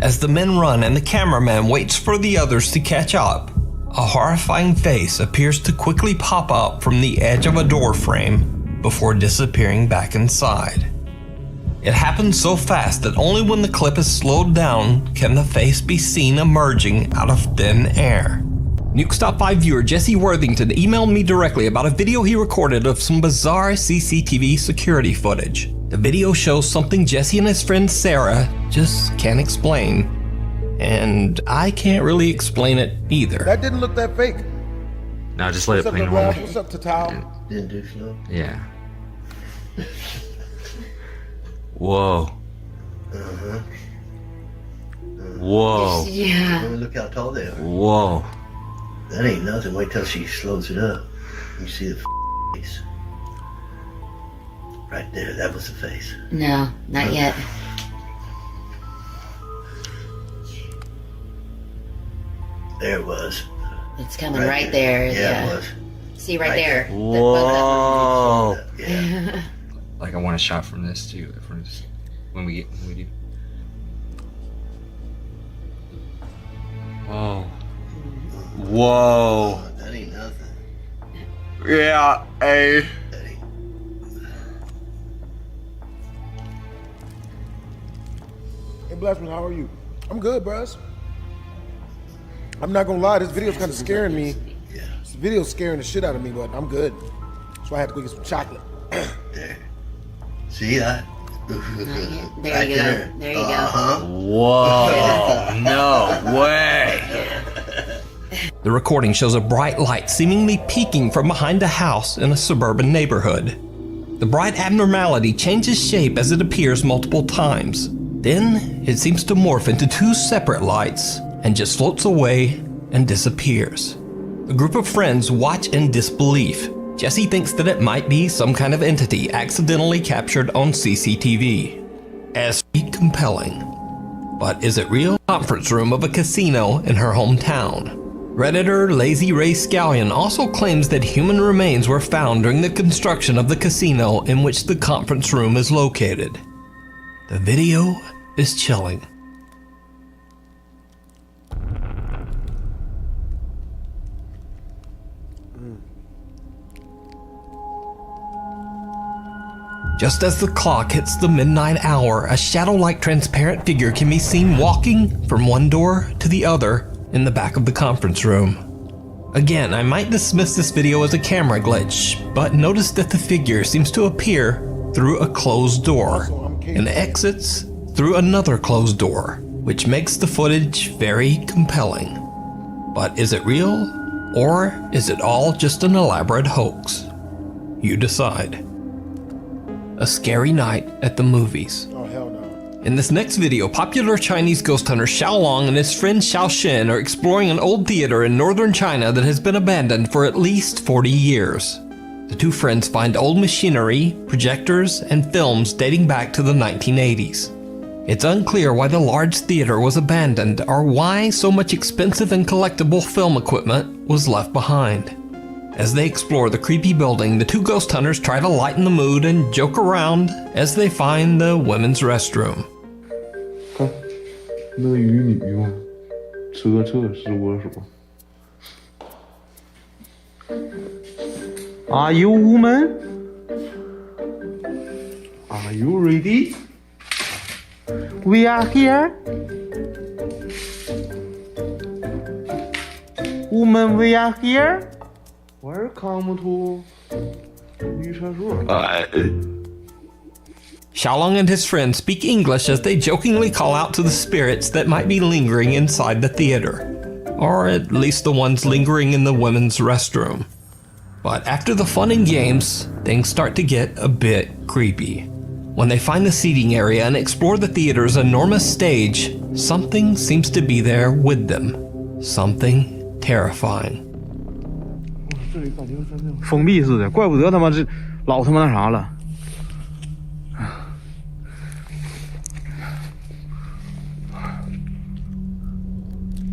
As the men run and the cameraman waits for the others to catch up, a horrifying face appears to quickly pop up from the edge of a door frame before disappearing back inside. It happens so fast that only when the clip is slowed down can the face be seen emerging out of thin air. Nukes Top 5 viewer Jesse Worthington emailed me directly about a video he recorded of some bizarre CCTV security footage. The video shows something Jesse and his friend Sarah just can't explain. And I can't really explain it either. That didn't look that fake. No, just let it play normal. What's up, Tatal? Didn't do so. Yeah. Whoa. Uh-huh. Whoa. Yeah. Look how tall they are. Whoa. That ain't nothing. Wait till she slows it up. You see the face. Right there, that was the face. No, not yet. There it was. It's coming right there. Yeah, it was. See right there. Whoa. Yeah. Like I want a shot from this too. When we do. Whoa. Whoa. Oh, that ain't nothing. Yeah, hey. That ain't... Hey, Blastman, how are you? I'm good, bros. I'm not gonna lie, this video's kind of scaring me. Yeah. This video's scaring the shit out of me, but I'm good. So I had to go get some chocolate. There. See that? There Right you go. there. There you Uh-huh. Whoa. No way. The recording shows a bright light seemingly peeking from behind a house in a suburban neighborhood. The bright abnormality changes shape as it appears multiple times. Then it seems to morph into two separate lights and just floats away and disappears. A group of friends watch in disbelief. Jesse thinks that it might be some kind of entity accidentally captured on CCTV. As compelling. But is it real? Conference room of a casino in her hometown. Redditor Lazy Ray Scallion also claims that human remains were found during the construction of the casino in which the conference room is located. The video is chilling. Just as the clock hits the midnight hour, a shadow-like transparent figure can be seen walking from one door to the other in the back of the conference room. Again, I might dismiss this video as a camera glitch, but notice that the figure seems to appear through a closed door and exits through another closed door, which makes the footage very compelling. But is it real, or is it all just an elaborate hoax? You decide. A scary night at the movies. Oh, hell no. In this next video, popular Chinese ghost hunter Xiao Long and his friend Xiao Shen are exploring an old theater in northern China that has been abandoned for at least 40 years. The two friends find old machinery, projectors, and films dating back to the 1980s. It's unclear why the large theater was abandoned or why so much expensive and collectible film equipment was left behind. As they explore the creepy building, the two ghost hunters try to lighten the mood and joke around as they find the women's restroom. 乐于你用车测试我手。Are you woman? Are you ready? We are here. Woman, we are here. Welcome to 女厕所。Xiaolong and his friends speak English as they jokingly call out to the spirits that might be lingering inside the theater, or at least the ones lingering in the women's restroom. But after the fun and games, things start to get a bit creepy. When they find the seating area and explore the theater's enormous stage, something seems to be there with them. Something terrifying. 封闭似的，怪不得他妈这老他妈那啥了。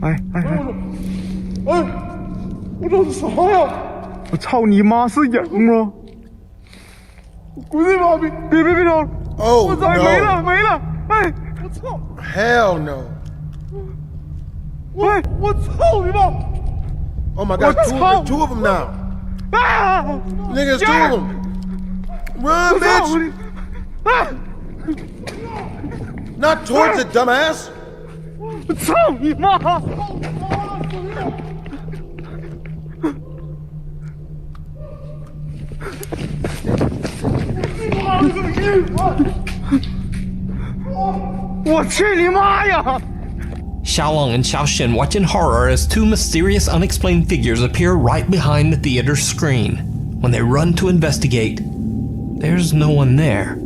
哎，我这是啥呀？我操你妈，是影吗？滚你妈逼！别吵！ Oh, 我操， no. 没了！哎，我操 Hell no. 喂，我操你妈！ Oh my God, What's wrong? two of them now. 啊！ Niggas, two of them. Run, bitch. 啊！ Not towards it, dumbass. 我操你妈！ 我去你妈呀！ Xiaolong and Xiaoxin watch in horror as two mysterious unexplained figures appear right behind the theater screen. When they run to investigate, there's no one there.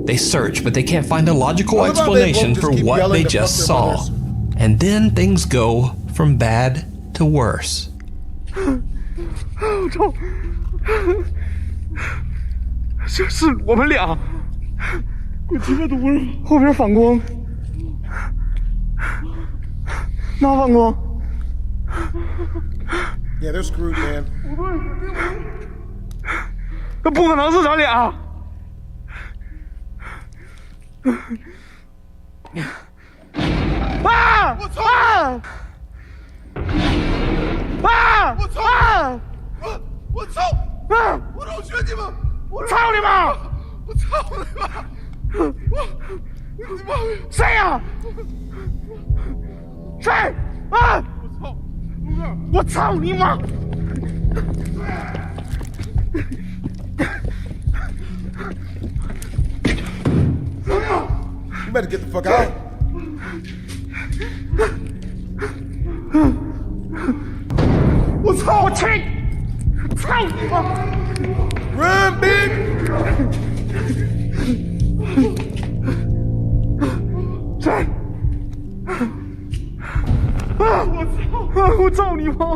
They search, but they can't find a logical What about they explanation both for just keep what yelling they to just fuck saw. their mothers? And then things go from bad to worse. 我操！是我们俩，我鸡巴毒了，后边反光，那反光。 Yeah, they're screwed, man. 那不可能是咱俩。啊！我操！啊！我操！我操！啊！我同学你们，我操你妈！我操你妈！你妈！谁呀？谁？啊！我操你妈！ You better get the fuck out. 我操！我去！操你妈！ Run, bitch. 谁？啊！我操！我操你妈！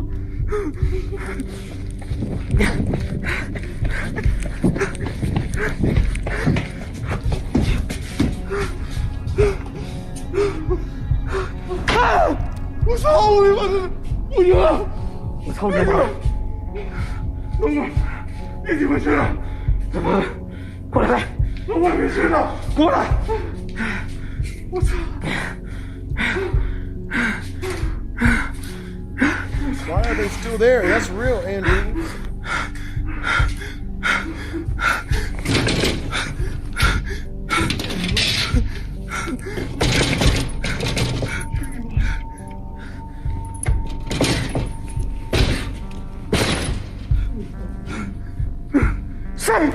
啊！我操你妈！不行了！我操你妈！龙哥，你怎么回事啊？怎么？过来！我没事的，过来！我操！ Why are they still there? That's real, Andrew. Say!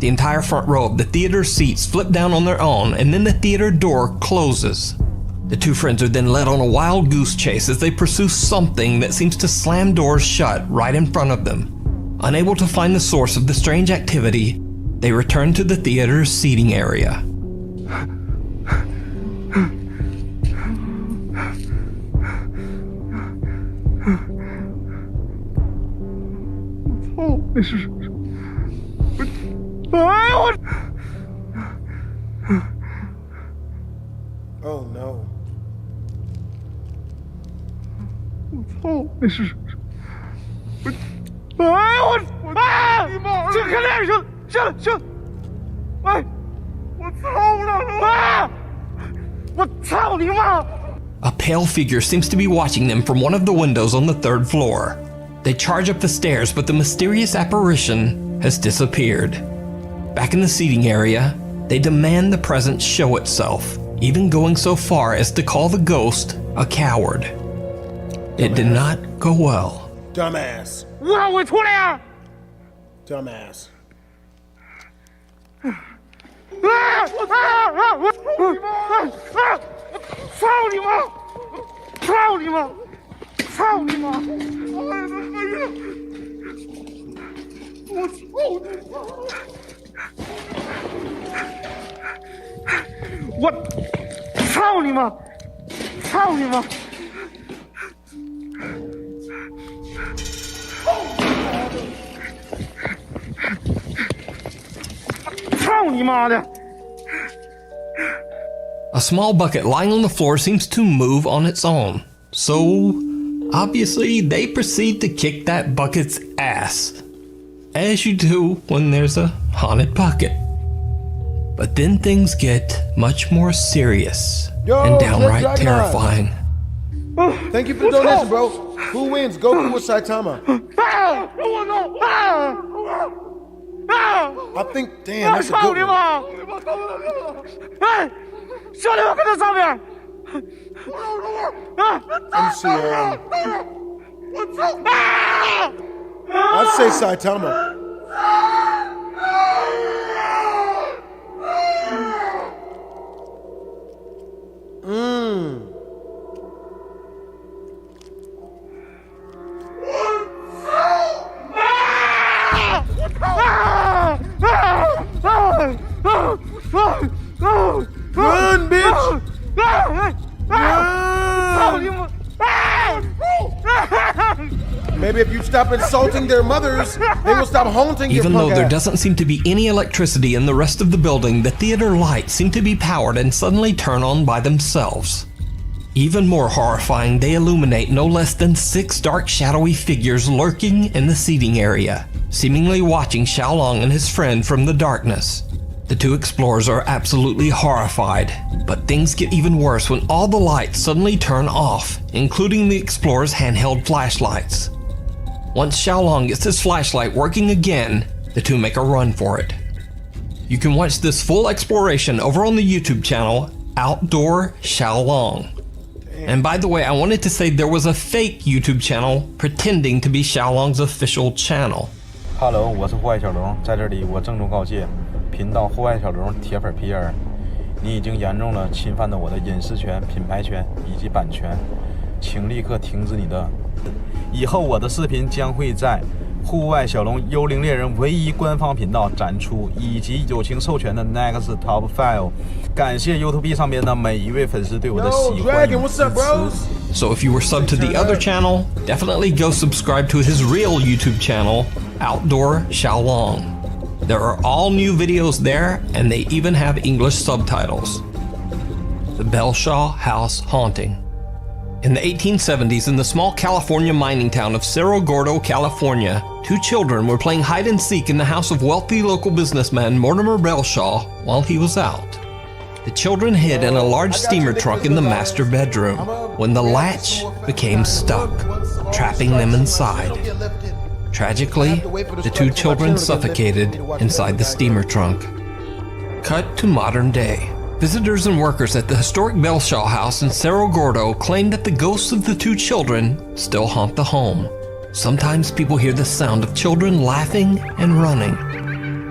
The entire front row of the theater seats flip down on their own, and then the theater door closes. The two friends are then led on a wild goose chase as they pursue something that seems to slam doors shut right in front of them. Unable to find the source of the strange activity, they return to the theater's seating area. Oh, this is... Oh no. Oh, this is... 哎我啊！这开电行，哎，我操了啊！我操你妈！ A pale figure seems to be watching them from one of the windows on the third floor. They charge up the stairs, but the mysterious apparition has disappeared. Back in the seating area, they demand the presence show itself, even going so far as to call the ghost a coward. It did not go well. Dumbass. 我让我出来呀！ Dumbass. 操你妈！操你妈！操你妈！我操你妈！我操你妈！操你妈！操你妈的！ A small bucket lying on the floor seems to move on its own. So, Obviously, they proceed to kick that bucket's ass, as you do when there's a haunted bucket. But then things get much more serious and downright terrifying. Thank you for the donation, bro. Who wins, Goku or Saitama? I think, damn, that's a good one. Let me see, I'd say Saitama. Run, bitch! Run! Maybe if you stop insulting their mothers, they will stop haunting your Even punk though there ass. doesn't seem to be any electricity in the rest of the building, the theater lights seem to be powered and suddenly turn on by themselves. Even more horrifying, they illuminate no less than 6 dark shadowy figures lurking in the seating area, seemingly watching Xiaolong and his friend from the darkness. The 2 explorers are absolutely horrified, but things get even worse when all the lights suddenly turn off, including the explorers' handheld flashlights. Once Xiaolong gets his flashlight working again, the 2 make a run for it. You can watch this full exploration over on the YouTube channel, Outdoor Xiaolong. And by the way, I wanted to say there was a fake YouTube channel pretending to be Xiaolong's official channel. Hello， 我是户外小龙，在这里我郑重告诫，频道户外小龙铁粉皮儿，你已经严重了侵犯了我的隐私权、品牌权以及版权，请立刻停止你的。以后我的视频将会在户外小龙幽灵猎人唯一官方频道展出，以及友情授权的 Next Top File。感谢 YouTube 上面的每一位粉丝对我的喜欢与支持。So if you were subbed to the other channel, definitely go subscribe to his real YouTube channel, Outdoor Xiaolong. There are all new videos there, and they even have English subtitles. The Bellshaw House Haunting. In the 1870s, in the small California mining town of Cerro Gordo, California, 2 children were playing hide and seek in the house of wealthy local businessman Mortimer Bellshaw while he was out. The children hid in a large steamer trunk in the master bedroom when the latch became stuck, trapping them inside. Tragically, the 2 children suffocated inside the steamer trunk. Cut to modern day. Visitors and workers at the historic Bellshaw house in Cerro Gordo claim that the ghosts of the 2 children still haunt the home. Sometimes people hear the sound of children laughing and running,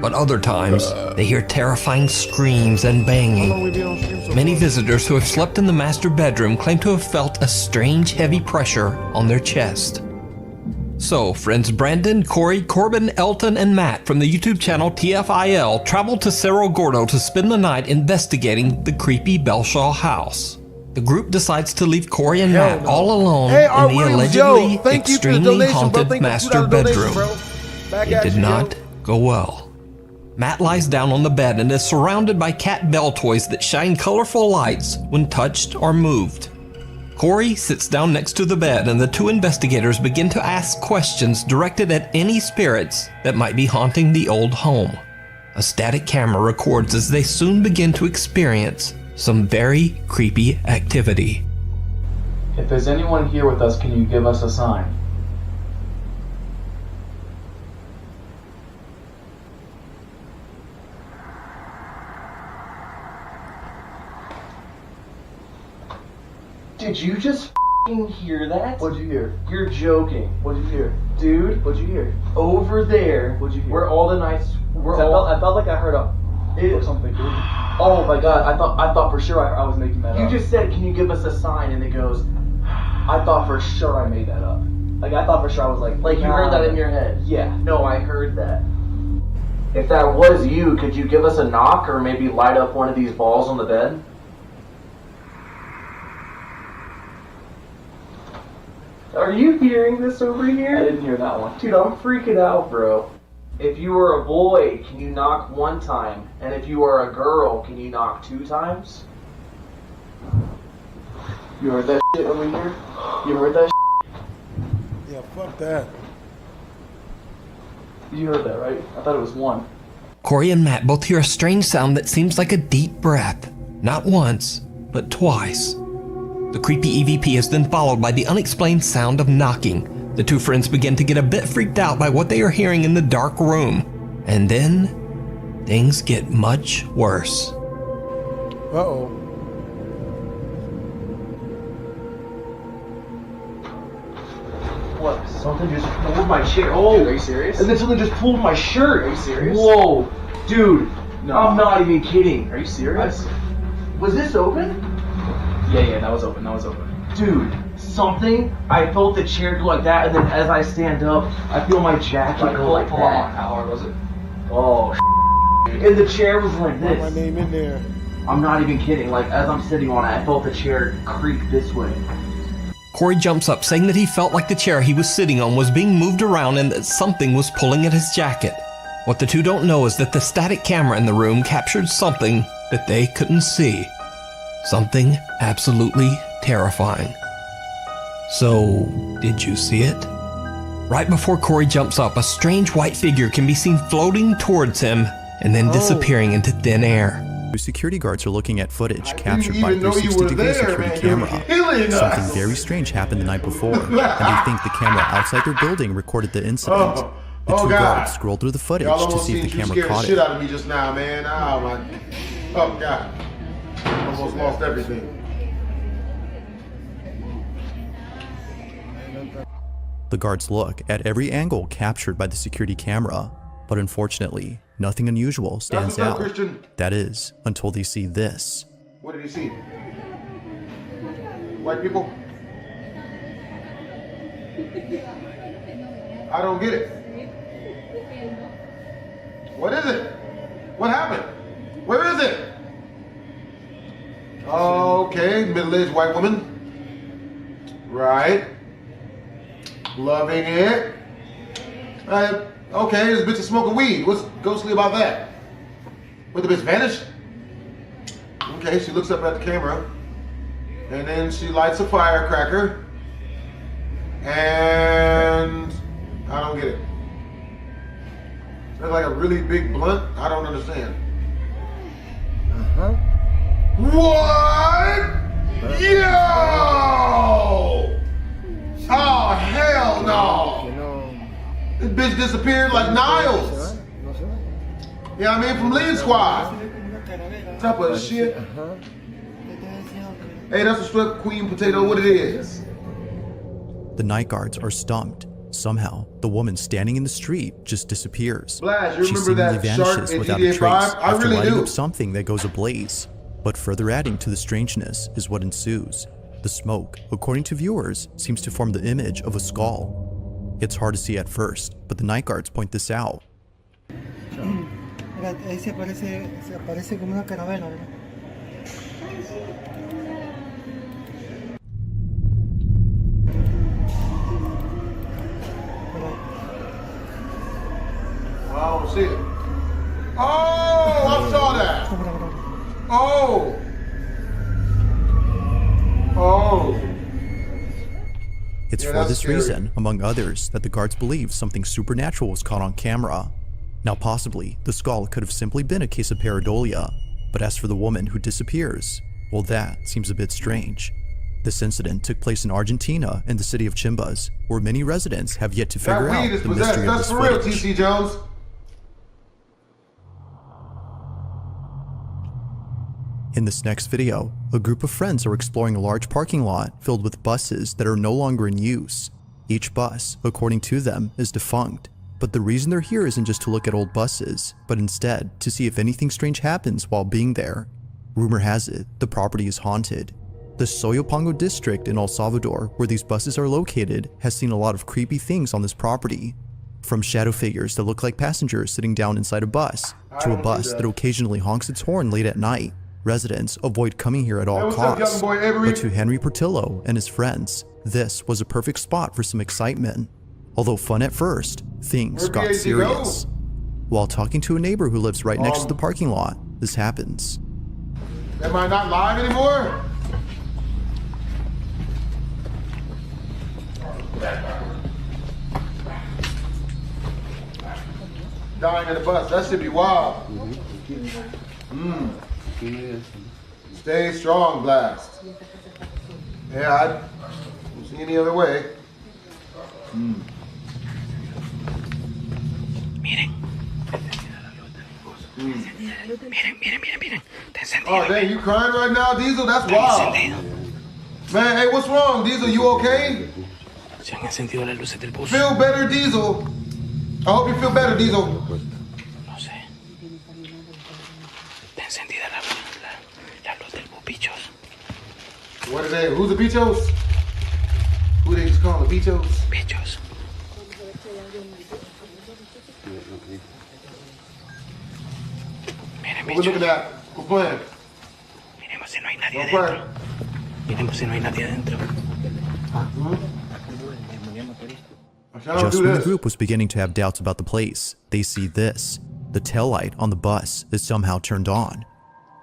but other times they hear terrifying screams and banging. Many visitors who have slept in the master bedroom claim to have felt a strange heavy pressure on their chest. So, friends Brandon, Corey, Corbin, Elton, and Matt from the YouTube channel TFIL traveled to Cerro Gordo to spend the night investigating the creepy Bellshaw house. The group decides to leave Corey and Matt all alone in the allegedly extremely haunted master bedroom. It did not go well. Matt lies down on the bed and is surrounded by cat bell toys that shine colorful lights when touched or moved. Corey sits down next to the bed and the 2 investigators begin to ask questions directed at any spirits that might be haunting the old home. A static camera records as they soon begin to experience some very creepy activity. If there's anyone here with us, can you give us a sign? Did you just f***ing hear that? What'd you hear? You're joking. What'd you hear? Dude. What'd you hear? Over there. What'd you hear? Where all the nights... I felt like I heard or something, dude. Oh my god, I thought for sure I was making that up. You just said, can you give us a sign? And it goes, I thought for sure I made that up. Like, I thought for sure I was like you heard that in your head? Yeah. No, I heard that. If that was you, could you give us a knock or maybe light up one of these balls on the bed? Are you hearing this over here? I didn't hear that one. Dude, I'm freaking out, bro. If you were a boy, can you knock 1 time? And if you are a girl, can you knock 2 times? You heard that shit over here? You heard that shit? Yeah, fuck that. You heard that, right? I thought it was one. Corey and Matt both hear a strange sound that seems like a deep breath. Not once, but twice. The creepy EVP is then followed by the unexplained sound of knocking. The two friends begin to get a bit freaked out by what they are hearing in the dark room. And then, things get much worse. Uh-oh. What? Something just pulled my chair. Oh, dude, are you serious? And then something just pulled my shirt. Are you serious? Whoa, dude. No. I'm not even kidding. Are you serious? Was this open? Yeah, that was open. Dude, something. I felt the chair go like that, and then as I stand up, I feel my jacket go like that. How hard was it? Oh, and the chair was like Write my this. name in there. I'm not even kidding. Like as I'm sitting on it, I felt the chair creak this way. Corey jumps up, saying that he felt like the chair he was sitting on was being moved around and that something was pulling at his jacket. What the two don't know is that the static camera in the room captured something that they couldn't see. Something absolutely terrifying. So, did you see it? Right before Corey jumps up, a strange white figure can be seen floating towards him and then disappearing into thin air. Security guards are looking at footage captured by 360-degree security camera. Something very strange happened the night before, and they think the camera outside their building recorded the incident. The two guards scrolled through the footage to see if the camera caught it. Shit out of me just now, man. Oh my. Oh god. Almost lost everything. The guards look at every angle captured by the security camera, but unfortunately, nothing unusual stands out. Christian. That is, until they see this. What did he see? White people? I don't get it. What is it? What happened? Where is it? Okay, middle-aged white woman. Right. Loving it. Okay, this bitch is smoking weed. What's ghostly about that? Wait, the bitch vanished? Okay, she looks up at the camera. And then she lights a firecracker. And I don't get it. That's like a really big blunt. I don't understand. What? Yo! Oh, hell no! This bitch disappeared like Niles. Yeah, I mean from Lean Squad. Type of shit. Hey, that's a strip queen potato. What it is? The night guards are stumped. Somehow, the woman standing in the street just disappears. Blast, you She remember seemingly that shark vanishes in without a GTA trace 5? I after really lighting do. up something that goes ablaze. But further adding to the strangeness is what ensues. The smoke, according to viewers, seems to form the image of a skull. It's hard to see at first, but the night guards point this out. Ahí se aparece como una calavera, ¿verdad? I don't see it. Oh, I saw that. Oh. Oh. It's Yeah, for that's this scary. reason, among others, that the guards believe something supernatural was caught on camera. Now possibly, the skull could have simply been a case of pareidolia, but as for the woman who disappears, well, that seems a bit strange. This incident took place in Argentina in the city of Chimbas, where many residents have yet to figure That out weed is the possessed. mystery of That's this for real, footage. TC Jones. In this next video, a group of friends are exploring a large parking lot filled with buses that are no longer in use. Each bus, according to them, is defunct, but the reason they're here isn't just to look at old buses, but instead to see if anything strange happens while being there. Rumor has it, the property is haunted. The Soyapango district in El Salvador, where these buses are located, has seen a lot of creepy things on this property. From shadow figures that look like passengers sitting down inside a bus, to a bus that occasionally honks its horn late at night. Residents avoid coming here at all Hey, what's up, costs, young boy Avery? but to Henry Portillo and his friends, this was a perfect spot for some excitement. Although fun at first, things got PhD serious. While talking to a neighbor who lives right next to the parking lot, this happens. Am I not live anymore? dying in the bus. That should be wild. Stay strong, Blast. Yeah, I don't see any other way. Oh, dang, you crying right now, Diesel? That's wild. Man, hey, what's wrong, Diesel? You okay? Feel better, Diesel. I hope you feel better, Diesel. What are they? Who's the bichos? Who they just call the bichos? Bichos. What we looking at? We're playing. Miremos si no hay nadie adentro. Miremos si no hay nadie adentro. Just when the group was beginning to have doubts about the place, they see this. The taillight on the bus is somehow turned on.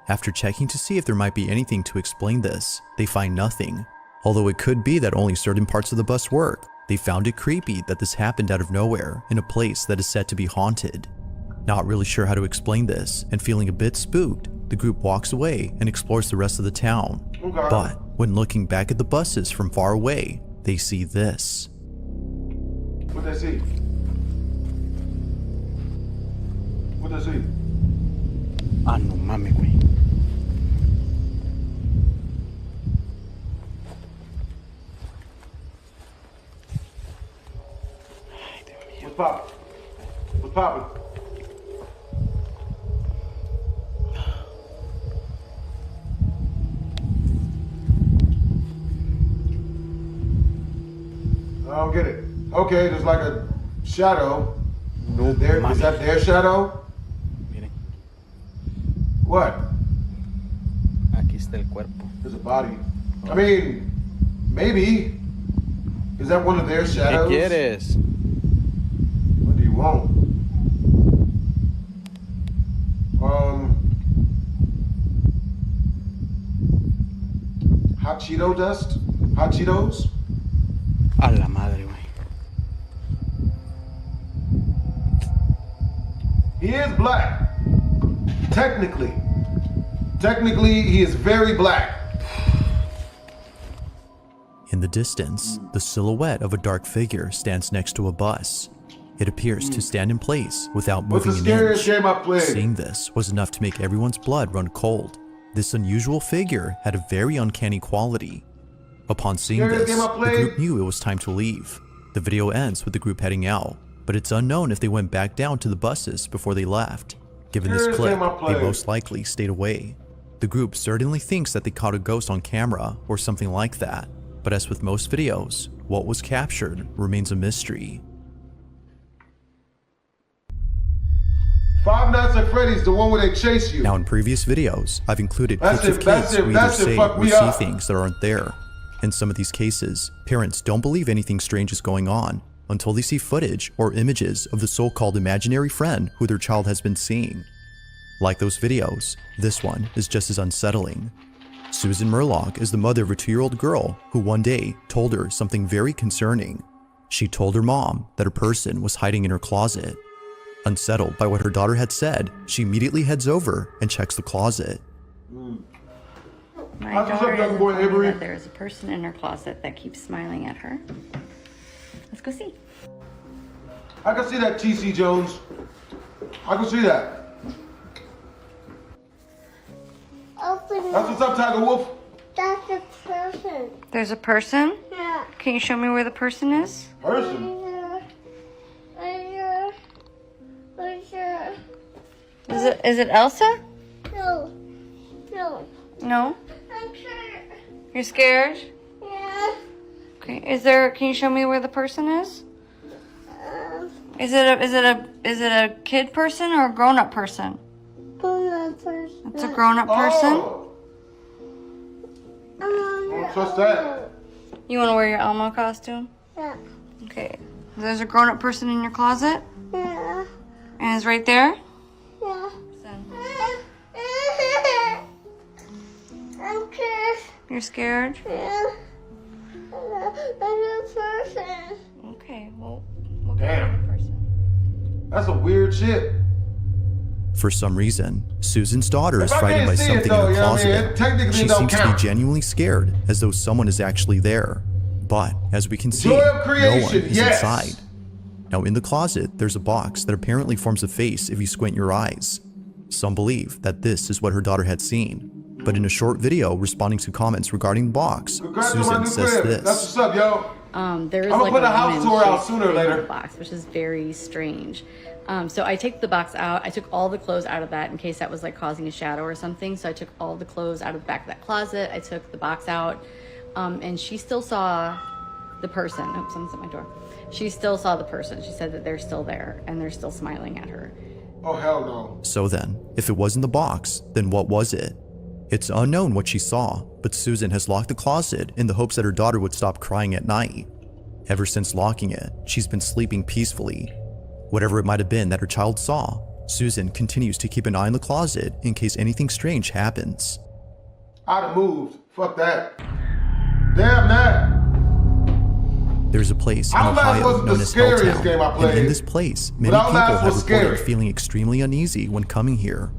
After checking to see if there might be anything to explain this, they find nothing. Although it could be that only certain parts of the bus work, they found it creepy that this happened out of nowhere in a place that is said to be haunted. Not really sure how to explain this, and feeling a bit spooked, the group walks away and explores the rest of the town. But when looking back at the buses from far away, they see this. What they see? What they see? Ah, no mames, güey. What's poppin'? What's poppin'? I don't get it. Okay, there's like a shadow. No, is that their shadow? Miren. What? Aquí está el cuerpo. There's a body. I mean, maybe. Is that one of their shadows? ¿Qué quieres? What do you want? Hot Cheeto dust? Hot Cheetos? A la madre, güey. He is black. Technically. Technically, he is very black. In the distance, the silhouette of a dark figure stands next to a bus. It appears to stand in place without moving What's the an scariest inch. game I played? Seeing this was enough to make everyone's blood run cold. This unusual figure had a very uncanny quality. Upon seeing Scariest this, game I the played? group knew it was time to leave. The video ends with the group heading out, but it's unknown if they went back down to the buses before they left. Given this Scariest clip, game I they played? most likely stayed away. The group certainly thinks that they caught a ghost on camera or something like that, but as with most videos, what was captured remains a mystery. Five Nights at Freddy's, the one where they chase you. Now in previous videos, I've included That's clips of it, that's kids it, who either that's it, say fuck or me see up. things that aren't there. In some of these cases, parents don't believe anything strange is going on until they see footage or images of the so-called imaginary friend who their child has been seeing. Like those videos, this one is just as unsettling. Susan Murlock is the mother of a 2-year-old girl who one day told her something very concerning. She told her mom that a person was hiding in her closet. Unsettled by what her daughter had said, she immediately heads over and checks the closet. My What's up, daughter young is boy, informed Avery? that there's a person in her closet that keeps smiling at her. Let's go see. I can see that, TC Jones. I can see that. Open That's what's up, Tiger Wolf. That's a person. There's a person? Yeah. Can you show me where the person is? Person. Is it Elsa? No. No. No? I'm scared. You're scared? Yeah. Okay. Can you show me where the person is? Is it a kid person or a grown-up person? Grown-up person. It's a grown-up person? Oh, what's that? You want to wear your Elmo costume? Yeah. Okay. There's a grown-up person in your closet? Yeah. And it's right there? Yeah. I'm scared. You're scared? Yeah. I'm a person. Okay, well, Damn. person. That's some weird shit. For some reason, Susan's daughter is If I frightened by can't see it, something though, in you her know what I mean? closet. It technically She don't seems to be count. genuinely scared, as though someone is actually there. But, as we can see, Joy of no one creation, is yes. inside. Now, in the closet, there's a box that apparently forms a face if you squint your eyes. Some believe that this is what her daughter had seen. But in a short video responding to comments regarding the box, Congrats on my Susan new says crib. this. That's what's up, yo. There is I'ma like put a a house woman tour out shaped sooner or in later. the box, which is very strange. So I take the box out. I took all the clothes out of that in case that was like causing a shadow or something. So I took all the clothes out of the back of that closet. I took the box out, and she still saw the person. Oh, someone's at my door. She still saw the person. She said that they're still there and they're still smiling at her. Oh, hell no. So then, if it wasn't the box, then what was it? It's unknown what she saw, but Susan has locked the closet in the hopes that her daughter would stop crying at night. Ever since locking it, she's been sleeping peacefully. Whatever it might have been that her child saw, Susan continues to keep an eye on the closet in case anything strange happens. I'd have moved. Fuck that. Damn that. There's a place in Outlast Ohio wasn't known the as scariest game I Helltown, and in played, this place, but many people Outlast have was reported scary. feeling extremely uneasy when coming here.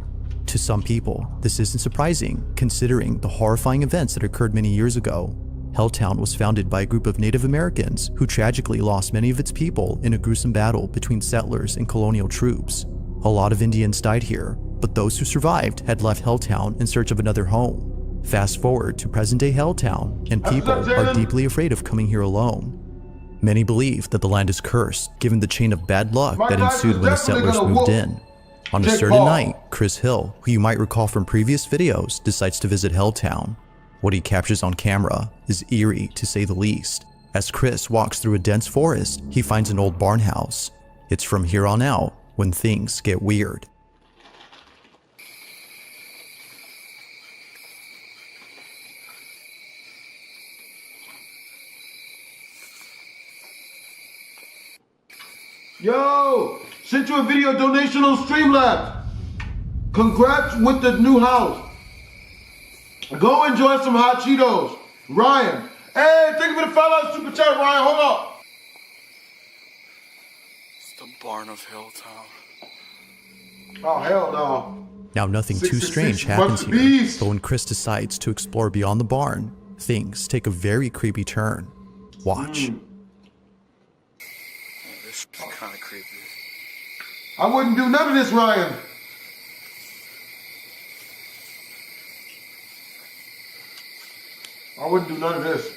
To some people, this isn't surprising, considering the horrifying events that occurred many years ago. Helltown was founded by a group of Native Americans who tragically lost many of its people in a gruesome battle between settlers and colonial troops. A lot of Indians died here, but those who survived had left Helltown in search of another home. Fast forward to present-day Helltown, and people are deeply afraid of coming here alone. Many believe that the land is cursed, given the chain of bad luck that ensued when the settlers moved in. On a certain night, Chris Hill, who you might recall from previous videos, decides to visit Helltown. What he captures on camera is eerie, to say the least. As Chris walks through a dense forest, he finds an old barn house. It's from here on out when things get weird. Yo, sent you a video donation on Streamlabs. Congrats with the new house. Go enjoy some hot Cheetos. Ryan. Hey, thank you for the $5 super chat, Ryan. Hold up. It's the barn of Helltown. Oh, hell no. Now nothing too 666 strange happens bunch of here, beasts. but when Chris decides to explore beyond the barn, things take a very creepy turn. Watch. This is kind of creepy. I wouldn't do none of this, Ryan. I wouldn't do none of this.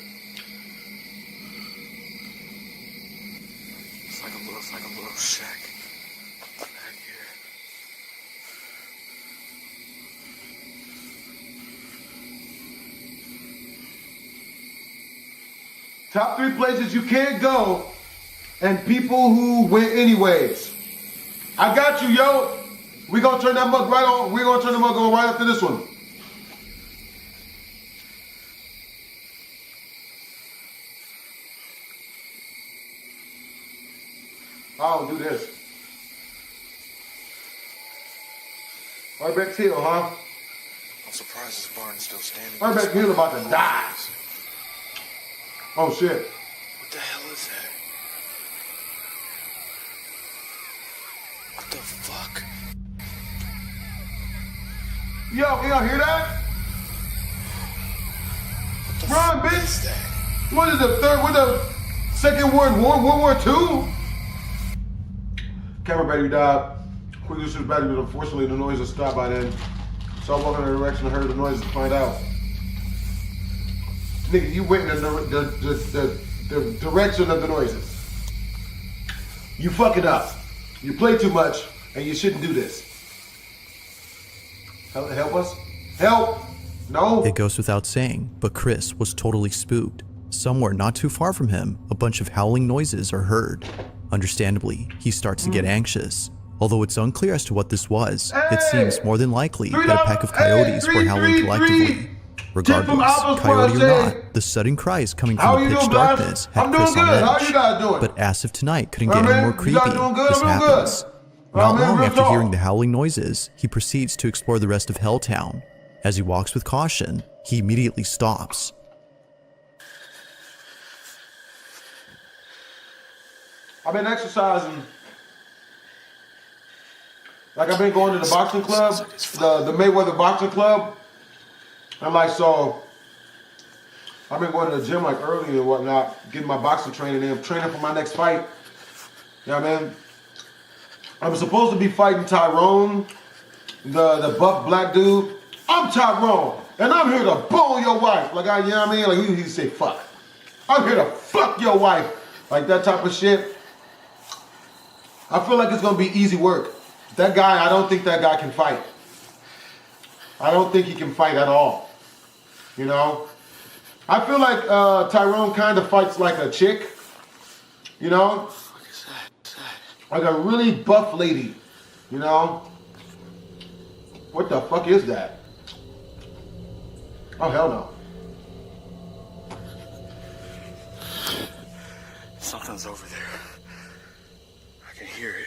It's like a little shack back here. Top 3 places you can't go and people who went anyways. I got you, yo. We gonna turn that mug right on. We're gonna turn the mug on right after this one. I don't do this. Right Hill, huh? I'm surprised this barn is still standing. Right Hill about to die. Oh shit. What the hell is that? What the fuck? Yo, can y'all hear that? Run, bitch! What is the third? What the second World War? World War II? Camera battery died. Quick use of the battery, but unfortunately the noise has stopped by then. So I walked in the direction and heard the noise to find out. Nigga, you went in the direction of the noises. You fuck it up. You play too much, and you shouldn't do this. Help us? Help! No? It goes without saying, but Chris was totally spooked. Somewhere not too far from him, a bunch of howling noises are heard. Understandably, he starts to get anxious. Although it's unclear as to what this was, it seems more than likely that a pack of coyotes were howling collectively. Regardless, coyote or not, the sudden cries coming from the pitch darkness had Chris on edge. But as if tonight couldn't get any more creepy, this happens. Not long after hearing the howling noises, he proceeds to explore the rest of Helltown. As he walks with caution, he immediately stops. I've been exercising Like I've been going to the boxing club, the Mayweather boxing club. And like, so I've been going to the gym like early and whatnot, getting my boxing training in, training for my next fight. You know what I mean? I'm supposed to be fighting Tyrone, the buff black dude. I'm Tyrone, and I'm here to bone your wife. Like, you know what I mean? Like, you say fuck. I'm here to fuck your wife. Like that type of shit. I feel like it's going to be easy work. That guy, I don't think that guy can fight. I don't think he can fight at all. You know? I feel like Tyrone kind of fights like a chick. You know? Like a really buff lady. You know? What the fuck is that? Oh, hell no. Something's over there. I can hear it.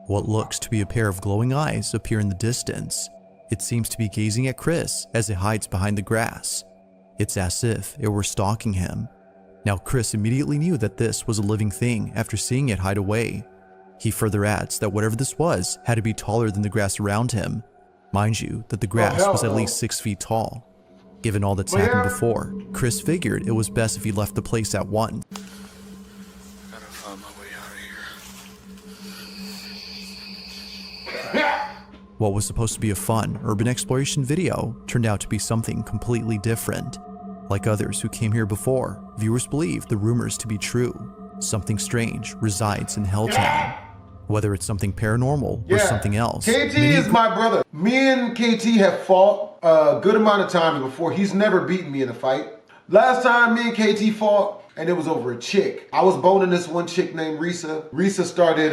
What looks to be a pair of glowing eyes appear in the distance. It seems to be gazing at Chris as it hides behind the grass. It's as if it were stalking him. Now Chris immediately knew that this was a living thing after seeing it hide away. He further adds that whatever this was had to be taller than the grass around him. Mind you, that the grass was at least 6 feet tall. Given all that's happened before, Chris figured it was best if he left the place at once. Gotta find my way out of here. What was supposed to be a fun urban exploration video turned out to be something completely different. Like others who came here before, viewers believe the rumors to be true. Something strange resides in Helltown. Whether it's something paranormal or something else. KT is my brother. Me and KT have fought a good amount of times before. He's never beaten me in a fight. Last time me and KT fought, and it was over a chick. I was boning this one chick named Risa. Risa started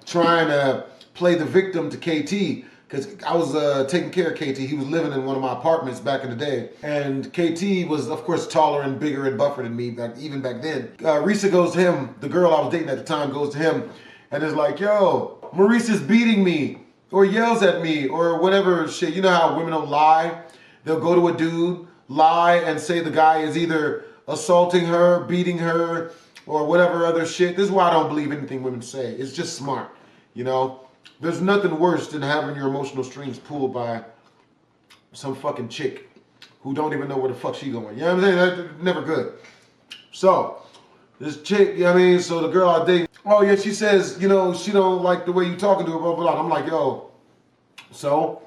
trying to play the victim to KT. Because I was taking care of KT. He was living in one of my apartments back in the day. And KT was, of course, taller and bigger and buffer than me, even back then. Risa goes to him, the girl I was dating at the time goes to him and is like, yo, Maurice is beating me, or yells at me, or whatever shit. You know how women don't lie? They'll go to a dude, lie, and say the guy is either assaulting her, beating her, or whatever other shit. This is why I don't believe anything women say. It's just smart, you know? There's nothing worse than having your emotional strings pulled by some fucking chick who don't even know where the fuck she going. You know what I'm saying? That's never good. So, this chick, you know what I mean? So the girl I date, oh yeah, she says, you know, she don't like the way you talking to her, blah, blah, blah. I'm like, yo, so,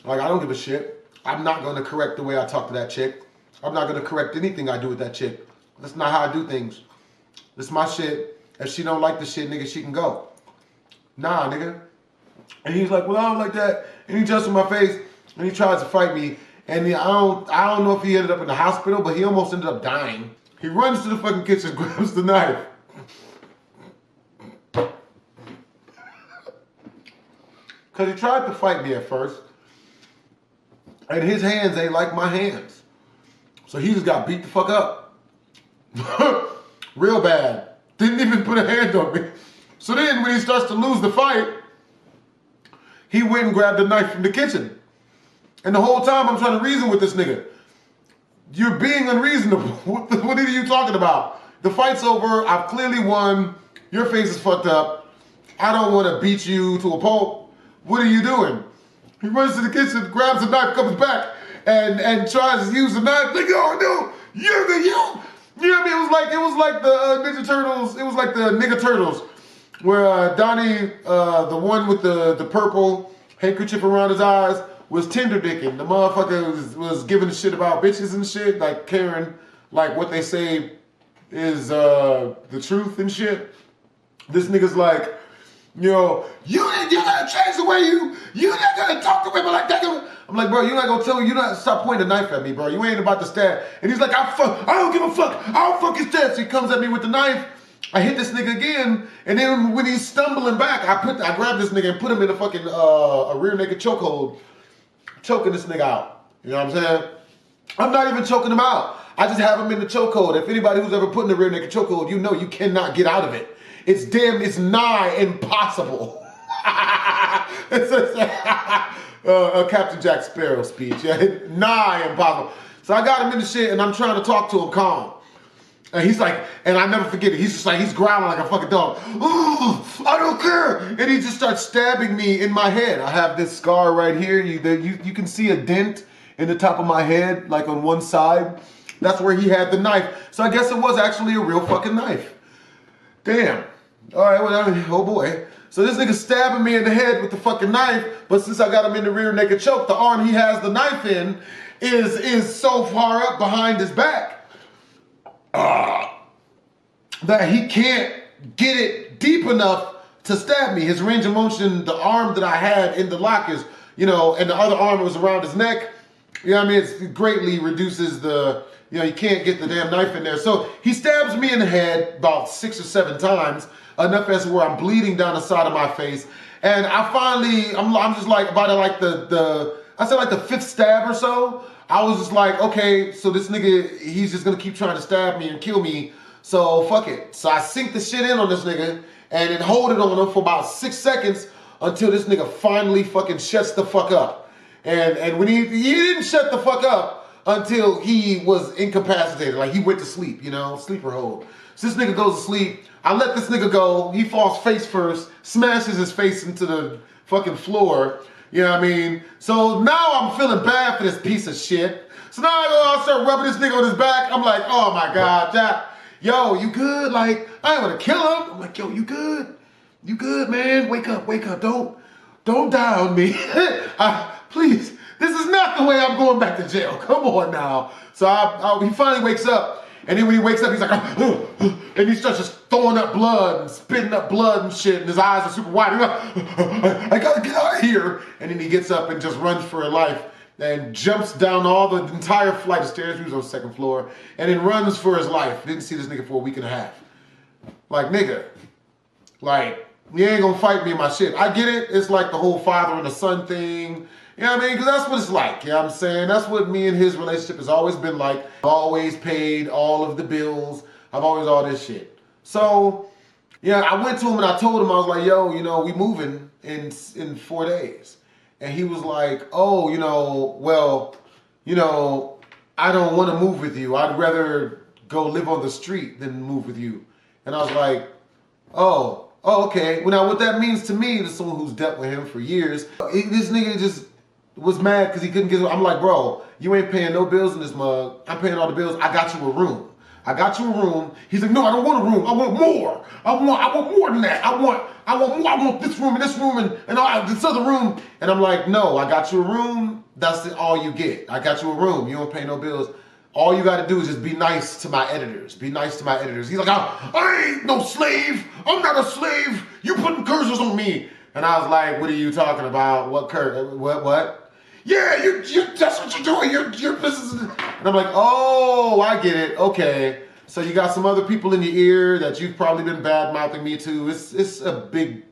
like, I don't give a shit. I'm not going to correct the way I talk to that chick. I'm not going to correct anything I do with that chick. That's not how I do things. This is my shit. If she don't like the shit, nigga, she can go. Nah, nigga. And he's like, well, I don't like that. And he jumps in my face and he tries to fight me. And I don't know if he ended up in the hospital, but he almost ended up dying. He runs to the fucking kitchen, grabs the knife. Because he tried to fight me at first. And his hands ain't like my hands. So he just got beat the fuck up. Real bad. Didn't even put a hand on me. So then when he starts to lose the fight, he went and grabbed a knife from the kitchen. And the whole time I'm trying to reason with this nigga. You're being unreasonable. What are you talking about? The fight's over. I've clearly won. Your face is fucked up. I don't want to beat you to a pulp. What are you doing? He runs to the kitchen, grabs a knife, comes back, and tries to use the knife. Like, oh no, you're the you. You know what I mean? It was like the Ninja Turtles. It was like the Nigga Turtles. Where Donnie, the one with the purple handkerchief around his eyes, was tender dicking. The motherfucker was giving a shit about bitches and shit, like Karen, like what they say is the truth and shit. This nigga's like, you know, you're gonna change the way you're not gonna talk to women like that. I'm like, bro, you're not gonna tell me, you're not stop pointing a knife at me, bro. You ain't about to stab. And he's like, I don't give a fuck. I don't fuck his dad. So he comes at me with the knife. I hit this nigga again, and then when he's stumbling back, I grabbed this nigga and put him in a fucking a rear naked chokehold, choking this nigga out. You know what I'm saying? I'm not even choking him out. I just have him in the chokehold. If anybody who's ever put in the rear naked chokehold, you know you cannot get out of it. It's nigh impossible. Captain Jack Sparrow speech. Yeah, nigh impossible. So I got him in the shit, and I'm trying to talk to him calm. And he's like, and I never forget it, he's just like, he's growling like a fucking dog. Oh, I don't care. And he just starts stabbing me in my head. I have this scar right here. You can see a dent in the top of my head, like on one side. That's where he had the knife. So I guess it was actually a real fucking knife. Damn. All right, well, oh boy. So this nigga stabbing me in the head with the fucking knife, but since I got him in the rear naked choke, the arm he has the knife in is so far up behind his back that he can't get it deep enough to stab me. His range of motion, the arm that I had in the lock is, and the other arm was around his neck. You know what I mean? It greatly reduces the, you can't get the damn knife in there. So he stabs me in the head about 6 or 7 times, enough as where I'm bleeding down the side of my face. And I finally, I'm just like, about like I said like the 5th stab or so, I was just like, okay, so this nigga, he's just gonna keep trying to stab me and kill me, so fuck it. So I sink the shit in on this nigga and then hold it on him for about 6 seconds until this nigga finally fucking shuts the fuck up. And when he didn't shut the fuck up until he was incapacitated, like he went to sleep, sleeper hold. So this nigga goes to sleep, I let this nigga go, he falls face first, smashes his face into the fucking floor. You know what I mean? So now I'm feeling bad for this piece of shit. So now I start rubbing this nigga on his back. I'm like, oh my God, Jack. Yo, you good? Like, I ain't gonna kill him. I'm like, yo, you good? You good, man? Wake up. Don't die on me. Please, this is not the way I'm going back to jail. Come on now. So he finally wakes up. And then when he wakes up, he's like, and he starts just throwing up blood and spitting up blood and shit, and his eyes are super wide. I gotta get out of here. And then he gets up and just runs for his life and jumps down the entire flight of stairs. He was on the 2nd floor, and then runs for his life. Didn't see this nigga for a week and a half. Like, nigga, like, you ain't gonna fight me in my shit. I get it. It's like the whole father and the son thing. You know what I mean? Because that's what it's like, you know what I'm saying? That's what me and his relationship has always been like. I've always paid all of the bills. I've always all this shit. So, yeah, I went to him and I told him, I was like, yo, we moving in 4 days. And he was like, oh, well, I don't want to move with you. I'd rather go live on the street than move with you. And I was like, oh, okay. Well, now what that means to me, to someone who's dealt with him for years, this nigga just was mad because he couldn't get. I'm like, bro, you ain't paying no bills in this mug. I'm paying all the bills. I got you a room. He's like, no, I don't want a room. I want more. I want more than that. I want more. I want this room and this room and all this other room. And I'm like, no, I got you a room. That's all you get. I got you a room. You don't pay no bills. All you got to do is just be nice to my editors. Be nice to my editors. He's like, I ain't no slave. I'm not a slave. You putting cursors on me. And I was like, what are you talking about? What curse? What? Yeah, that's what you're doing. Your business. And I'm like, oh, I get it. Okay. So you got some other people in your ear that you've probably been bad-mouthing me to. It's a big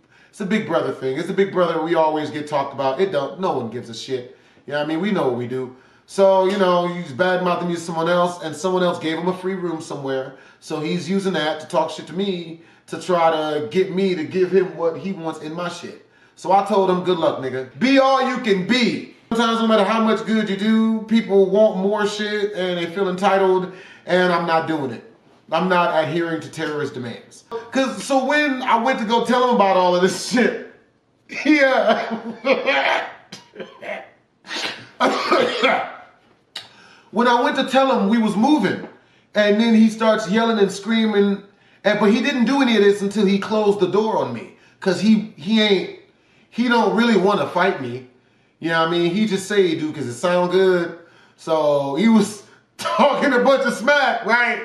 brother thing. It's a big brother we always get talked about. No one gives a shit. You know what I mean? We know what we do. So, he's bad-mouthing me to someone else, and someone else gave him a free room somewhere. So he's using that to talk shit to me to try to get me to give him what he wants in my shit. So I told him, good luck, nigga. Be all you can be. Sometimes no matter how much good you do, people want more shit and they feel entitled, and I'm not doing it. I'm not adhering to terrorist demands. So when I went to go tell him about all of this shit, when I went to tell him we was moving, and then he starts yelling and screaming, but he didn't do any of this until he closed the door on me, cause he don't really want to fight me. You know what I mean? He just say he do because it sound good. So he was talking a bunch of smack, right?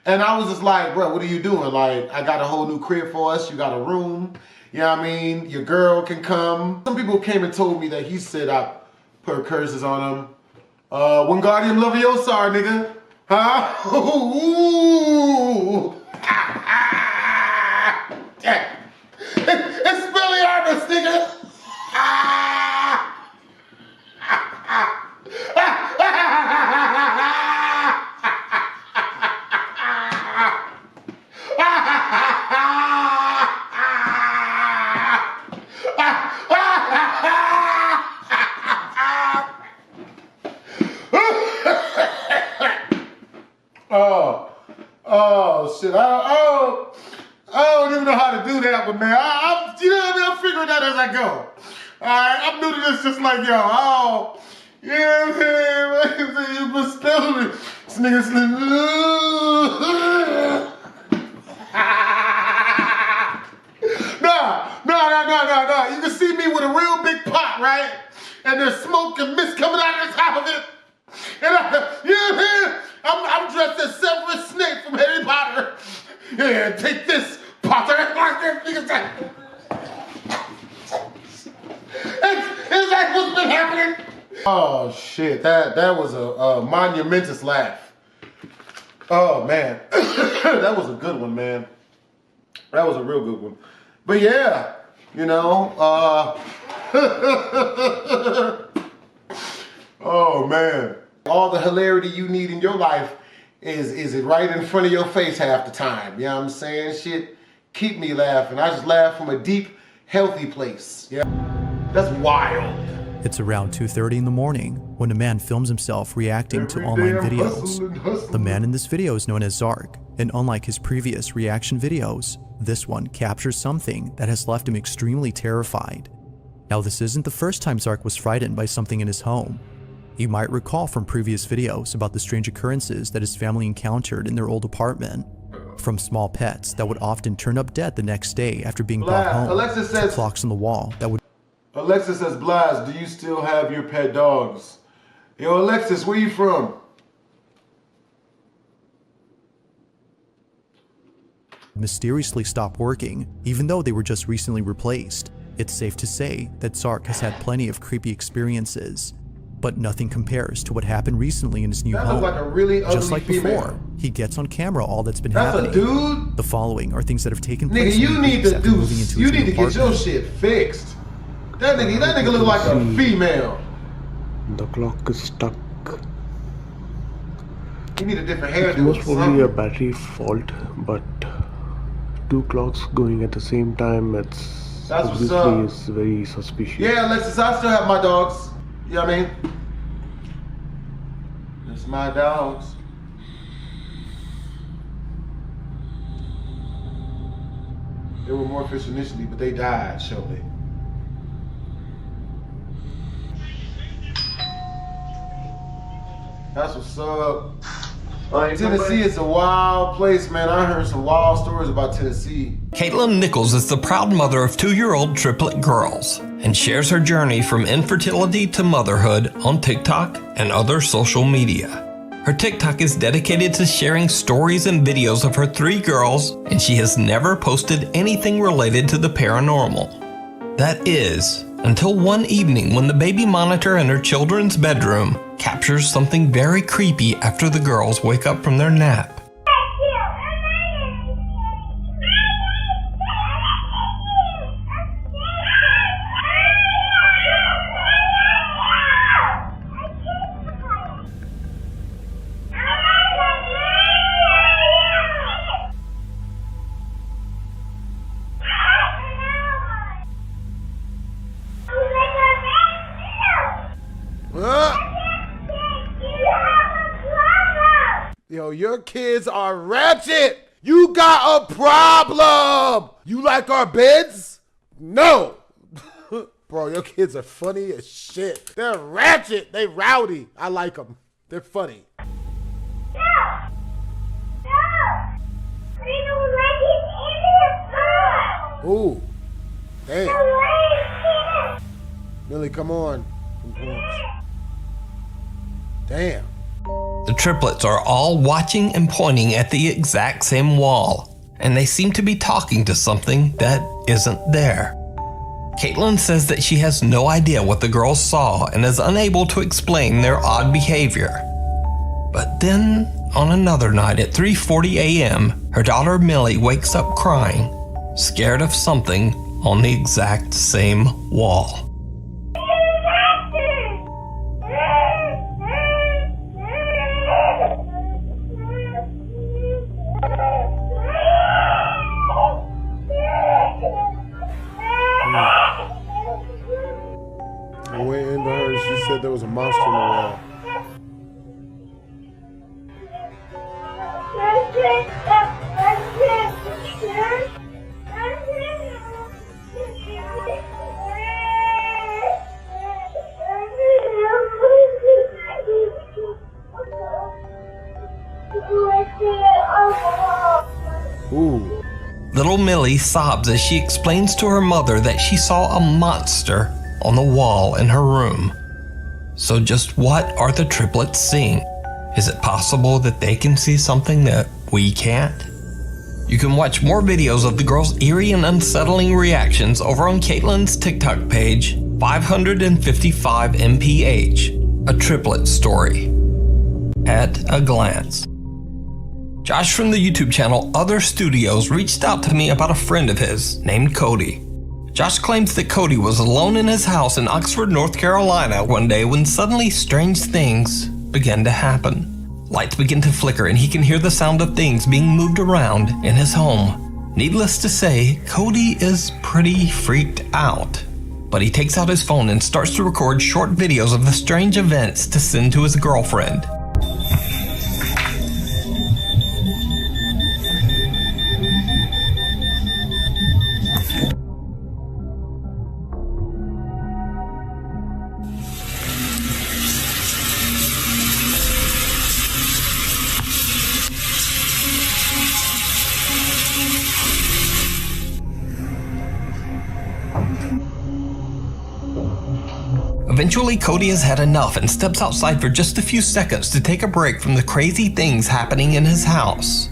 And I was just like, bro, what are you doing? Like, I got a whole new crib for us. You got a room. You know what I mean? Your girl can come. Some people came and told me that he said I put curses on him. Wingardium Leviosa, nigga. Huh? Ooh. It's Billy Armus, nigga. that as I go. Alright, I'm new to this just like y'all. Oh, yeah, man. You been spelling me. This nigga's No. You can see me with a real big pot, right? And there's smoke and mist coming out of the top of it. And I'm dressed as Severus Snape from Harry Potter. Yeah, take this, Potter. Is that what's been happening? Oh shit, that was a monumentous laugh. Oh man, that was a good one, man. That was a real good one. But yeah, you know, oh man. All the hilarity you need in your life is it right in front of your face half the time. You know what I'm saying? Shit, keep me laughing. I just laugh from a deep, healthy place. Yeah, that's wild. It's around 2:30 in the morning when a man films himself reacting to online videos. The man in this video is known as Zark, and unlike his previous reaction videos, this one captures something that has left him extremely terrified. Now, this isn't the first time Zark was frightened by something in his home. You might recall from previous videos about the strange occurrences that his family encountered in their old apartment. From small pets that would often turn up dead the next day after being brought home, Alexa says, to clocks on the wall that would... Alexa says, Blast, do you still have your pet dogs? Yo, Alexis, where you from? mysteriously stop working, even though they were just recently replaced. It's safe to say that Zark has had plenty of creepy experiences, but nothing compares to what happened recently in his new home. Like a really ugly just like female. before, he gets on camera all that's been That's happening. a dude? The following are things that have taken place. Nigga, you need to do. You need to get apartment. your shit fixed. That nigga look like a female. The clock is stuck. You need a different It's hairdo. most probably a battery fault, but two clocks going at the same time, it's That's what's obviously up. is very suspicious. Yeah, Alexis, I still have my dogs. You know what I mean? It's my dogs. There were more fish initially, but they died, surely. That's what's up. Tennessee is a wild place, man. I heard some wild stories about Tennessee. Caitlin Nichols is the proud mother of 2-year-old triplet girls and shares her journey from infertility to motherhood on TikTok and other social media. Her TikTok is dedicated to sharing stories and videos of her 3 girls, and she has never posted anything related to the paranormal. That is, until one evening when the baby monitor in her children's bedroom captures something very creepy after the girls wake up from their nap. Yo, your kids are ratchet. You got a problem. You like our beds? No. Bro, your kids are funny as shit. They're ratchet. They rowdy. I like them. They're funny. Ooh. Damn. Millie, come on. Damn. The triplets are all watching and pointing at the exact same wall, and they seem to be talking to something that isn't there. Caitlin says that she has no idea what the girls saw and is unable to explain their odd behavior. But then, on another night at 3:40 a.m., her daughter Millie wakes up crying, scared of something on the exact same wall. I went into her, she said there was a monster in the wall. Little Millie sobs as she explains to her mother that she saw a monster on the wall in her room. So just what are the triplets seeing? Is it possible that they can see something that we can't? You can watch more videos of the girls' eerie and unsettling reactions over on Caitlin's TikTok page, 555 MPH, a triplet story. At a glance. Josh from the YouTube channel Other Studios reached out to me about a friend of his named Cody. Josh claims that Cody was alone in his house in Oxford, North Carolina one day when suddenly strange things began to happen. Lights begin to flicker and he can hear the sound of things being moved around in his home. Needless to say, Cody is pretty freaked out. But he takes out his phone and starts to record short videos of the strange events to send to his girlfriend. Eventually, Cody has had enough and steps outside for just a few seconds to take a break from the crazy things happening in his house.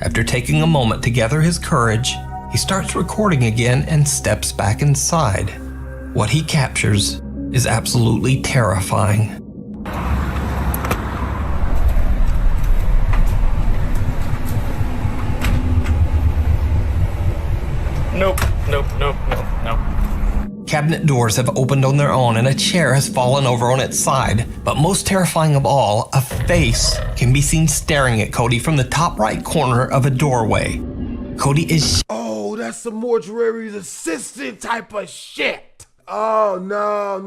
After taking a moment to gather his courage, he starts recording again and steps back inside. What he captures is absolutely terrifying. Nope. Cabinet doors have opened on their own and a chair has fallen over on its side. But most terrifying of all, a face can be seen staring at Cody from the top right corner of a doorway. Cody is Oh, that's some mortuary's assistant type of shit. Oh, no.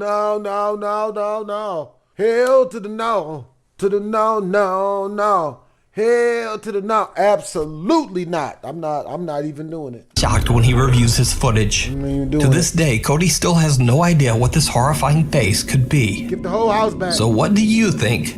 Hell to the no. To the no. Hell to the no. Absolutely not. I'm not even doing it. shocked when he reviews his footage. To this day, Cody still has no idea what this horrifying face could be. Get the whole house back. So what do you think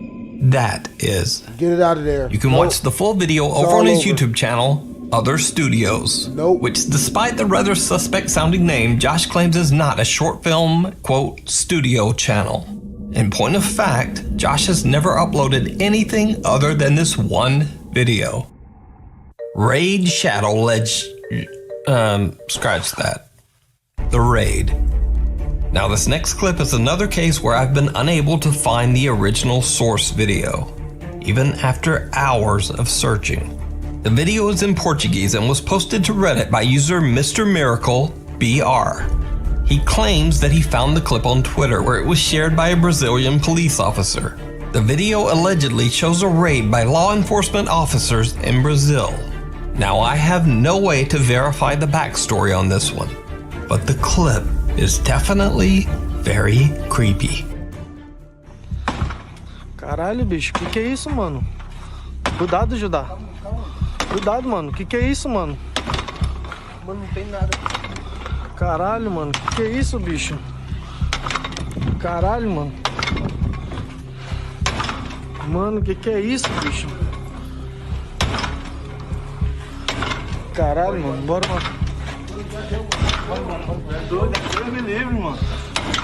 that is? Get it out of there. You can watch the full video over on his YouTube channel, Other Studios, which despite the rather suspect sounding name, Josh claims is not a short film, quote, studio channel. In point of fact, Josh has never uploaded anything other than this one video. Raid Shadow scratch that. The Raid. Now this next clip is another case where I've been unable to find the original source video, even after hours of searching. The video is in Portuguese and was posted to Reddit by user Mr. Miracle BR. He claims that he found the clip on Twitter where it was shared by a Brazilian police officer. The video allegedly shows a raid by law enforcement officers in Brazil. Now I have no way to verify the backstory on this one, but the clip is definitely very creepy. Caralho, bicho, que é isso, mano? Cuidado, Judá. Cuidado, mano, que é isso, mano? Mano, não tem nada. Caralho, mano, que é isso, bicho? Caralho, mano. Mano, que é isso, bicho? Caralho, mano, bora, mano. Deus me livre, mano.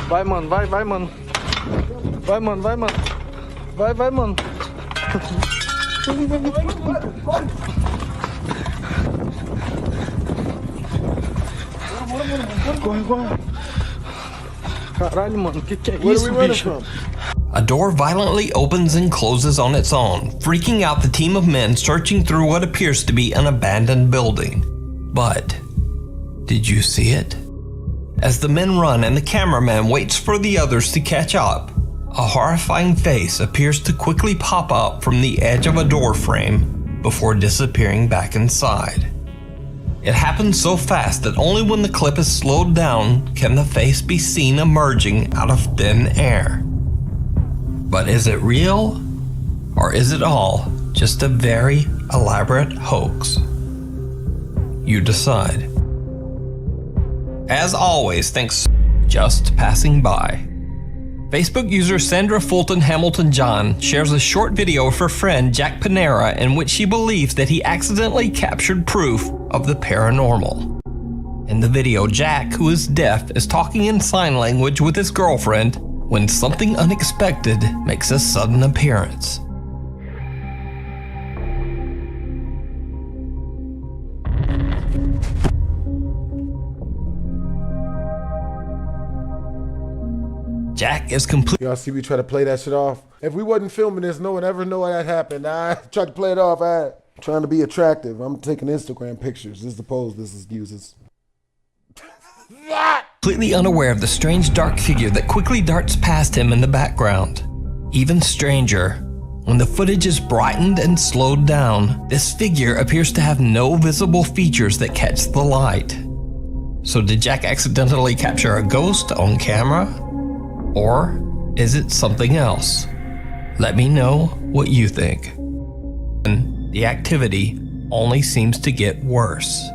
Vai, mano, vai, mano. Vai, mano, vai, mano. Vai, mano. Corre. Caralho, mano, que é isso, bicho? A door violently opens and closes on its own, freaking out the team of men searching through what appears to be an abandoned building. But, did you see it? As the men run and the cameraman waits for the others to catch up, a horrifying face appears to quickly pop up from the edge of a door frame before disappearing back inside. It happens so fast that only when the clip is slowed down can the face be seen emerging out of thin air. But is it real? Or is it all just a very elaborate hoax? You decide. As always, thanks just passing by. Facebook user Sandra Fulton Hamilton John shares a short video of her friend Jack Panera in which she believes that he accidentally captured proof of the paranormal. In the video, Jack, who is deaf, is talking in sign language with his girlfriend when something unexpected makes a sudden appearance. Jack is completely. Y'all see me try to play that shit off? If we wasn't filming this, no one ever know that happened. I tried to play it off. I'm trying to be attractive. I'm taking Instagram pictures. This is the pose this uses. Completely unaware of the strange dark figure that quickly darts past him in the background. Even stranger, when the footage is brightened and slowed down, this figure appears to have no visible features that catch the light. So did Jack accidentally capture a ghost on camera? Or is it something else? Let me know what you think. And the activity only seems to get worse.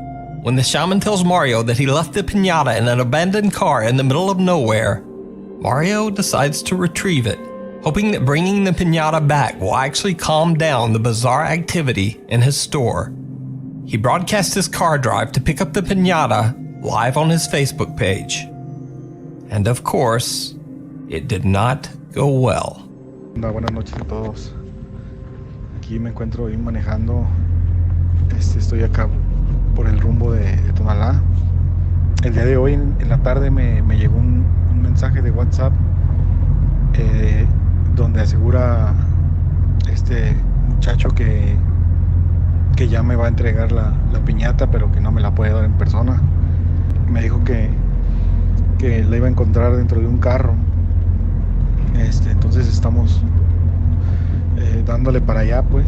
When the shaman tells Mario that he left the piñata in an abandoned car in the middle of nowhere, Mario decides to retrieve it, hoping that bringing the piñata back will actually calm down the bizarre activity in his store. He broadcasts his car drive to pick up the piñata live on his Facebook page. And of course, it did not go well. Buenas noches a todos. Aquí me encuentro bien manejando. Estoy acá por el rumbo de Tonalá. El día de hoy en la tarde me llegó un mensaje de WhatsApp donde asegura este muchacho que ya me va a entregar la piñata, pero que no me la puede dar en persona. Me dijo que la iba a encontrar dentro de un carro. Entonces estamos dándole para allá, pues.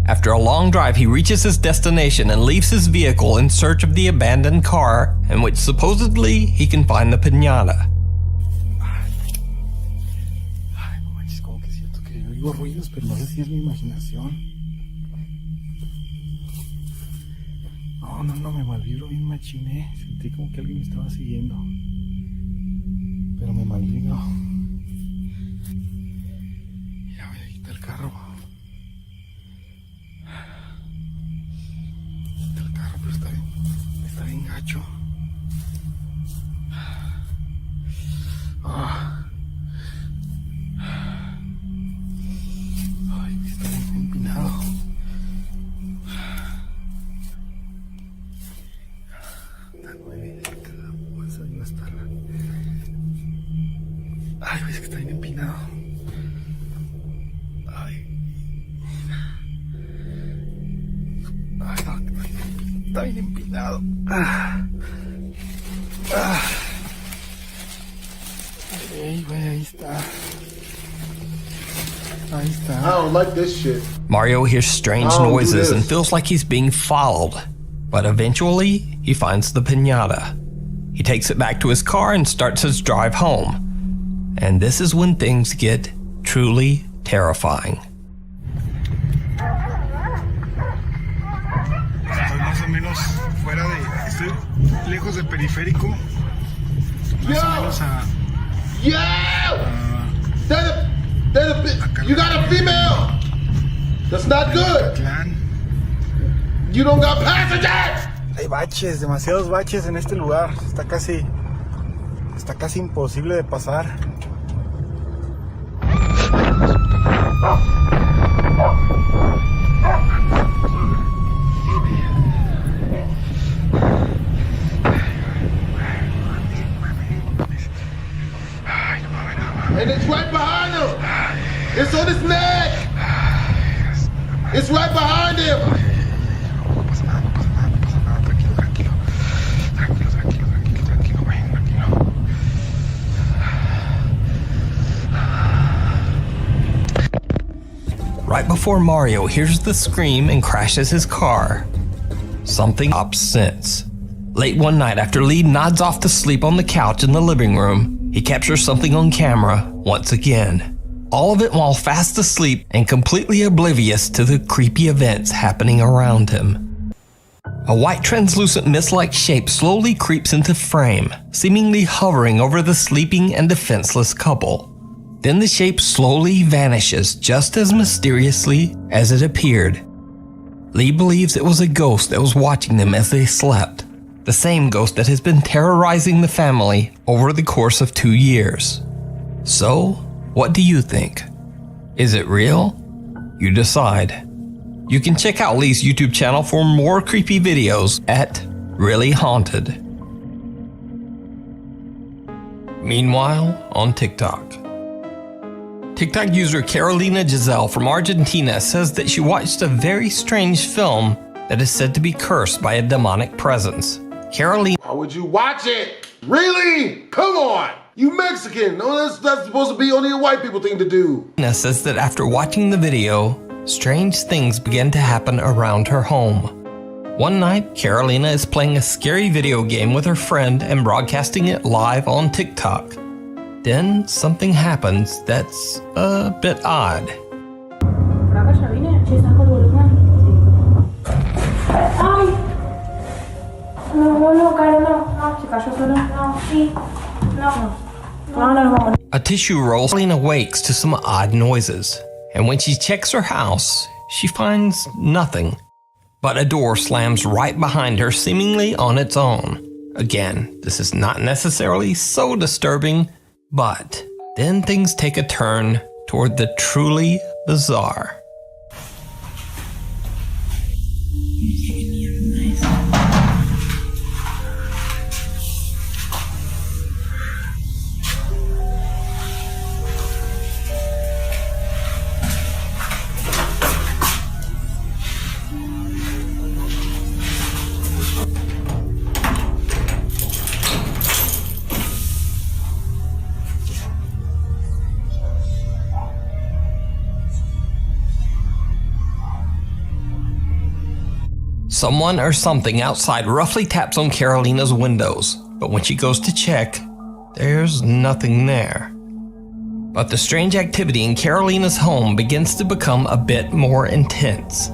After a long drive, he reaches his destination and leaves his vehicle in search of the abandoned car in which supposedly he can find the piñata. Ay, no manches, como que siento que oigo ruidos, pero no sé si es mi imaginación. No, me malvibro bien machiné. Sentí como que alguien me estaba siguiendo. Pero me malvibro. Ya voy a quitar el carro. Quita el carro, pero está bien gacho. Ay, está bien empinado. Ay, ves que está bien empinado. Ay, no, está bien empinado. Ay, güey, ahí está. Ahí está. I don't like this shit. Mario hears strange noises and feels like he's being followed, but eventually he finds the piñata. He takes it back to his car and starts his drive home. And this is when things get truly terrifying. Estoy más o menos fuera de... Estoy lejos del periférico. Más o menos a... You got a female! That's not good! You don't got passengers! Hay baches, demasiados baches en este lugar. Está casi imposible de pasar. And it's right behind him! It's on his neck! It's right behind him! Right before Mario hears the scream and crashes his car, something stops sense. Late one night after Lee nods off to sleep on the couch in the living room, he captures something on camera once again. All of it while fast asleep and completely oblivious to the creepy events happening around him. A white translucent mist-like shape slowly creeps into frame, seemingly hovering over the sleeping and defenseless couple. Then the shape slowly vanishes just as mysteriously as it appeared. Lee believes it was a ghost that was watching them as they slept. The same ghost that has been terrorizing the family over the course of 2 years. So, what do you think? Is it real? You decide. You can check out Lee's YouTube channel for more creepy videos at Really Haunted. Meanwhile, on TikTok. TikTok user Carolina Giselle from Argentina says that she watched a very strange film that is said to be cursed by a demonic presence. Carolina... Why would you watch it? Really? Come on! You Mexican! No, that's supposed to be only a white people thing to do. Says that after watching the video, strange things began to happen around her home. One night, Carolina is playing a scary video game with her friend and broadcasting it live on TikTok. Then something happens that's a bit odd. A tissue roll. Carolina wakes to some odd noises, and when she checks her house, she finds nothing. But a door slams right behind her, seemingly on its own. Again, this is not necessarily so disturbing, but then things take a turn toward the truly bizarre. Someone or something outside roughly taps on Carolina's windows, but when she goes to check, there's nothing there. But the strange activity in Carolina's home begins to become a bit more intense.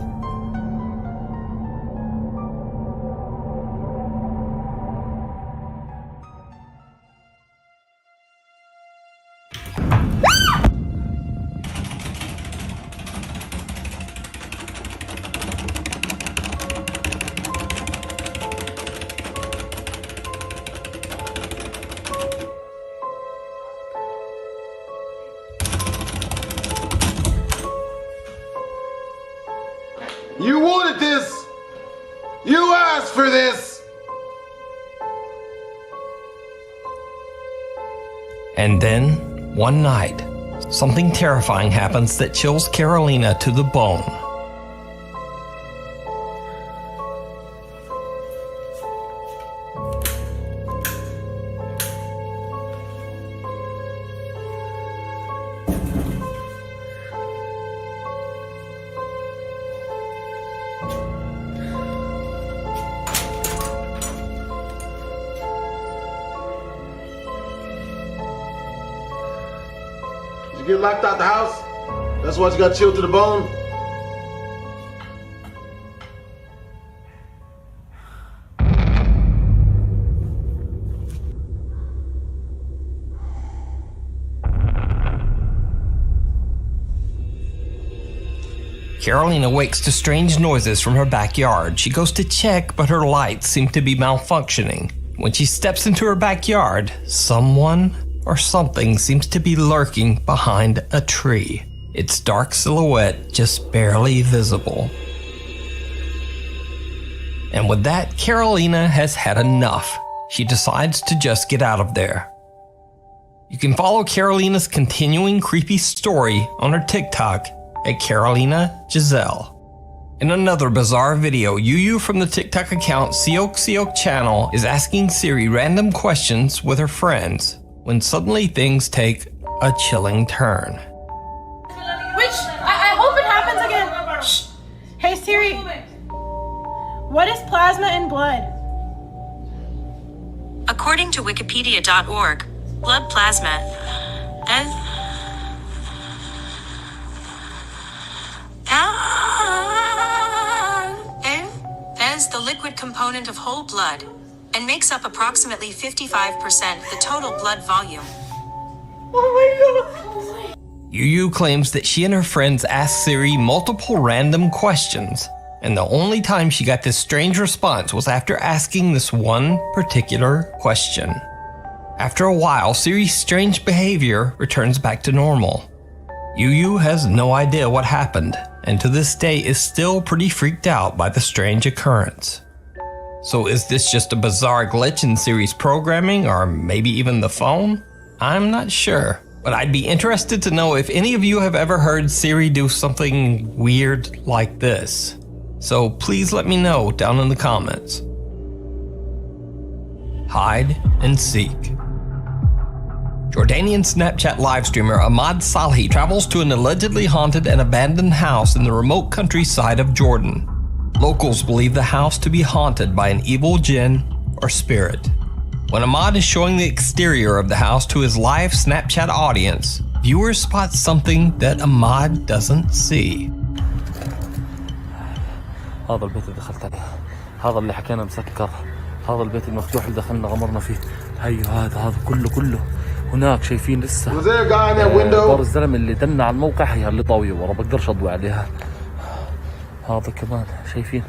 You wanted this! You asked for this! And then, one night, something terrifying happens that chills Carolina to the bone. You get locked out the house? That's why you got chilled to the bone? Carolina wakes to strange noises from her backyard. She goes to check, but her lights seem to be malfunctioning. When she steps into her backyard, someone or something seems to be lurking behind a tree. Its dark silhouette just barely visible. And with that, Carolina has had enough. She decides to just get out of there. You can follow Carolina's continuing creepy story on her TikTok at Carolina Giselle. In another bizarre video, Yuyu from the TikTok account Siok Channel is asking Siri random questions with her friends when suddenly things take a chilling turn. Which, I hope it happens again. Shh. Hey Siri, what is plasma in blood? According to wikipedia.org, blood plasma as the liquid component of whole blood and makes up approximately 55% the total blood volume. Oh my god. Yuyu claims that she and her friends asked Siri multiple random questions, And the only time she got this strange response was after asking this one particular question. After a while, Siri's strange behavior returns back to normal. Yu has no idea what happened, and to this day is still pretty freaked out by the strange occurrence. So is this just a bizarre glitch in Siri's programming, or maybe even the phone? I'm not sure, but I'd be interested to know if any of you have ever heard Siri do something weird like this. So please let me know down in the comments. Hide and seek. Jordanian Snapchat live streamer Ahmad Salhi travels to an allegedly haunted and abandoned house in the remote countryside of Jordan. Locals believe the house to be haunted by an evil jinn or spirit. When Ahmad is showing the exterior of the house to his live Snapchat audience, viewers spot something that Ahmad doesn't see. هذا البيت اللي دخلت عليه، هذا اللي حكينا مسكر، هذا البيت المفتوح اللي دخلنا غمرنا فيه، هيو هذا كله هناك شايفين لسه. Was there a guy in that window? بار الزلمه اللي دلنا على الموقع هي اللي طاويه ورا بقدرش اضوي عليها. هذا كمان شايفين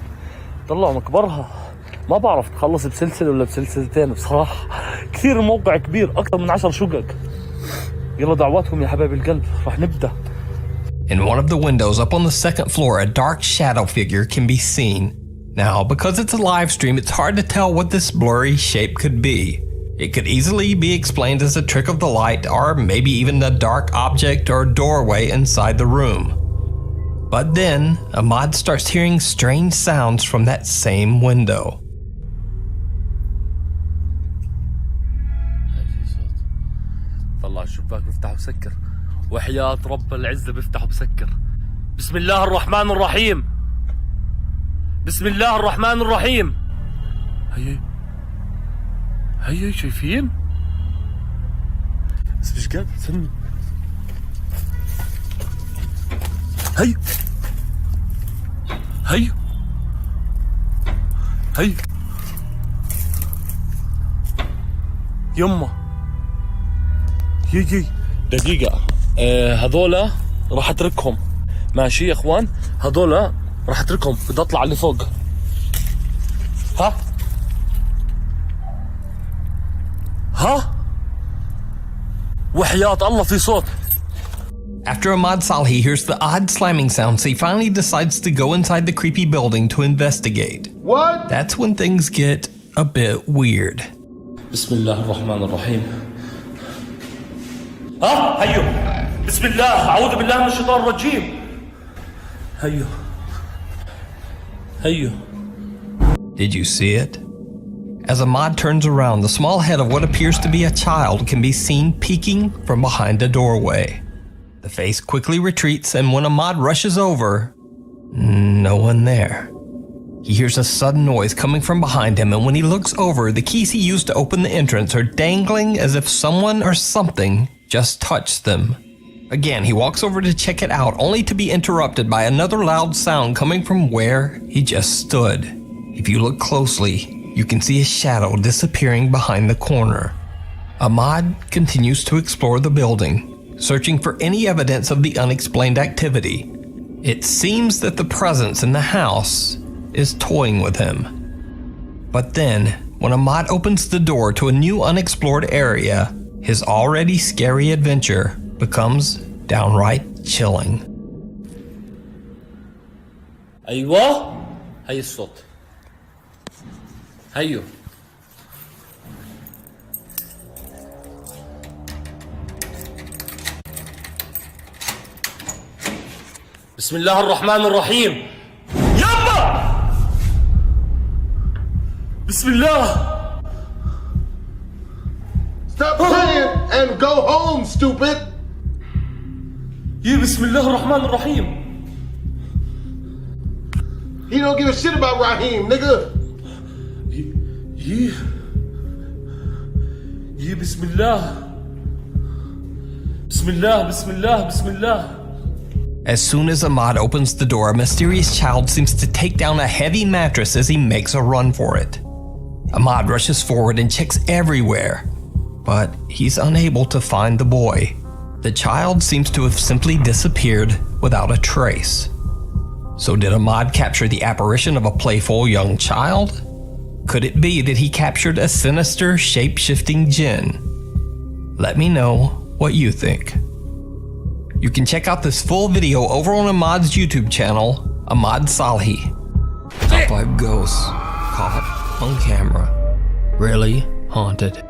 طلعوا مكبرها، ما بعرف تخلص بسلسله ولا بسلسلتين بصراحه، كثير الموقع كبير اكثر من 10 شقق. يلا دعواتكم يا حبايب القلب، راح نبدا. In one of the windows up on the second floor, a dark shadow figure can be seen. Now, because it's a live stream, it's hard to tell what this blurry shape could be. It could easily be explained as a trick of the light, or maybe even a dark object or doorway inside the room. But then, Ahmad starts hearing strange sounds from that same window. طلع الشباك بيفتح وسكر، وحياة رب العزة بيفتح وبسكر. بسم الله الرحمن الرحيم. بسم الله الرحمن الرحيم. هي شايفين؟ بس مش قادر استنى. هي يما يجي دقيقة. هذولا راح اتركهم ماشي يا اخوان، هذولا راح اتركهم، بدي اطلع اللي فوق. ها وحياة الله في صوت. After Ahmad Salhi hears the odd slamming sounds, he finally decides to go inside the creepy building to investigate. What? That's when things get a bit weird. بسم الله الرحمن الرحيم. هيو بسم الله، أعوذ بالله من الشيطان الرجيم. هيو. Did you see it? As Ahmad turns around, the small head of what appears to be a child can be seen peeking from behind a doorway. The face quickly retreats, and when Ahmad rushes over, no one there. He hears a sudden noise coming from behind him, and when he looks over, the keys he used to open the entrance are dangling as if someone or something just touched them. Again, he walks over to check it out, only to be interrupted by another loud sound coming from where he just stood. If you look closely, you can see a shadow disappearing behind the corner. Ahmad continues to explore the building, searching for any evidence of the unexplained activity. It seems that the presence in the house is toying with him. But then, when Ahmad opens the door to a new unexplored area, his already scary adventure becomes downright chilling. أيوة هي الصوت. هيو. بسم الله الرحمن الرحيم. يابا بسم الله. Stop playing and go home, stupid. بسم الله الرحمن الرحيم. He don't give a shit about Raheem, nigga. بسم الله. بسم الله بسم الله بسم الله. As soon as Ahmad opens the door, a mysterious child seems to take down a heavy mattress as he makes a run for it. Ahmad rushes forward and checks everywhere, but he's unable to find the boy. The child seems to have simply disappeared without a trace. So did a mod capture the apparition of a playful young child? Could it be that he captured a sinister, shape-shifting jinn? Let me know what you think. You can check out this full video over on Ahmad's YouTube channel, Ahmad Salhi. Top 5 ghosts caught on camera. Really haunted.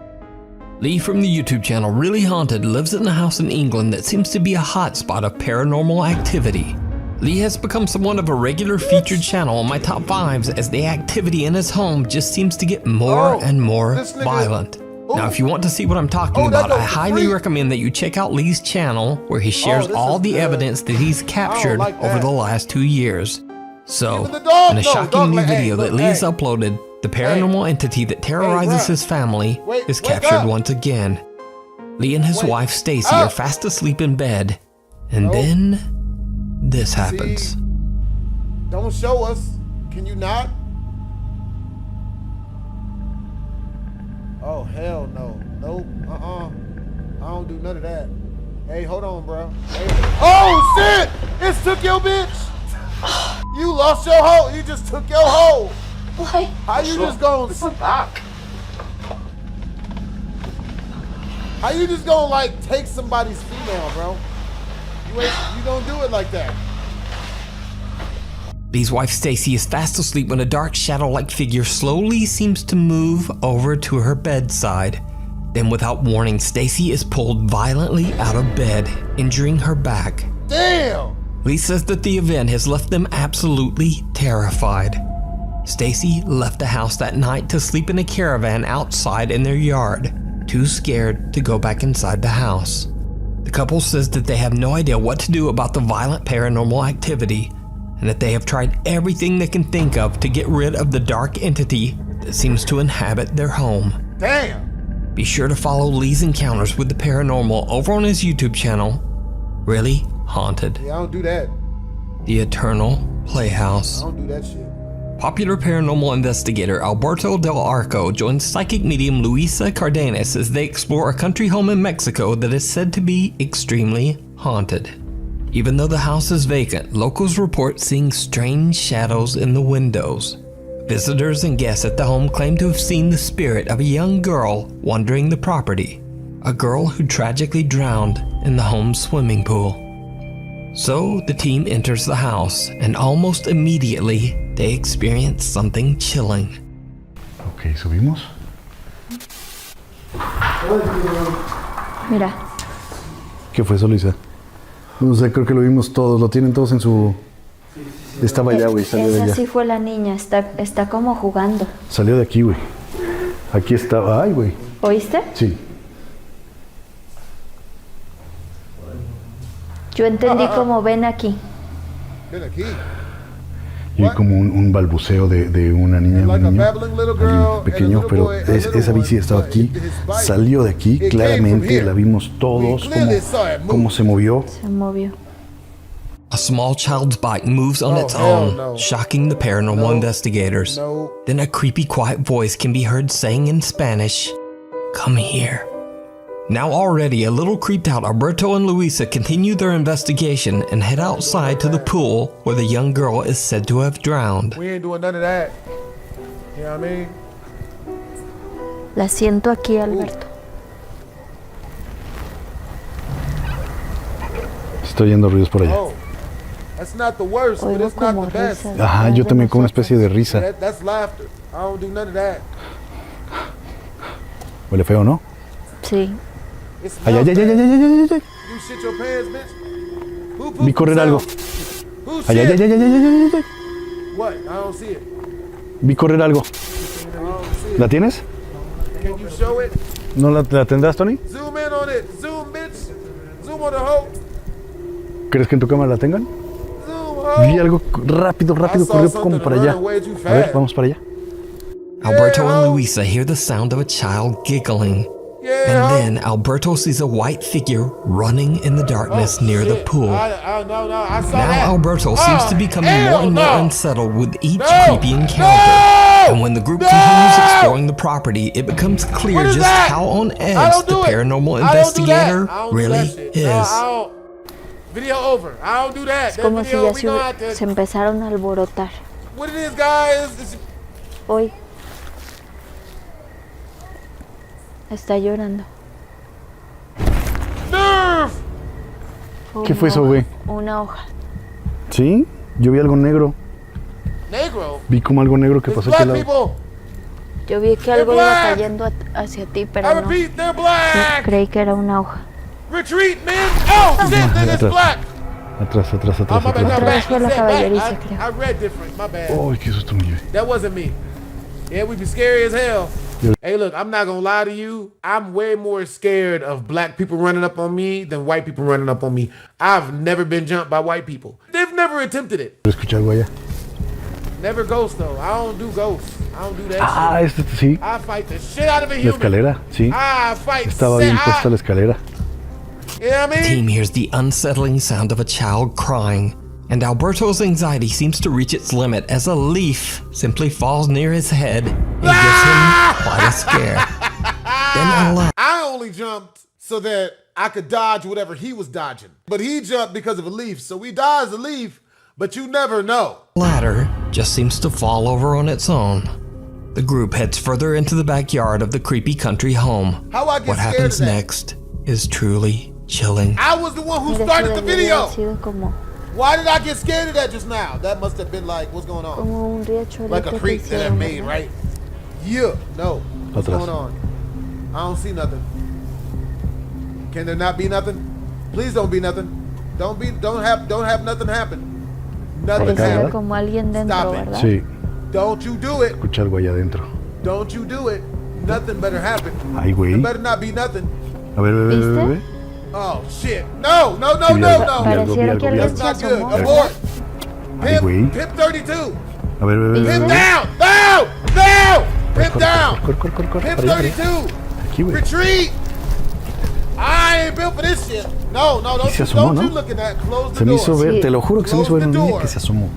Lee from the YouTube channel Really Haunted lives in a house in England that seems to be a hotspot of paranormal activity. Lee has become somewhat of a regular featured channel on my top 5s as the activity in his home just seems to get more and more violent. Now, if you want to see what I'm talking about, I highly recommend that you check out Lee's channel where he shares all the evidence that he's captured over the last 2 years. So, in a shocking new video that Lee has uploaded, the paranormal entity that terrorizes his family is captured once again. Lee and his wife Stacy are fast asleep in bed, and then this happens. Don't show us. Can you not? Oh, hell no. Nope. I don't do none of that. Hey, hold on, bro. Hey. Oh, shit! It took your bitch! You lost your hoe. You just took your hoe. Why? How you just gonna... How you just gonna, like, take somebody's female, bro? You don't do it like that. Lee's wife Stacy is fast asleep when a dark shadow-like figure slowly seems to move over to her bedside. Then without warning, Stacy is pulled violently out of bed, injuring her back. Damn! Lee says that the event has left them absolutely terrified. Stacy left the house that night to sleep in a caravan outside in their yard, too scared to go back inside the house. The couple says that they have no idea what to do about the violent paranormal activity, and that they have tried everything they can think of to get rid of the dark entity that seems to inhabit their home. Damn! Be sure to follow Lee's encounters with the paranormal over on his YouTube channel, Really Haunted. Yeah, I don't do that. The Eternal Playhouse. I don't do that shit. Popular paranormal investigator Alberto Del Arco joins psychic medium Luisa Cardenas as they explore a country home in Mexico that is said to be extremely haunted. Even though the house is vacant, locals report seeing strange shadows in the windows. Visitors and guests at the home claim to have seen the spirit of a young girl wandering the property, a girl who tragically drowned in the home's swimming pool. So the team enters the house, and almost immediately they experience something chilling. Ok, subimos. Mira. ¿Qué fue eso, Luisa? No sé, creo que lo vimos todos, lo tienen todos en su... Estaba allá, güey, salió de allá. Esa sí fue la niña, está como jugando. Salió de aquí, güey. Aquí estaba, ay, güey. ¿Oíste? Sí. Yo entendí como ven aquí. Ven aquí. Y como un balbuceo de una niña, un niño, alguien pequeño, pero esa bici estaba aquí, salió de aquí, claramente la vimos todos, cómo se movió. Se movió. A small child's bike moves on its own, shocking the paranormal investigators. Then a creepy, quiet voice can be heard saying in Spanish, "Come here." Now already a little creeped out, Alberto and Luisa continue their investigation and head outside to the pool where the young girl is said to have drowned. We ain't doing none of that. You know what I mean? La siento aquí, Alberto. Estoy oyendo ruidos por allá. Oh, that's not the worst, but it's not the best. Ajá, yo también con una especie de risa. That's laughter. I don't do none of that. Huele feo, ¿no? Sí. Ay, ay, ay, ay, ay, ay, ay. You shit your pants, bitch. Vi correr algo. Ay, ay, ay, ay, ay, ay, ay, ay. What? I don't see it. Vi correr algo. ¿La tienes? Can you show it? ¿No la tendrás, Tony? Zoom in on it. Zoom, bitch. Zoom on the hoe. ¿Crees que en tu cámara la tengan? Vi algo rápido, corrió como para allá. A ver, vamos para allá. Alberto and Luisa hear the sound of a child giggling. And then Alberto sees a white figure running in the darkness near the pool. Now Alberto seems to be becoming more and more unsettled with each creepy encounter. And when the group continues exploring the property, it becomes clear just how on edge the paranormal investigator really is. Video over. I don't do that. Es That como si video, ya we gonna have to... se empezaron a alborotar. What it is, guys? Hoy está llorando. Nerf. ¿Qué fue eso, güey? Una hoja. ¿Sí? Yo vi algo negro. Negro. Vi como algo negro que pasó aquí al lado. Yo vi que algo iba cayendo hacia ti, pero no. Creí que era una hoja. Retreat, man. Oh, shit, then it's black. Atrás. Atrás fue la caballeriza, creo. I read different. My bad. Ay, qué susto me llevé. That wasn't me. Yeah, we be scary as hell. Hey, look, I'm not gonna lie to you. I'm way more scared of black people running up on me than white people running up on me. I've never been jumped by white people. They've never attempted it. Escuché algo allá. Never ghosts, though. I don't do ghosts. I don't do that shit. Sí. I fight the shit out of a human. La escalera, sí. I fight. Estaba bien puesta la escalera. You know what I mean? The team hears the unsettling sound of a child crying, and Alberto's anxiety seems to reach its limit as a leaf simply falls near his head and gives him quite a scare. Then I only jumped so that I could dodge whatever he was dodging. But he jumped because of a leaf, so we dodged the leaf, but you never know. ladder just seems to fall over on its own. The group heads further into the backyard of the creepy country home. How I get what scared happens of that? next is truly chilling. I was the one who started the video. Why did I get scared of that just now? That must have been like, what's going on? Like a creek that I made, right? Yeah, no. What's going on? I don't see nothing. Can there not be nothing? Please don't be nothing. Don't have nothing happen. Nothing happen. Como alguien dentro, Stop it. ¿verdad? Sí. Don't you do it. Escuché algo allá adentro. Don't you do it. Nothing better happen. Ay, güey. There better not be nothing. A ver, ve. Oh shit. No. Pareciera que alguien That's se not good. asomó. Abort. Ay, güey. Pip 32. A ver, ve. Pip down. Pip down. Pip 32. Aquí, güey. Retreat. I ain't built for this shit. No, Se asomó, don't you ¿no? look at that. Close the Se me hizo door. ver, te lo juro que se me hizo ver un niño que se asomó.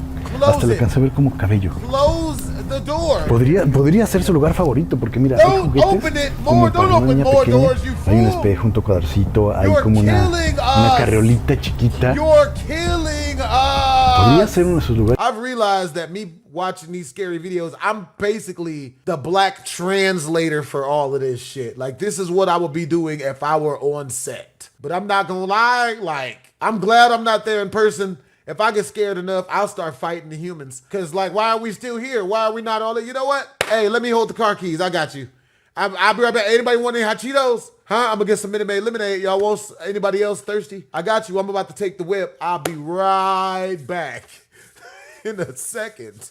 Hasta le alcancé a ver como cabello. Close the door. Podría ser su lugar favorito porque mira, hay juguetes como para una niña pequeña. Hay un espejo, un tocadorcito, hay como una carriolita chiquita. You're killing us. Podría ser uno de sus lugares. I've realized that me watching these scary videos, I'm basically the black translator for all of this shit. Like, this is what I would be doing if I were on set. But I'm not gonna lie, like, I'm glad I'm not there in person. If I get scared enough, I'll start fighting the humans. Cause like, why are we still here? Why are we not all there? You know what? Hey, let me hold the car keys. I got you. I'll be right back. Anybody want any hot Cheetos? Huh? I'm gonna get some Minute Maid lemonade. Y'all want anybody else thirsty? I got you. I'm about to take the whip. I'll be right back in a second.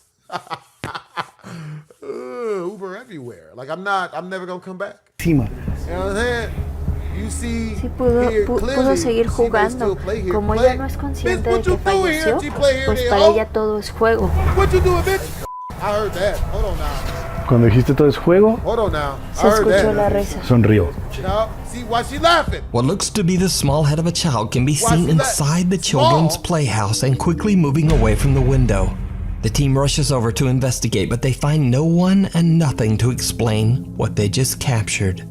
Uber everywhere. Like I'm never gonna come back. You know what I'm saying? You see, Sí, pudo seguir jugando. Como ella no es consciente de que falleció, pues para ella todo es juego. What you doing, bitch? I heard that. Hold on now. Cuando dijiste todo es juego, Hold on now. Se escuchó la risa. sonrió. No, see why she laughing? What looks to be the small head of a child can be seen inside the children's playhouse and quickly moving away from the window. The team rushes over to investigate, but they find no one and nothing to explain what they just captured.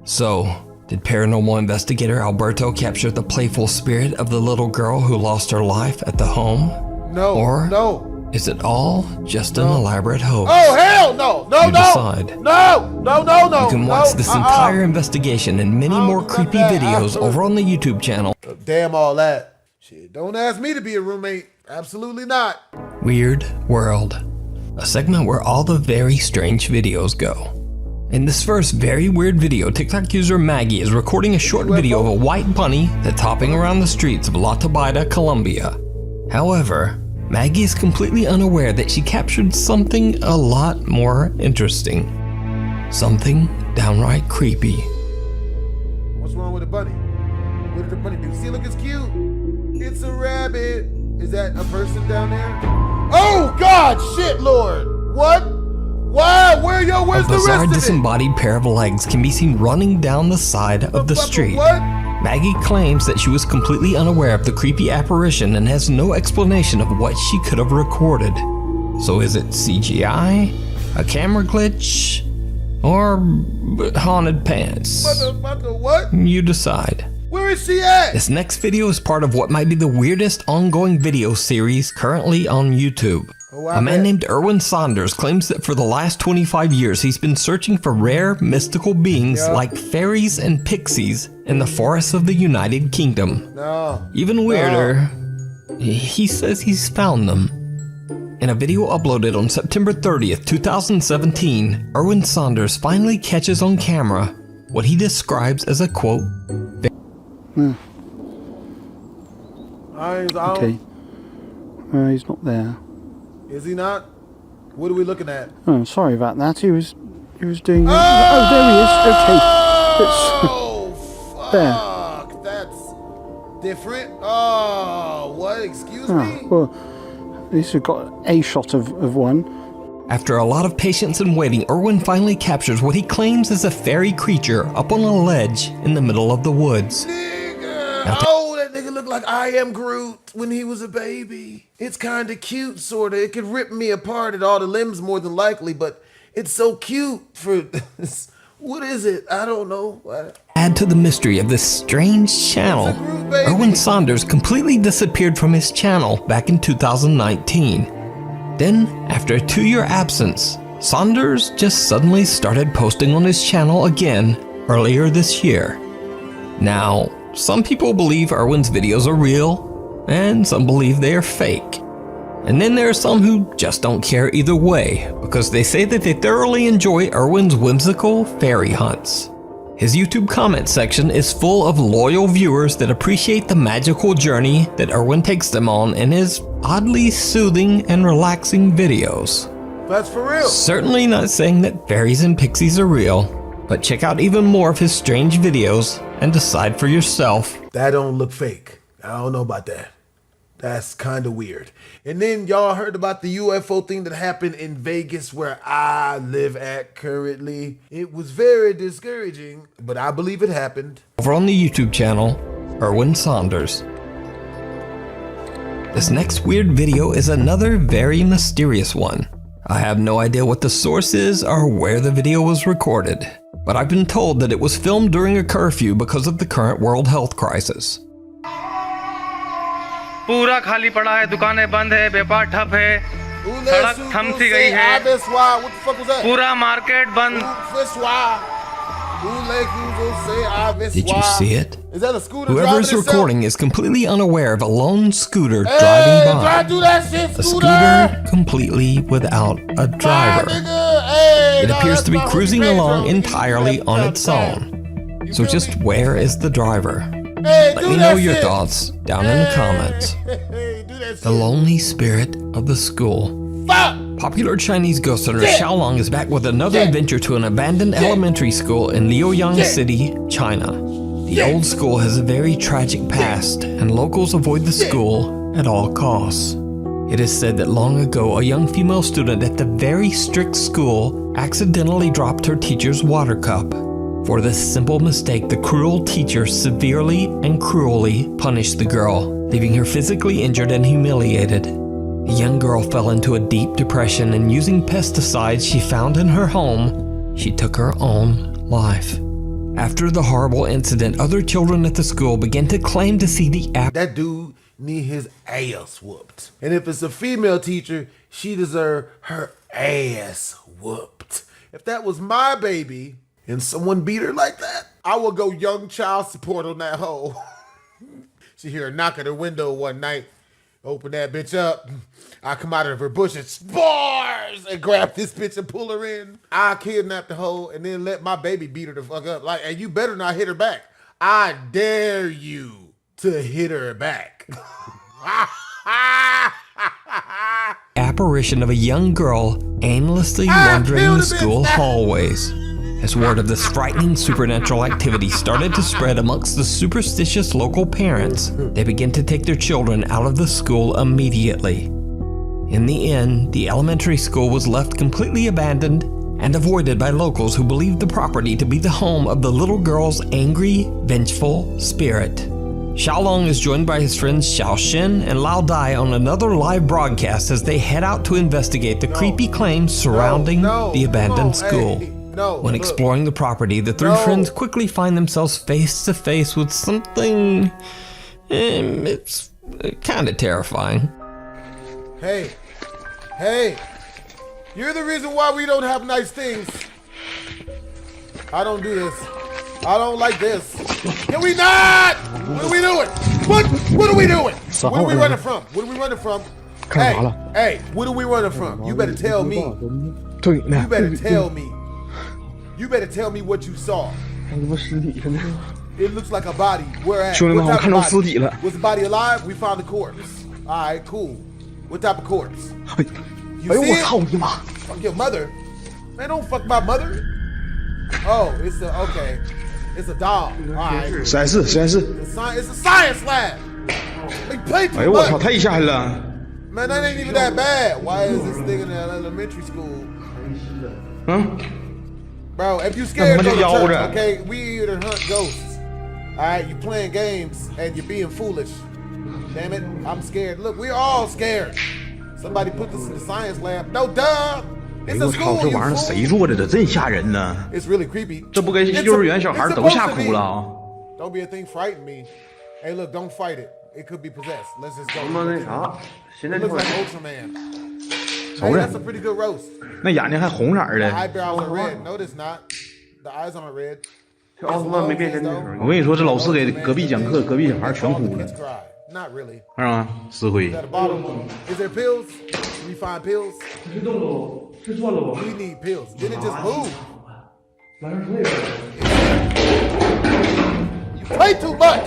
So, did paranormal investigator Alberto capture the playful spirit of the little girl who lost her life at the home? No. Or no. is it all just an elaborate hoax? Oh hell no! No, You decide. No. You can watch this entire investigation and many more creepy videos over on the YouTube channel. Damn all that. Shit, don't ask me to be a roommate. Absolutely not. Weird World, a segment where all the very strange videos go. In this first very weird video, TikTok user Maggie is recording a short video of a white bunny that's hopping around the streets of La Tobida, Colombia. However, Maggie is completely unaware that she captured something a lot more interesting. Something downright creepy. What's wrong with the bunny? What did the bunny do? See, look, it's cute. It's a rabbit. Is that a person down there? Oh God, shit, Lord. What? Why? Where's A the rest bizarre of it? disembodied pair of legs can be seen running down the side of the street. What? Maggie claims that she was completely unaware of the creepy apparition and has no explanation of what she could have recorded. So is it CGI, a camera glitch, or haunted pants? Mother, what? You decide. Where is she at? This next video is part of what might be the weirdest ongoing video series currently on YouTube. A man named Erwin Saunders claims that for the last 25 years he's been searching for rare, mystical beings like fairies and pixies in the forests of the United Kingdom. Even weirder, he says he's found them. In a video uploaded on September 30th, 2017, Erwin Saunders finally catches on camera what he describes as a quote. Okay. He's not there. Is he not? What are we looking at? Oh, sorry about that. He was doing. Oh, there he is. Okay. Fuck, that's different. Oh, what? Excuse me? Well, at least we've got a shot of one. After a lot of patience and waiting, Erwin finally captures what he claims is a fairy creature up on a ledge in the middle of the woods. Oh, that nigga looked like I Am Groot when he was a baby. It's kind of cute, sort of. It could rip me apart at all the limbs more than likely, but it's so cute for... What is it? I don't know. Add to the mystery of this strange channel. Erwin Saunders completely disappeared from his channel back in 2019. Then, after a 2-year absence, Saunders just suddenly started posting on his channel again earlier this year. Now, some people believe Erwin's videos are real, and some believe they are fake. And then there are some who just don't care either way, because they say that they thoroughly enjoy Erwin's whimsical fairy hunts. His YouTube comment section is full of loyal viewers that appreciate the magical journey that Erwin takes them on in his oddly soothing and relaxing videos. That's for real. Certainly not saying that fairies and pixies are real, but check out even more of his strange videos and decide for yourself. That don't look fake. I don't know about that. That's kind of weird. And then y'all heard about the UFO thing that happened in Vegas where I live at currently. It was very discouraging, but I believe it happened. Over on the YouTube channel, Erwin Saunders. This next weird video is another very mysterious one. I have no idea what the source is or where the video was recorded, but I've been told that it was filmed during a curfew because of the current world health crisis. पूरा खाली पड़ा है, दुकानें बंद है, व्यापार ठप है, सड़क थम सी गई है, पूरा मार्केट बंद. Did you see it? Whoever is recording is completely unaware of a lone scooter driving by. A scooter completely without a driver. It appears to be cruising along entirely on its own. So just where is the driver? Let me know your thoughts down in the comments. The lonely spirit of the school. Popular Chinese ghost hunter Xiaolong is back with another adventure to an abandoned elementary school in Liaoyang City, China. The old school has a very tragic past, and locals avoid the school at all costs. It is said that long ago, a young female student at the very strict school accidentally dropped her teacher's water cup. For this simple mistake, the cruel teacher severely and cruelly punished the girl, leaving her physically injured and humiliated. The young girl fell into a deep depression, and using pesticides she found in her home, she took her own life. After the horrible incident, other children at the school began to claim to see the That dude need his ass whooped. And if it's a female teacher, she deserve her ass whooped. If that was my baby and someone beat her like that, I would go young child support on that hoe. She hear a knock at her window one night, open that bitch up. I come out of her bushes, bars, and grab this bitch and pull her in. I kidnap the hoe and then let my baby beat her the fuck up. Like, and you better not hit her back. I dare you to hit her back. Apparition of a young girl aimlessly wandering the school hallways. As word of this frightening supernatural activity started to spread amongst the superstitious local parents, they began to take their children out of the school immediately. In the end, the elementary school was left completely abandoned and avoided by locals who believed the property to be the home of the little girl's angry, vengeful spirit. Xiaolong is joined by his friends Xiao Xin and Lao Dai on another live broadcast as they head out to investigate the creepy claims surrounding the abandoned school. No. When exploring the property, the three friends quickly find themselves face to face with something. It's kind of terrifying. Hey. You're the reason why we don't have nice things. I don't do this. I don't like this. Can we not? What are we doing? What are we doing? What are we running from? What are we running from? Hey, what are we running from? You better tell me. You better tell me. You better tell me what you saw. It looks like a body. Where at? What type of body? Was the body alive? We found the corpse. Alright, cool. What type of corpse? You see it? Fuck your mother. Man, don't fuck my mother. Oh, it's a doll. Alright. It's a science lab. They play too much. Man, that ain't even that bad. Why is this thing in elementary school? Bro, if you scared, go to church, okay? We here to hunt ghosts. Alright, you playing games and you're being foolish. Damn it, I'm scared. Look, we're all scared. Somebody put this in the science lab. No, duh! It's a school, you fool. It's really creepy. Don't be a thing frighten me. Hey, look, don't fight it. It could be possessed. Let's just go. It looks like Ultraman. Hey, that's a pretty good roast. The eyebrows are red. No, it's not. The eyes aren't red. 我跟你说，这老师给隔壁讲课，隔壁小孩全哭了。 Not really. 是吗？死灰。 Is there pills? Can we find pills? We need pills. Didn't it just move? You play too much.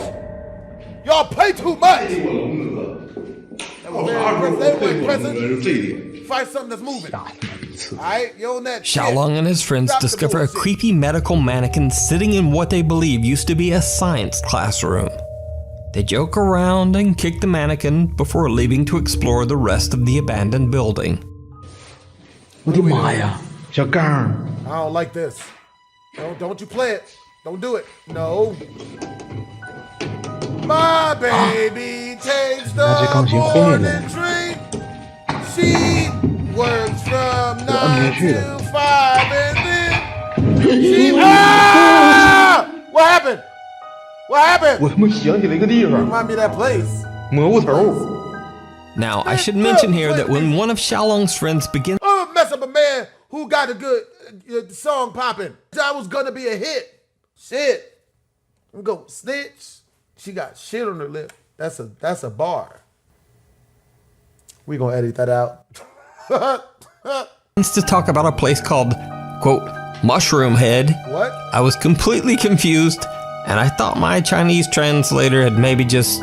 Y'all play too much. That was very impressive. Find something that's moving. Alright, you on that shit. Xiaolong and his friends discover a creepy medical mannequin sitting in what they believe used to be a science classroom. They joke around and kick the mannequin before leaving to explore the rest of the abandoned building. I don't like this. Don't you play it. Don't do it. No. My baby takes the morning train. She works from 9 to 5 and then she... Ah! What happened? What happened? Remind me of that place. Now, I should mention here that when one of Xiaolong's friends begins... Oh, mess up a man who got a good song popping. That was gonna be a hit. Shit. I'm gonna snitch. She got shit on her lip. That's a bar. We gonna edit that out. to talk about a place called, quote, Mushroom Head. What? I was completely confused, and I thought my Chinese translator had maybe just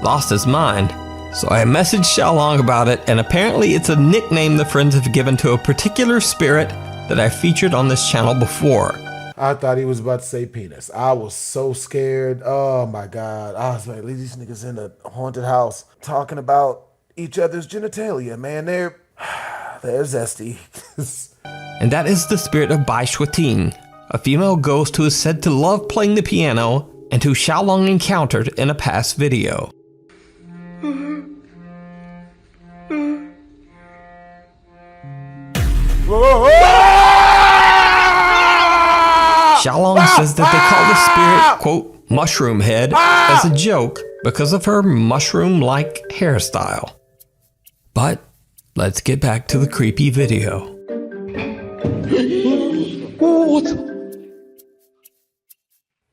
lost his mind. So I messaged Xiaolong about it, and apparently it's a nickname the friends have given to a particular spirit that I featured on this channel before. I thought he was about to say penis. I was so scared. Oh my God. I was like, these niggas in a haunted house talking about each other's genitalia, man. They're zesty. And that is the spirit of Bai Shuiting, a female ghost who is said to love playing the piano and who Xiaolong encountered in a past video. Xiaolong says that they call the spirit, quote, Mushroom Head as a joke because of her mushroom-like hairstyle. But let's get back to the creepy video.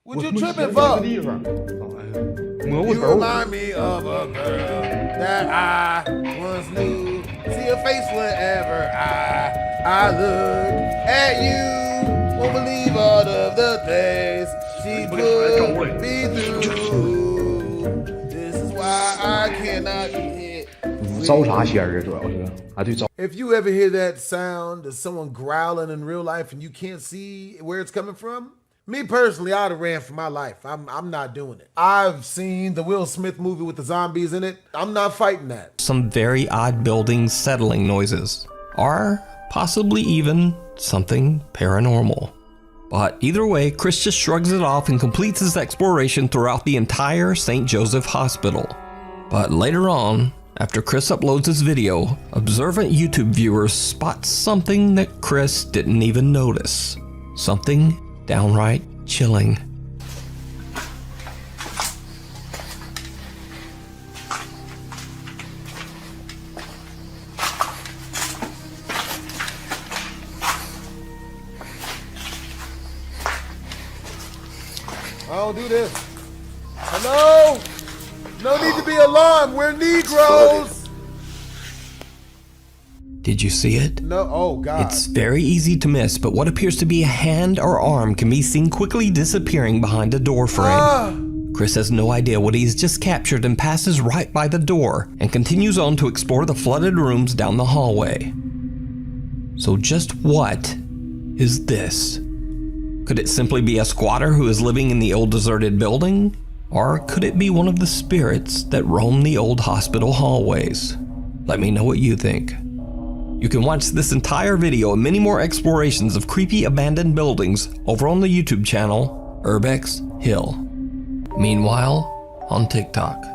What you tripping for? You remind me of a girl that I once knew. See her face whenever I look at you. Won't believe all of the things she put me through. This is why I cannot be hit. If you ever hear that sound of someone growling in real life and you can't see where it's coming from, me personally, I'd have ran for my life. I'm not doing it. I've seen the Will Smith movie with the zombies in it. I'm not fighting that. Some very odd buildings settling noises, or possibly even something paranormal. But either way, Chris just shrugs it off and completes his exploration throughout the entire St. Joseph Hospital. But later on, after Chris uploads his video, observant YouTube viewers spot something that Chris didn't even notice. Something downright chilling. I don't do this. Hello? No need to be alarmed. We're Negroes. Did you see it? No. Oh, God. It's very easy to miss, but what appears to be a hand or arm can be seen quickly disappearing behind a door frame. Chris has no idea what he's just captured and passes right by the door and continues on to explore the flooded rooms down the hallway. So just what is this? Could it simply be a squatter who is living in the old deserted building? Or could it be one of the spirits that roam the old hospital hallways? Let me know what you think. You can watch this entire video and many more explorations of creepy abandoned buildings over on the YouTube channel, Urbex Hill. Meanwhile, on TikTok.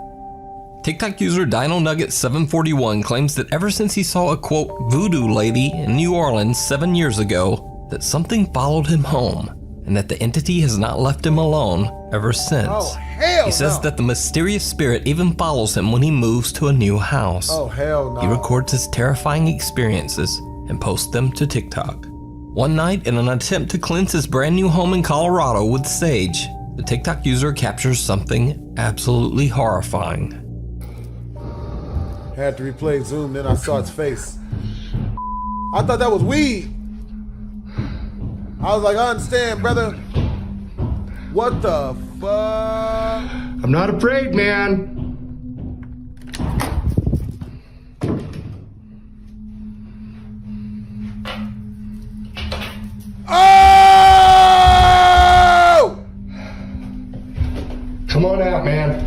TikTok user DinoNugget741 claims that ever since he saw a quote voodoo lady in New Orleans 7 years ago, that something followed him home, and that the entity has not left him alone ever since. Oh, hell He says no. that the mysterious spirit even follows him when he moves to a new house. Oh, hell no. He records his terrifying experiences and posts them to TikTok. One night, in an attempt to cleanse his brand new home in Colorado with sage, the TikTok user captures something absolutely horrifying. Had to replay Zoom, then I saw its face. I thought that was weed. I was like, I understand, brother. What the fuck? I'm not afraid, man. Oh! Come on out, man.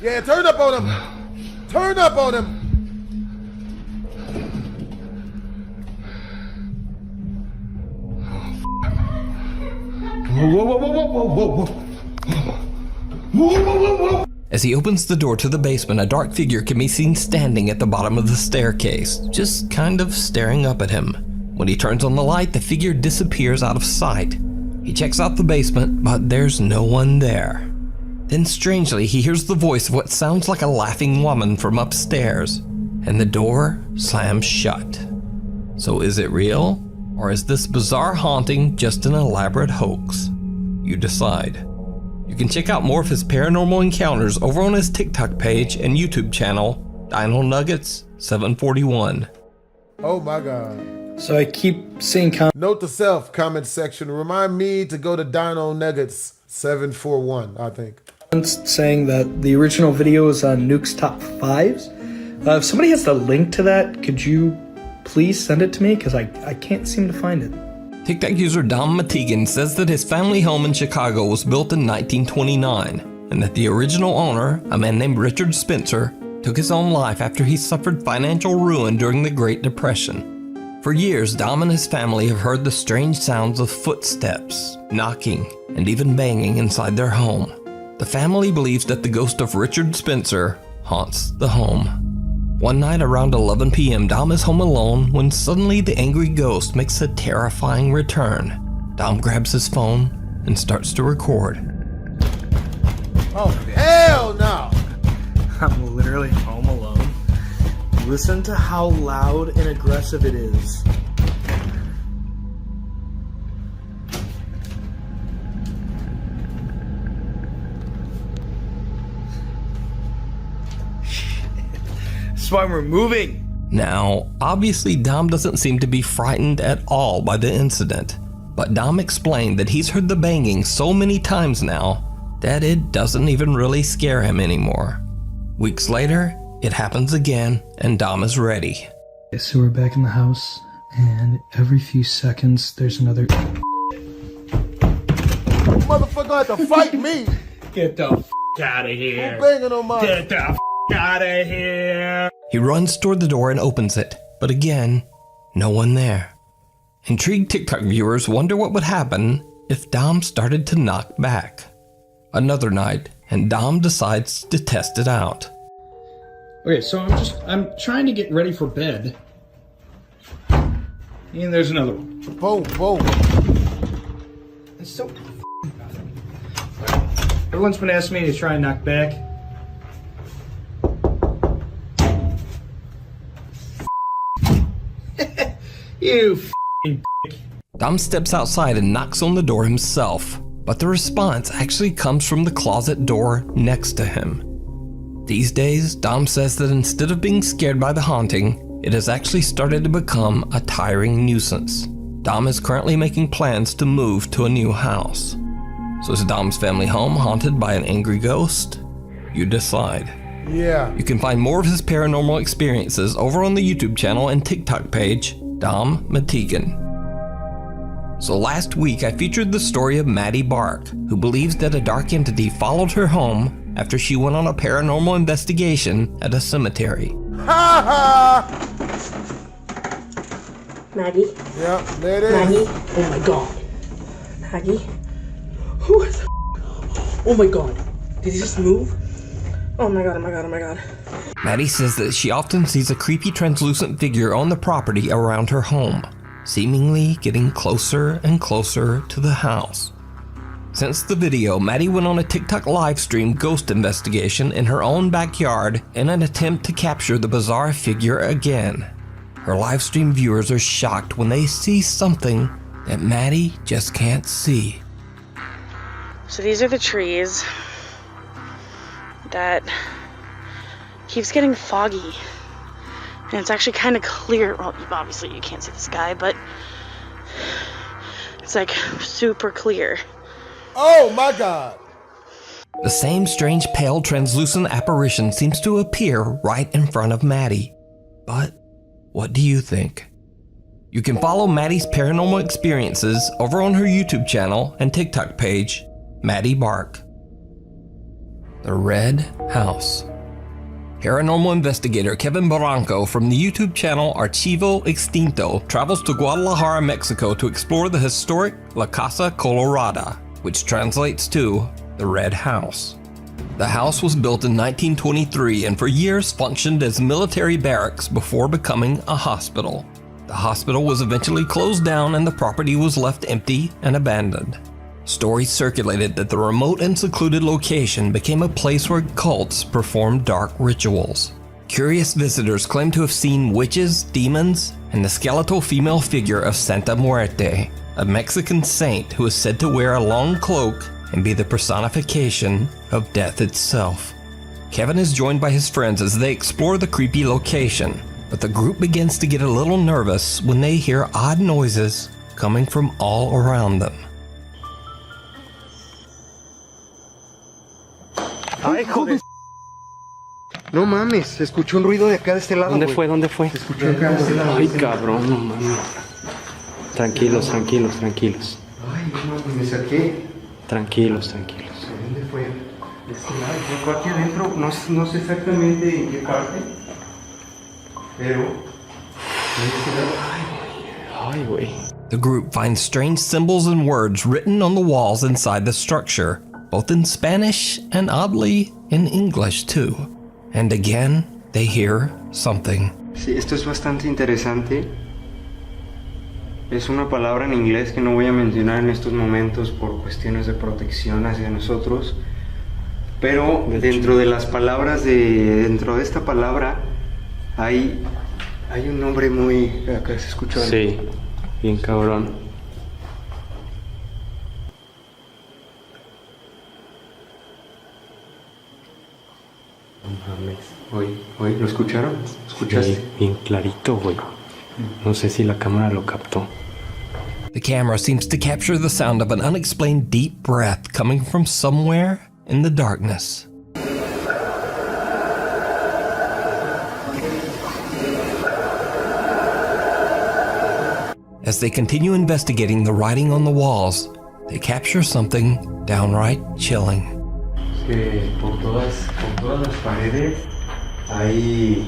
Yeah, turn up on him. Turn up on him. Whoa, whoa, whoa, whoa, whoa, whoa, whoa. Whoa, whoa, whoa, whoa. As he opens the door to the basement, a dark figure can be seen standing at the bottom of the staircase, just kind of staring up at him. When he turns on the light, the figure disappears out of sight. He checks out the basement, but there's no one there. Then strangely, he hears the voice of what sounds like a laughing woman from upstairs, and the door slams shut. So is it real? Or is this bizarre haunting just an elaborate hoax? You decide. You can check out more of his paranormal encounters over on his TikTok page and YouTube channel, DinoNuggets741. Oh my God. So I keep seeing Note to self, comment section. Remind me to go to DinoNuggets741, I think. saying that the original video is on Nuke's Top 5s. If somebody has the link to that, could you please send it to me? Because I can't seem to find it. TikTok user Dom Matigan says that his family home in Chicago was built in 1929, and that the original owner, a man named Richard Spencer, took his own life after he suffered financial ruin during the Great Depression. For years, Dom and his family have heard the strange sounds of footsteps, knocking, and even banging inside their home. The family believes that the ghost of Richard Spencer haunts the home. One night around 11 p.m., Dom is home alone when suddenly the angry ghost makes a terrifying return. Dom grabs his phone and starts to record. Oh, hell no! I'm literally home alone. Listen to how loud and aggressive it is. That's why we're moving. Now, obviously Dom doesn't seem to be frightened at all by the incident, but Dom explained that he's heard the banging so many times now that it doesn't even really scare him anymore. Weeks later, it happens again, and Dom is ready. Okay, so we're back in the house, and every few seconds there's another... Motherfucker had to fight me! Get the f*** out of here! Who banging on my... Get the f*** out of here! He runs toward the door and opens it, but again, no one there. Intrigued TikTok viewers wonder what would happen if Dom started to knock back. Another night, and Dom decides to test it out. Okay, so I'm trying to get ready for bed. And there's another one. Boom, boom. It's so. Everyone's been asking me to try and knock back. You f***ing dick. Dom steps outside and knocks on the door himself, but the response actually comes from the closet door next to him. These days, Dom says that instead of being scared by the haunting, it has actually started to become a tiring nuisance. Dom is currently making plans to move to a new house. So is Dom's family home haunted by an angry ghost? You decide. Yeah. You can find more of his paranormal experiences over on the YouTube channel and TikTok page, Dom Matigan. So last week I featured the story of Maddie Bark, who believes that a dark entity followed her home after she went on a paranormal investigation at a cemetery. Ha ha! Maggie? Yeah, there it is. Maggie? Oh my god. Maggie? Who is the Oh my god. Did he just move? Oh my god, oh my god, oh my god. Maddie says that she often sees a creepy translucent figure on the property around her home, seemingly getting closer and closer to the house. Since the video, Maddie went on a TikTok live stream ghost investigation in her own backyard in an attempt to capture the bizarre figure again. Her live stream viewers are shocked when they see something that Maddie just can't see. So these are the trees that keeps getting foggy. And it's actually kind of clear. Well, obviously you can't see the sky, but it's like super clear. Oh my god! The same strange pale translucent apparition seems to appear right in front of Maddie. But what do you think? You can follow Maddie's paranormal experiences over on her YouTube channel and TikTok page, Maddie Bark. The Red House. Paranormal investigator Kevin Barranco from the YouTube channel Archivo Extinto travels to Guadalajara, Mexico to explore the historic La Casa Colorada, which translates to the Red House. The house was built in 1923 and for years functioned as military barracks before becoming a hospital. The hospital was eventually closed down and the property was left empty and abandoned. Stories circulated that the remote and secluded location became a place where cults performed dark rituals. Curious visitors claim to have seen witches, demons, and the skeletal female figure of Santa Muerte, a Mexican saint who is said to wear a long cloak and be the personification of death itself. Kevin is joined by his friends as they explore the creepy location, but the group begins to get a little nervous when they hear odd noises coming from all around them. Ay, joder. No mames, se escuchó un ruido de acá de este lado. ¿Dónde fue? ¿Dónde fue? Se escuchó acá de este lado. Ay, cabrón, no mames. Tranquilos, tranquilos, tranquilos. Ay, no mames, me saqué. Tranquilos, tranquilos. ¿Dónde fue? De este lado. Fue aquí adentro, no sé exactamente en qué parte. Pero. Ay, güey. The group finds strange symbols and words written on the walls inside the structure, both in Spanish and oddly in English too. And again, they hear something. Sí, esto es bastante interesante. Es una palabra en inglés que no voy a mencionar en estos momentos por cuestiones de protección hacia nosotros. Pero dentro de las palabras dentro de esta palabra hay un nombre muy... Acá se escucha. Sí, bien cabrón. Oye, ¿lo escucharon? ¿Escuchaste? Sí, bien clarito, güey. No sé si la cámara lo captó. The camera seems to capture the sound of an unexplained deep breath coming from somewhere in the darkness. As they continue investigating the writing on the walls, they capture something downright chilling. Que por todas las paredes hay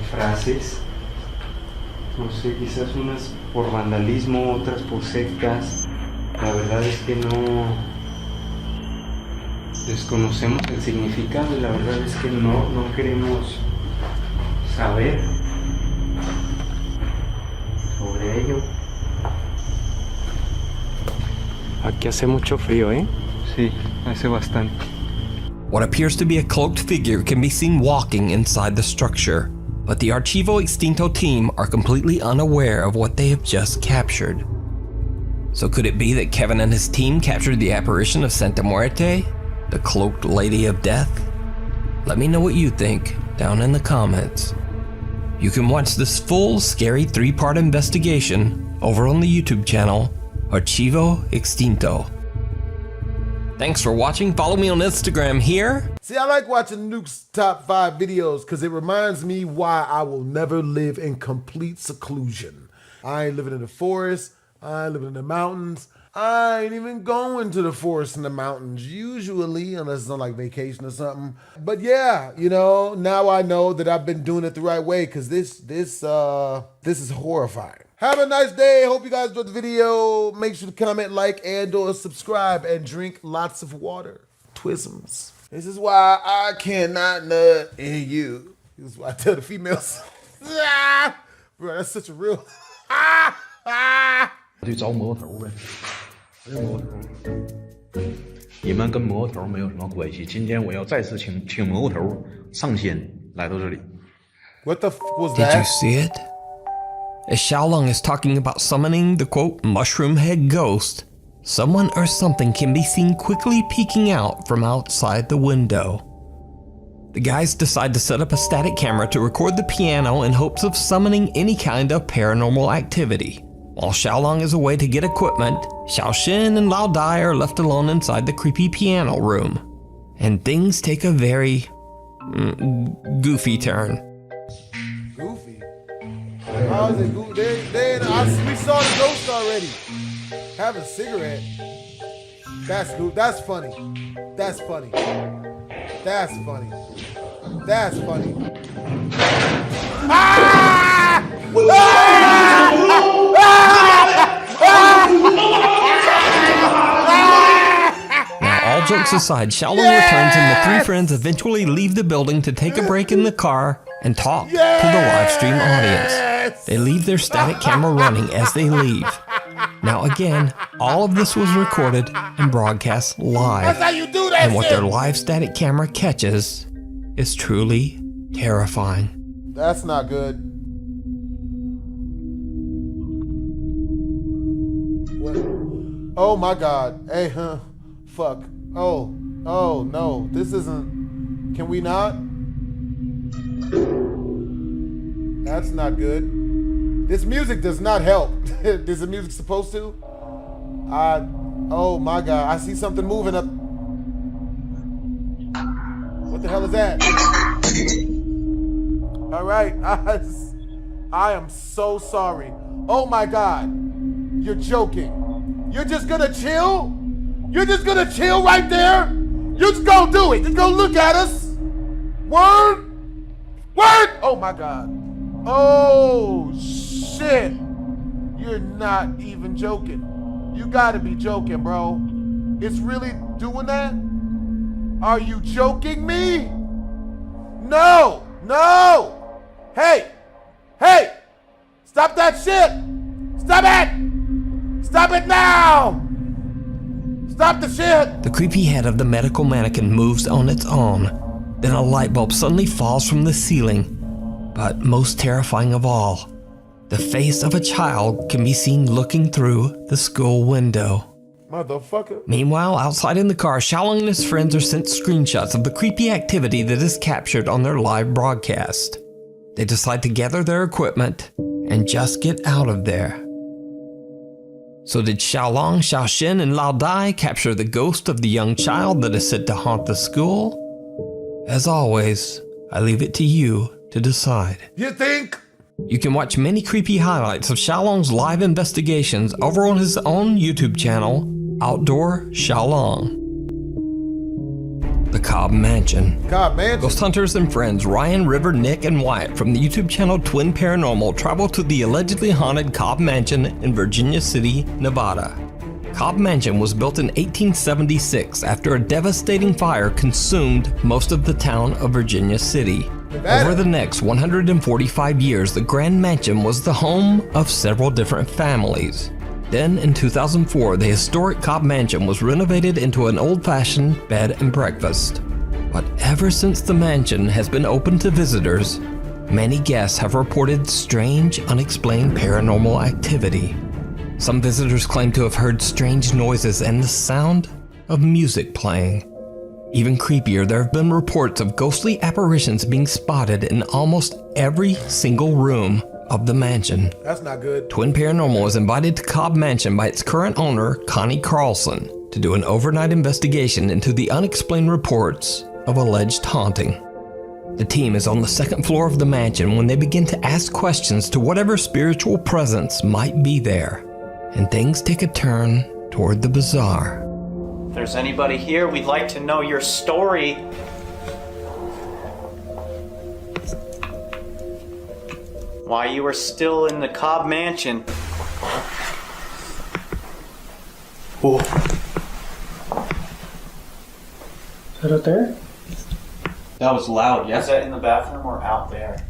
frases, no sé, quizás unas por vandalismo, otras por sectas. La verdad es que no desconocemos el significado y la verdad es que no queremos saber. de ello. Aquí hace mucho frío, ¿eh? Sí, hace bastante. What appears to be a cloaked figure can be seen walking inside the structure, but the Archivo Extinto team are completely unaware of what they have just captured. So could it be that Kevin and his team captured the apparition of Santa Muerte, the cloaked lady of death? Let me know what you think down in the comments. You can watch this full, scary 3-part investigation over on the YouTube channel Archivo Extinto. Thanks for watching. Follow me on Instagram here. See, I like watching Nuke's top 5 videos because it reminds me why I will never live in complete seclusion. I ain't living in the forest. I ain't living in the mountains. I ain't even going to the forest and the mountains usually, unless it's on like vacation or something. But yeah, you know, now I know that I've been doing it the right way because this is horrifying. Have a nice day. Hope you guys enjoyed the video. Make sure to comment, like, and/or subscribe, and drink lots of water. Twisms. This is why I cannot nut in you. This is why I tell the females. Bro, that's such a real. 去找魔头呗，魔头。你们跟魔头没有什么关系。今天我要再次请魔头上仙来到这里。What the f was Did that? you see it? As Xiaolong is talking about summoning the quote mushroom head ghost, someone or something can be seen quickly peeking out from outside the window. The guys decide to set up a static camera to record the piano in hopes of summoning any kind of paranormal activity. While Xiaolong is away to get equipment, Xiaoxin and Lao Dai are left alone inside the creepy piano room. And things take a very goofy turn. Goofy? How is it goofy? We saw the ghost already. Have a cigarette. That's funny. That's funny. That's funny. That's funny. Ah! Now, all jokes aside, Xiaolong returns and the 3 friends eventually leave the building to take a break in the car and talk to the live stream audience. They leave their static camera running as they leave. Now again, all of this was recorded and broadcast live. That's how you do that and what shit. their live static camera catches is truly terrifying. That's not good. What? Oh my God. Hey, fuck. Oh no. This isn't. Can we not? That's not good. This music does not help. Is the music supposed to? Oh my God. I see something moving up. What the hell is that? All right. I am so sorry. Oh my God. You're joking. You're just gonna chill? You're just gonna chill right there? You're just gonna do it. Just go look at us. Word? Word? Oh my God. Oh shit. You're not even joking. You gotta be joking, bro. It's really doing that? Are you joking me? No. Hey. Stop that shit. Stop it. Stop it now. Stop the shit. The creepy head of the medical mannequin moves on its own. Then a light bulb suddenly falls from the ceiling. But most terrifying of all, the face of a child can be seen looking through the school window. Motherfucker. Meanwhile, outside in the car, Xiaolong and his friends are sent screenshots of the creepy activity that is captured on their live broadcast. They decide to gather their equipment and just get out of there. So did Xiaolong, Xiaoxin, and Lao Dai capture the ghost of the young child that is said to haunt the school? As always, I leave it to you to decide. You think? You can watch many creepy highlights of Xiaolong's live investigations over on his own YouTube channel, Outdoor Xiaolong. The Cobb Mansion. Cobb Mansion. Ghost hunters and friends Ryan, River, Nick, and Wyatt from the YouTube channel Twin Paranormal travel to the allegedly haunted Cobb Mansion in Virginia City, Nevada. Cobb Mansion was built in 1876 after a devastating fire consumed most of the town of Virginia City. Over the next 145 years, the Grand Mansion was the home of several different families. Then, in 2004, the historic Cobb Mansion was renovated into an old-fashioned bed and breakfast. But ever since the mansion has been open to visitors, many guests have reported strange, unexplained paranormal activity. Some visitors claim to have heard strange noises and the sound of music playing. Even creepier, there have been reports of ghostly apparitions being spotted in almost every single room of the mansion. That's not good. Twin Paranormal was invited to Cobb Mansion by its current owner, Connie Carlson, to do an overnight investigation into the unexplained reports of alleged haunting. The team is on the second floor of the mansion when they begin to ask questions to whatever spiritual presence might be there, and things take a turn toward the bizarre. If there's anybody here, we'd like to know your story. Why you are still in the Cobb Mansion. Whoa. Is that out there? That was loud, yeah? Is that in the bathroom or out there?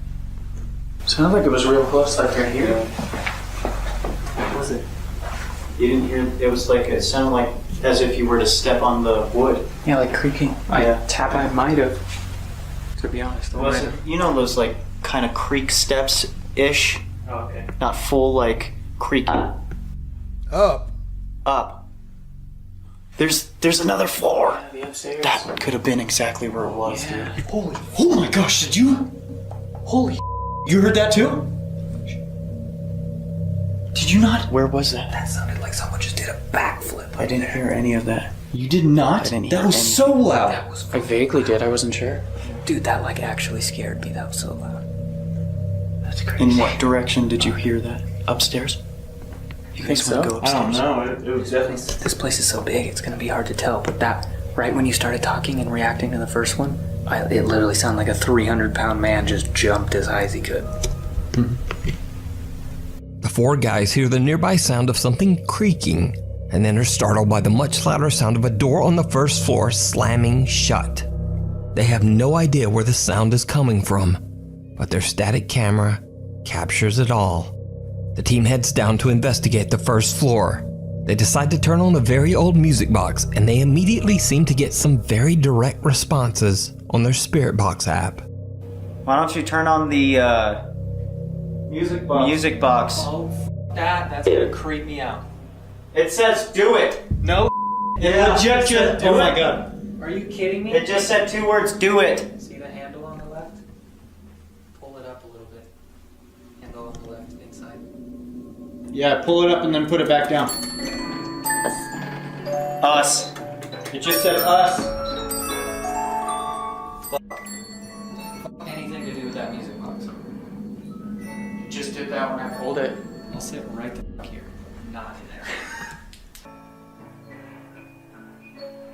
Sounded like it was real close, like right here. What was it? You didn't hear, it was like, it sounded like as if you were to step on the wood. Yeah, like creaking. I might have, to be honest. Was it, you know those like kind of creak steps-ish? Oh, okay. Not full like creaking. Up. There's another floor. That could have been exactly where it was, dude. Holy. Oh my gosh, did you? Holy. You heard that too? Did you not? Where was that? That sounded like someone just did a backflip. I didn't hear any of that. You did not? That was so loud. I vaguely did, I wasn't sure. Dude, that like actually scared me. That was so loud. That's crazy. In what direction did you hear that? Upstairs? You guys want to go upstairs? I don't know. It was definitely... This place is so big, it's gonna be hard to tell. But that, right when you started talking and reacting to the first one, it literally sounded like a 300-pound man just jumped as high as he could. The four guys hear the nearby sound of something creaking, and then are startled by the much louder sound of a door on the first floor slamming shut. They have no idea where the sound is coming from, but their static camera captures it all. The team heads down to investigate the first floor. They decide to turn on a very old music box, and they immediately seem to get some very direct responses on their Spirit Box app. Why don't you turn on the music box? Oh, that's gonna creep me out. It says do it. No. It legit just do it. Oh my god. Are you kidding me? It just said 2 words, do it. See the handle on the left? Pull it up a little bit. Handle on the left, inside. Yeah, pull it up and then put it back down. Us. It just said us. Anything to do with that music box. You just did that when I pulled it. I'll sit right the fuck here. Not in there.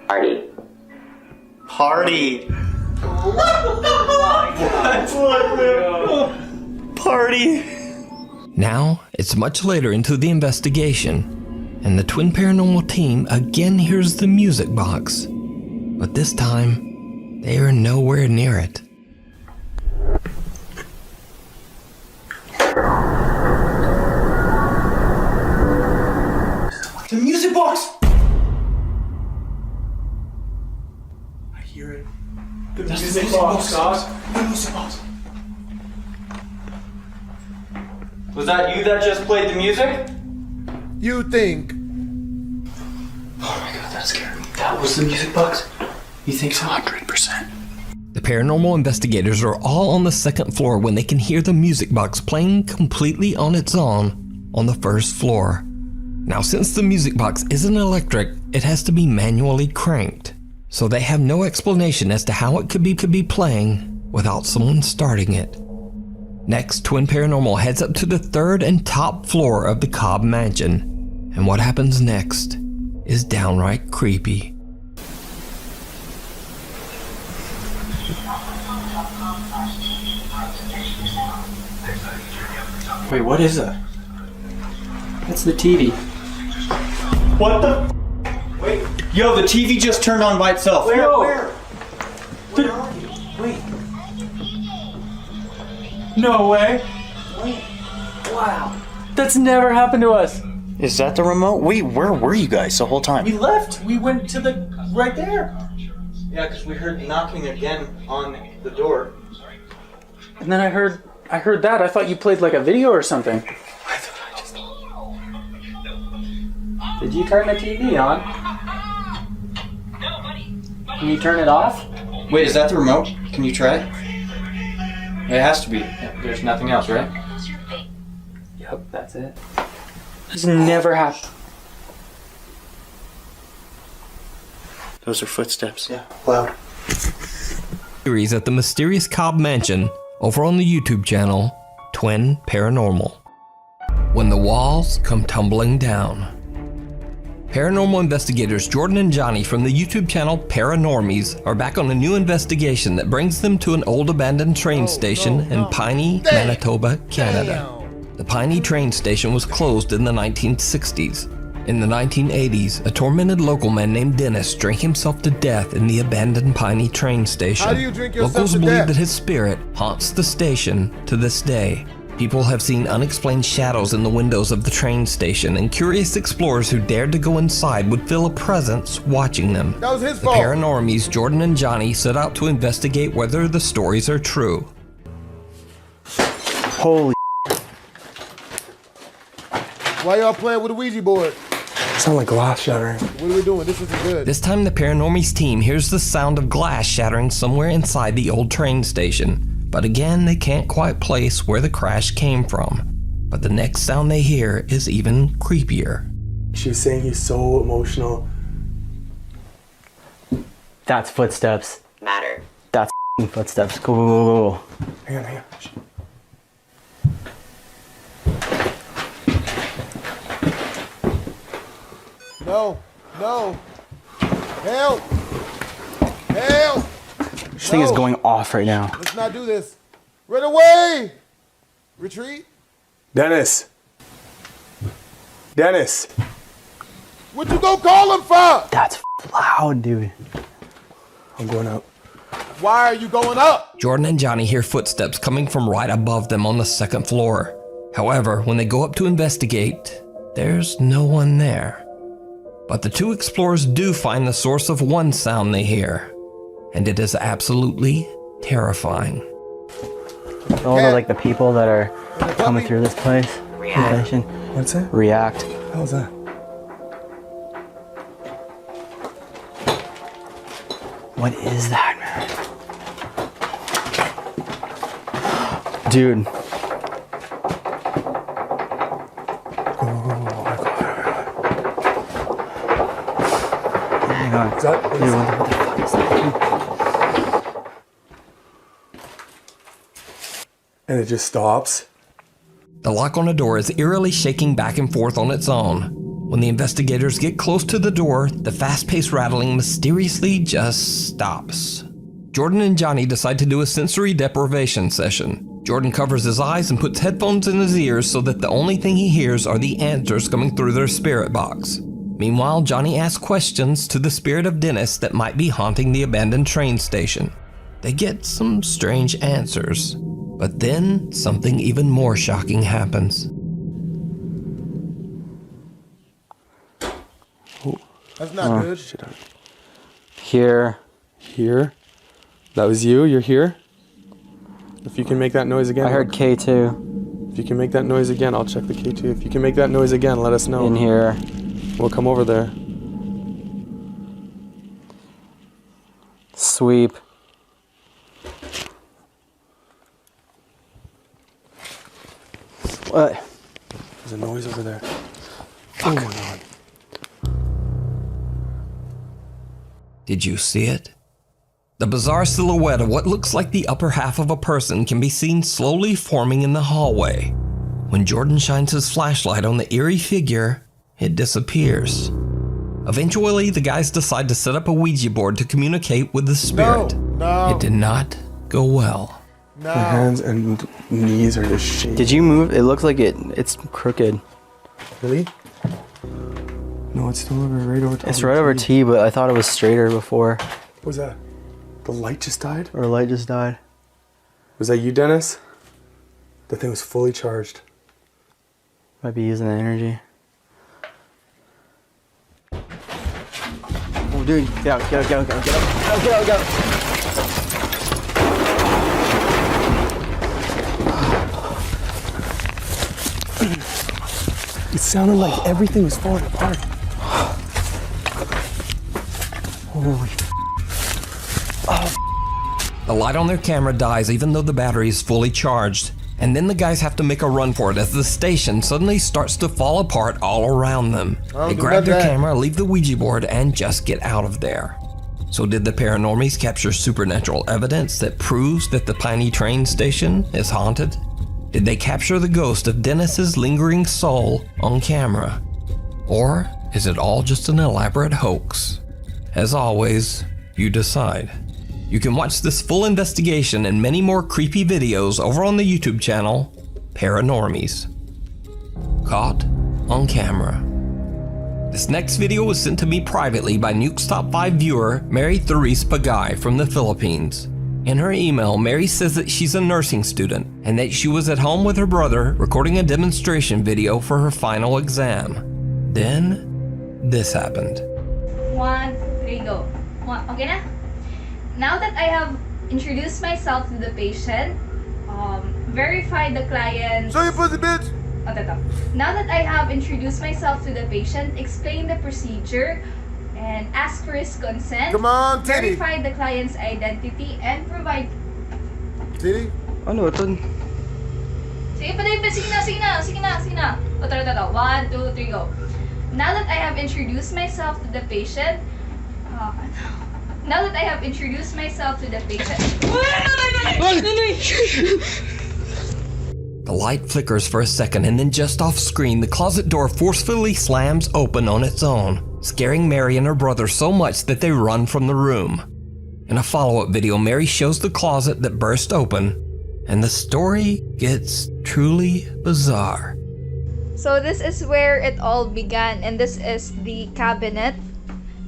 Party. Party. Now, it's much later into the investigation, and the Twin Paranormal team again hears the music box. But this time, they are nowhere near it. The music box! I hear it. The music box, guys. The music box. Was that you that just played the music? You think? Oh my god, that scared me. That was the music box? You think so? 100%. The paranormal investigators are all on the second floor when they can hear the music box playing completely on its own on the first floor. Now, since the music box isn't electric, it has to be manually cranked. So they have no explanation as to how it could be playing without someone starting it. Next, Twin Paranormal heads up to the third and top floor of the Cobb Mansion. And what happens next is downright creepy. Wait, what is that? That's the TV. What the? Wait. Yo, the TV just turned on by itself. Where? Wait. No way. Wow. That's never happened to us. Is that the remote? Where were you guys the whole time? We left. We went to the right there. Yeah, because we heard knocking again on the door. And then I heard that. I thought you played like a video or something. Did you turn the TV on? Can you turn it off? Wait, is that the remote? Can you try? It has to be. There's nothing else, right? Yep, that's it. This never happened. Those are footsteps. Yeah, loud. Series at the mysterious Cobb Mansion over on the YouTube channel Twin Paranormal. When the walls come tumbling down. Paranormal investigators Jordan and Johnny from the YouTube channel Paranormies are back on a new investigation that brings them to an old abandoned train station in Piney, Manitoba, Canada. The Piney train station was closed in the 1960s. In the 1980s, a tormented local man named Dennis drank himself to death in the abandoned Piney train station. How do you drink yourself Locals to believe death? that his spirit haunts the station to this day. People have seen unexplained shadows in the windows of the train station, and curious explorers who dared to go inside would feel a presence watching them. That was his The fault. Paranormies, Jordan and Johnny, set out to investigate whether the stories are true. Holy. Why y'all playing with a Ouija board? Sound like glass shattering. What are we doing? This isn't good. This time the Paranormies team hears the sound of glass shattering somewhere inside the old train station. But again, they can't quite place where the crash came from. But the next sound they hear is even creepier. She was saying he's so emotional. That's footsteps. Matter. That's footsteps. Go, go, go, go. Hang on. No. Help! Help! This thing is going off right now. Let's not do this. Run away! Retreat? Dennis! What you gonna call him for? That's loud, dude. I'm going up. Why are you going up? Jordan and Johnny hear footsteps coming from right above them on the second floor. However, when they go up to investigate, there's no one there. But the two explorers do find the source of one sound they hear, and it is absolutely terrifying. All the like the people that are coming through this place. Compilation. What's that? React. How's that? What is that, man? Dude. Hang on. Is that, Dude, what the fuck is that? And it just stops. The lock on a door is eerily shaking back and forth on its own. When the investigators get close to the door, the fast-paced rattling mysteriously just stops. Jordan and Johnny decide to do a sensory deprivation session. Jordan covers his eyes and puts headphones in his ears so that the only thing he hears are the answers coming through their spirit box. Meanwhile, Johnny asks questions to the spirit of Dennis that might be haunting the abandoned train station. They get some strange answers, but then something even more shocking happens. That's not good. Here. That was you? You're here? If you can make that noise again. I heard K2. If you can make that noise again, I'll check the K2. If you can make that noise again, let us know. In here. We'll come over there. Sweep. What? There's a noise over there. Fuck. Oh my god. Did you see it? The bizarre silhouette of what looks like the upper half of a person can be seen slowly forming in the hallway. When Jordan shines his flashlight on the eerie figure, it disappears. Eventually, the guys decide to set up a Ouija board to communicate with the spirit. No. It did not go well. My hands and knees are just shaking. Did you move? It looks like it's crooked. Really? No, it's still right over T. It's right over T, but I thought it was straighter before. What was that? The light just died? Or light just died. Was that you, Dennis? The thing was fully charged. Might be using the energy. Oh, dude, get out, get out, get out, get out, get out, get out, get out. It sounded like everything was falling apart. Holy. The light on their camera dies even though the battery is fully charged, and then the guys have to make a run for it as the station suddenly starts to fall apart all around them. They grab their camera, leave the Ouija board, and just get out of there. So did the paranormies capture supernatural evidence that proves that the Piney train station is haunted? Did they capture the ghost of Dennis's lingering soul on camera? Or is it all just an elaborate hoax? As always, you decide. You can watch this full investigation and many more creepy videos over on the YouTube channel, Paranormies. Caught on camera. This next video was sent to me privately by Nuke's Top 5 viewer, Mary Therese Pagay from the Philippines. In her email, Mary says that she's a nursing student and that she was at home with her brother recording a demonstration video for her final exam. Then, this happened. 1, 3, go. Okay na? Now that I have introduced myself to the patient, verified the client. Show your pussy, bitch! Now that I have introduced myself to the patient, explained the procedure, and asked for his consent. Come on, Titty! Verified the client's identity and provide. Titty? Ano ito? Sige pa, sige na. O, 1, 2, 3, go. Now that I have introduced myself to the patient, Now that I have introduced myself to the patient. The light flickers for a second and then just off screen, the closet door forcefully slams open on its own, scaring Mary and her brother so much that they run from the room. In a follow-up video, Mary shows the closet that burst open, and the story gets truly bizarre. So this is where it all began, and this is the cabinet.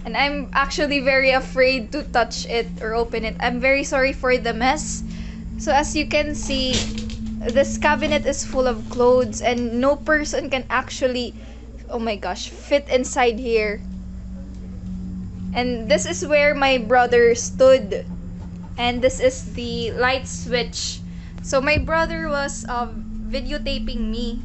And I'm actually very afraid to touch it or open it. I'm very sorry for the mess. So as you can see, this cabinet is full of clothes and no person can actually, oh my gosh, fit inside here. And this is where my brother stood. And this is the light switch. So my brother was videotaping me.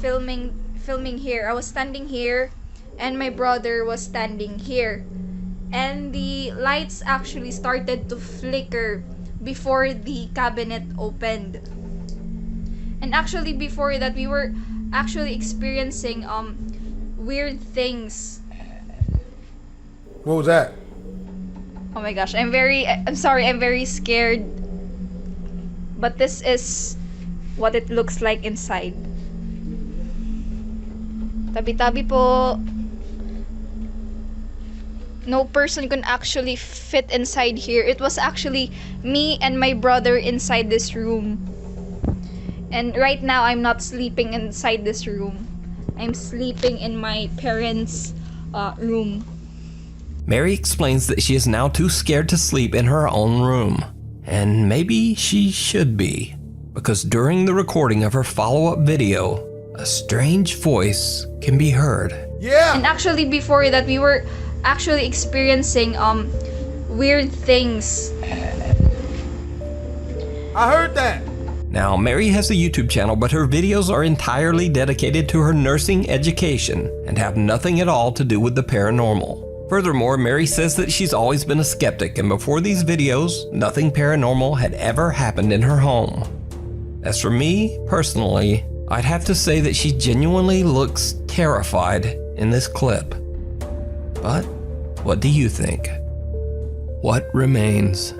Filming here. I was standing here. And my brother was standing here. And the lights actually started to flicker before the cabinet opened. And actually before that, we were actually experiencing weird things. What was that? Oh my gosh, I'm sorry, I'm very scared. But this is what it looks like inside. Tabi-tabi po. No person can actually fit inside here. It was actually me and my brother inside this room. And right now, I'm not sleeping inside this room. I'm sleeping in my parents' room. Mary explains that she is now too scared to sleep in her own room. And maybe she should be, because during the recording of her follow-up video, a strange voice can be heard. Yeah! And actually before that, we were actually experiencing weird things. I heard that. Now, Mary has a YouTube channel, but her videos are entirely dedicated to her nursing education and have nothing at all to do with the paranormal. Furthermore, Mary says that she's always been a skeptic, and before these videos, nothing paranormal had ever happened in her home. As for me, personally, I'd have to say that she genuinely looks terrified in this clip. But what do you think? What remains?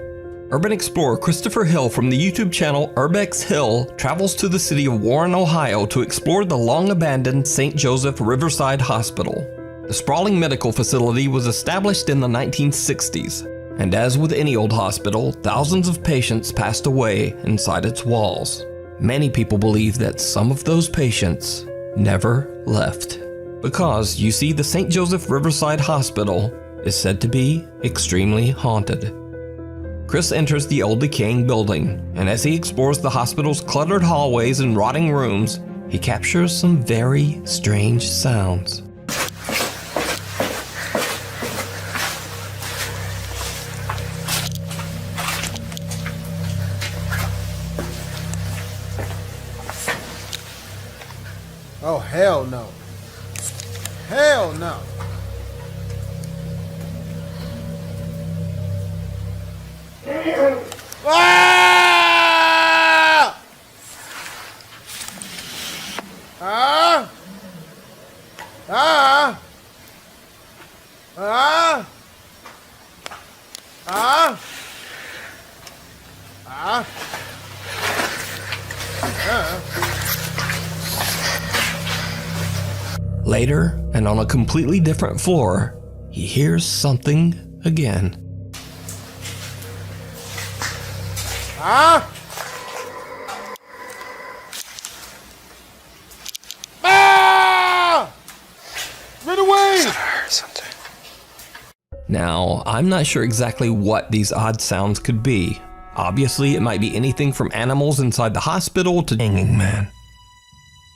Urban explorer Christopher Hill from the YouTube channel Urbex Hill travels to the city of Warren, Ohio to explore the long-abandoned St. Joseph Riverside Hospital. The sprawling medical facility was established in the 1960s, and as with any old hospital, thousands of patients passed away inside its walls. Many people believe that some of those patients never left. Because, you see, the St. Joseph Riverside Hospital is said to be extremely haunted. Chris enters the old decaying building, and as he explores the hospital's cluttered hallways and rotting rooms, he captures some very strange sounds. Oh, hell no. Hell no. Ah! Ah! Ah! Ah! Ah! Ah! Later, and on a completely different floor, he hears something again. Ah! Ah! Run away! Now, I'm not sure exactly what these odd sounds could be. Obviously, it might be anything from animals inside the hospital to hanging man.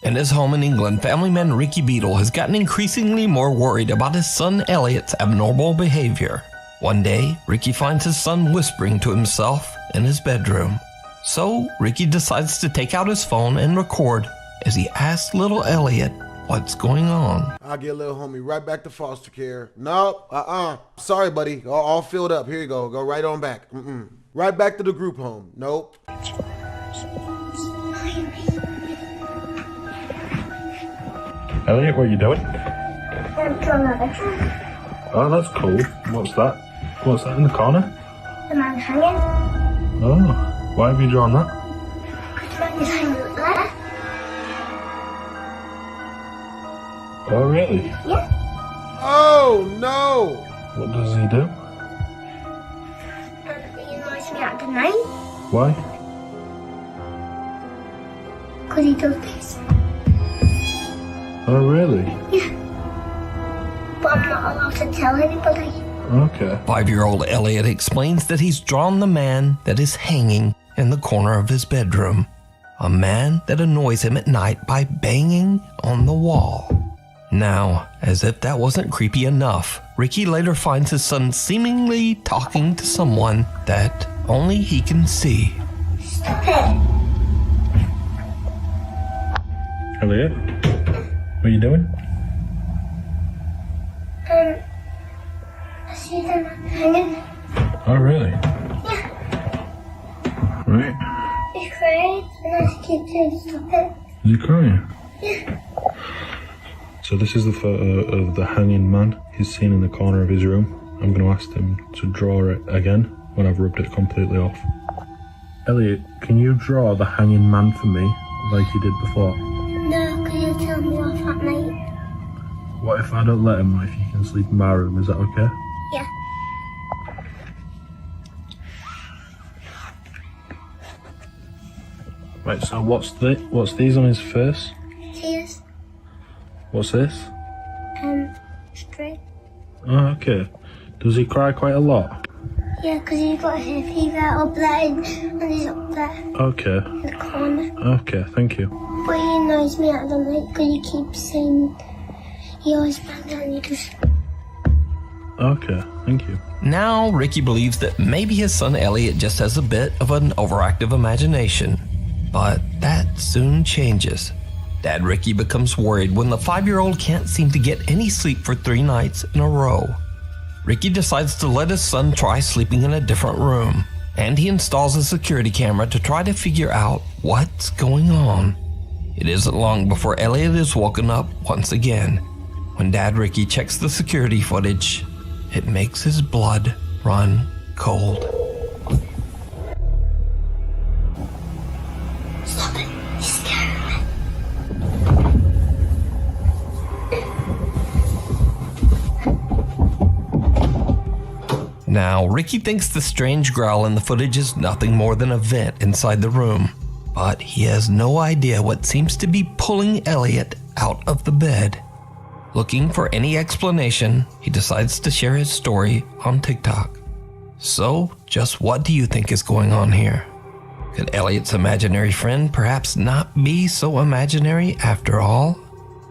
In his home in England, family man Ricky Beadle has gotten increasingly more worried about his son Elliot's abnormal behavior. One day, Ricky finds his son whispering to himself in his bedroom. So, Ricky decides to take out his phone and record as he asks little Elliot what's going on. I'll get little homie right back to foster care. Nope, sorry, buddy. All filled up. Here you go. Go right on back. Right back to the group home. Nope. Elliot, what are you doing? I'm drawing a picture. Oh, that's cool. What's that? What's that in the corner? The man hanging. Oh, why have you drawn that? The man is hanging up there. Oh, really? Yeah. Oh, no! What does he do? He annoys me at the night. Why? Because he does this. Oh, really? Yeah. But I'm not allowed to tell anybody. Okay. 5-year-old Elliot explains that he's drawn the man that is hanging in the corner of his bedroom. A man that annoys him at night by banging on the wall. Now, as if that wasn't creepy enough, Ricky later finds his son seemingly talking to someone that only he can see. Stop it. Elliot, what are you doing? I see them hanging. Oh, really? Yeah. Right. He's crying, and I keep saying stop it. Is he crying? Yeah. So this is the photo of the hanging man he's seen in the corner of his room. I'm going to ask him to draw it again when I've rubbed it completely off. Elliot, can you draw the hanging man for me like you did before? No, can you tell me off at night? What if I don't let him, if you can sleep in my room, is that okay? Yeah. Right, so what's these on his face? Tears. What's this? Straight. Oh, okay. Does he cry quite a lot? Yeah, because he's got hay fever up there and he's up there Okay. in the corner. Okay, thank you. But he annoys me at the night because he keeps saying he always bangs on you just... Okay, thank you. Now, Ricky believes that maybe his son Elliot just has a bit of an overactive imagination. But that soon changes. Dad Ricky becomes worried when the 5-year-old can't seem to get any sleep for 3 nights in a row. Ricky decides to let his son try sleeping in a different room, and he installs a security camera to try to figure out what's going on. It isn't long before Elliot is woken up once again. When Dad Ricky checks the security footage, it makes his blood run cold. Stop it. He's scaring me. Now, Ricky thinks the strange growl in the footage is nothing more than a vent inside the room, but he has no idea what seems to be pulling Elliot out of the bed. Looking for any explanation, he decides to share his story on TikTok. So, just what do you think is going on here? Could Elliot's imaginary friend perhaps not be so imaginary after all?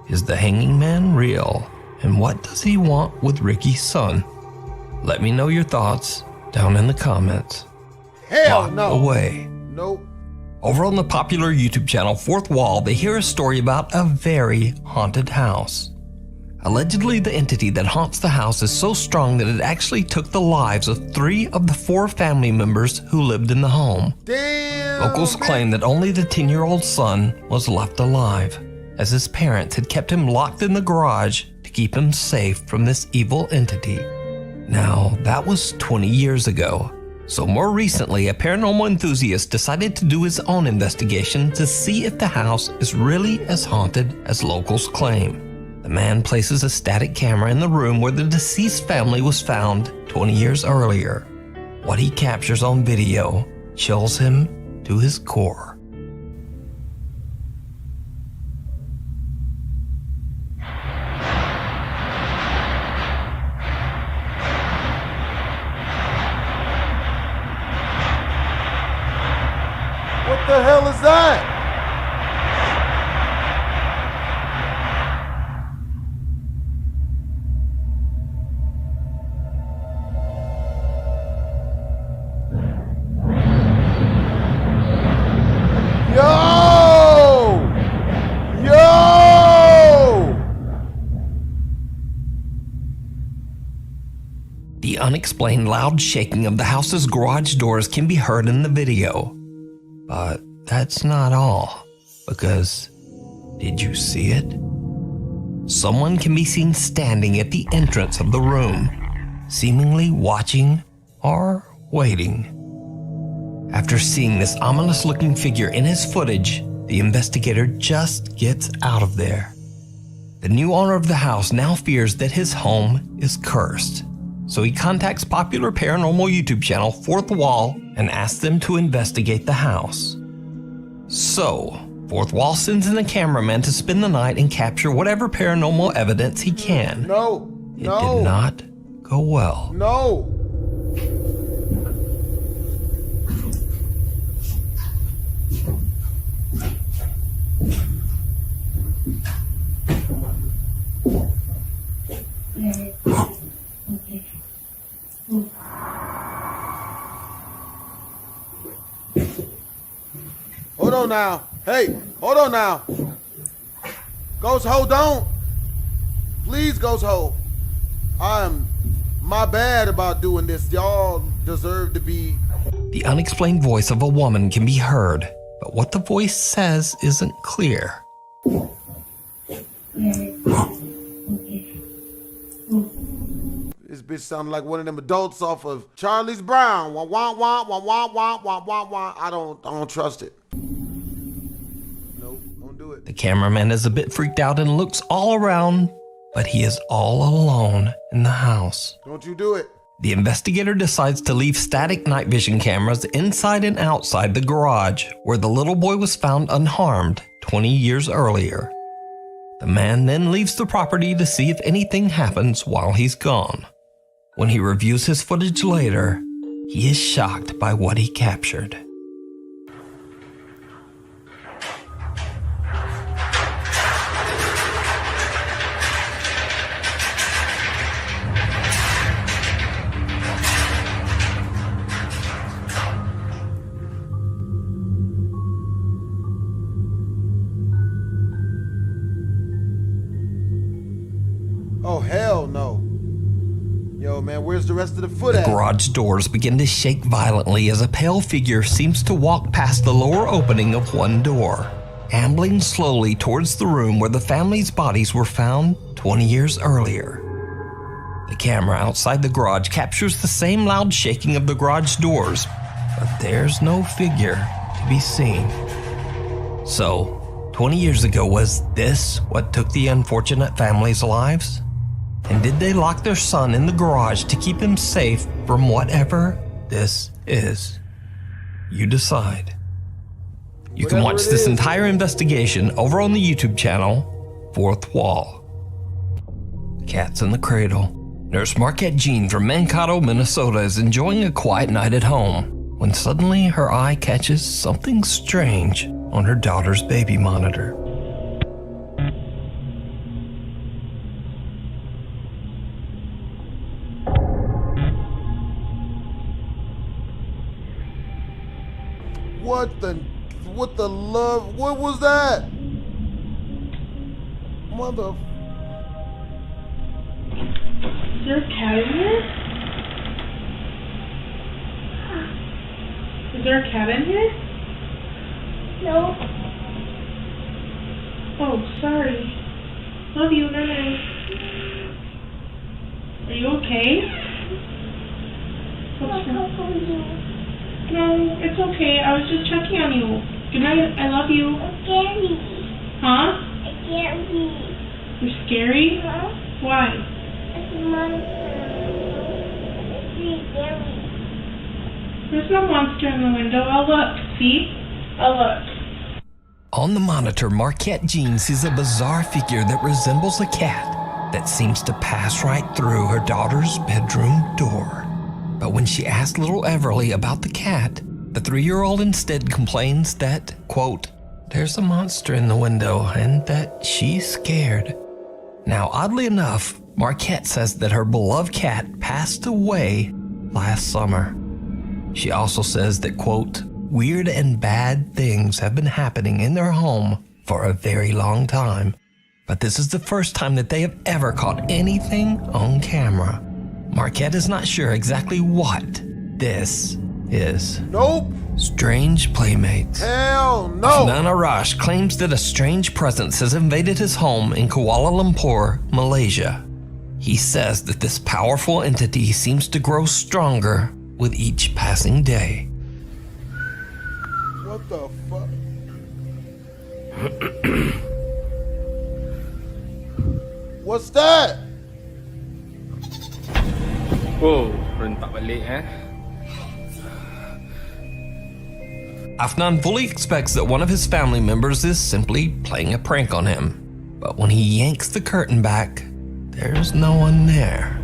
Is the hanging man real? And what does he want with Ricky's son? Let me know your thoughts down in the comments. Hell no. Away. Nope. Over on the popular YouTube channel Fourth Wall, they hear a story about a very haunted house. Allegedly, the entity that haunts the house is so strong that it actually took the lives of 3 of the 4 family members who lived in the home. Damn. Locals claim that only the 10-year-old son was left alive, as his parents had kept him locked in the garage to keep him safe from this evil entity. Now, that was 20 years ago. So more recently, a paranormal enthusiast decided to do his own investigation to see if the house is really as haunted as locals claim. The man places a static camera in the room where the deceased family was found 20 years earlier. What he captures on video chills him to his core. What the hell is that? Yo! The unexplained loud shaking of the house's garage doors can be heard in the video. But that's not all, because did you see it? Someone can be seen standing at the entrance of the room, seemingly watching or waiting. After seeing this ominous-looking figure in his footage, the investigator just gets out of there. The new owner of the house now fears that his home is cursed, so he contacts popular paranormal YouTube channel Fourth Wall and asks them to investigate the house. So, Fourth Wall sends in a cameraman to spend the night and capture whatever paranormal evidence he can. It did not go well. No. Hold on now. Hey, hold on now. Ghost, hold on. Please, Ghost, hold. My bad about doing this. Y'all deserve to be. The unexplained voice of a woman can be heard, but what the voice says isn't clear. This bitch sounded like one of them adults off of Charlie's Brown. Wah, wah, wah, wah, wah, wah, wah, wah, wah. I don't trust it. Nope, don't do it. The cameraman is a bit freaked out and looks all around, but he is all alone in the house. Don't you do it. The investigator decides to leave static night vision cameras inside and outside the garage where the little boy was found unharmed 20 years earlier. The man then leaves the property to see if anything happens while he's gone. When he reviews his footage later, he is shocked by what he captured. Oh, hell no. Yo, man, where's the rest of the foot The at? garage doors begin to shake violently as a pale figure seems to walk past the lower opening of one door, ambling slowly towards the room where the family's bodies were found 20 years earlier. The camera outside the garage captures the same loud shaking of the garage doors, but there's no figure to be seen. So, 20 years ago, was this what took the unfortunate family's lives? And did they lock their son in the garage to keep him safe from whatever this is? You decide. You can watch this entire investigation over on the YouTube channel, Fourth Wall. Cats in the Cradle. Nurse Marquette Jean from Mankato, Minnesota is enjoying a quiet night at home when suddenly her eye catches something strange on her daughter's baby monitor. What the love? What was that? Mother. Is there a cat in here? Is there a cat in here? No. Oh, sorry. Love you, night. Are you okay? What's wrong? No, it's okay. I was just checking on you. Good night. I love you. I'm scary. Huh? I'm scary. You're scary? Huh? Why? There's no monster in the window. I'll look. See? I'll look. On the monitor, Marquette Jean sees a bizarre figure that resembles a cat that seems to pass right through her daughter's bedroom door. But when she asks little Everly about the cat, the 3-year-old instead complains that, quote, there's a monster in the window and that she's scared. Now, oddly enough, Marquette says that her beloved cat passed away last summer. She also says that, quote, weird and bad things have been happening in their home for a very long time, but this is the first time that they have ever caught anything on camera. Marquette is not sure exactly what this is. Nope. Strange playmates. Hell no. Afnan Arash claims that a strange presence has invaded his home in Kuala Lumpur, Malaysia. He says that this powerful entity seems to grow stronger with each passing day. What the fuck? What's that? Wow, rentak balik Afnan fully expects that one of his family members is simply playing a prank on him. But when he yanks the curtain back, there's no one there.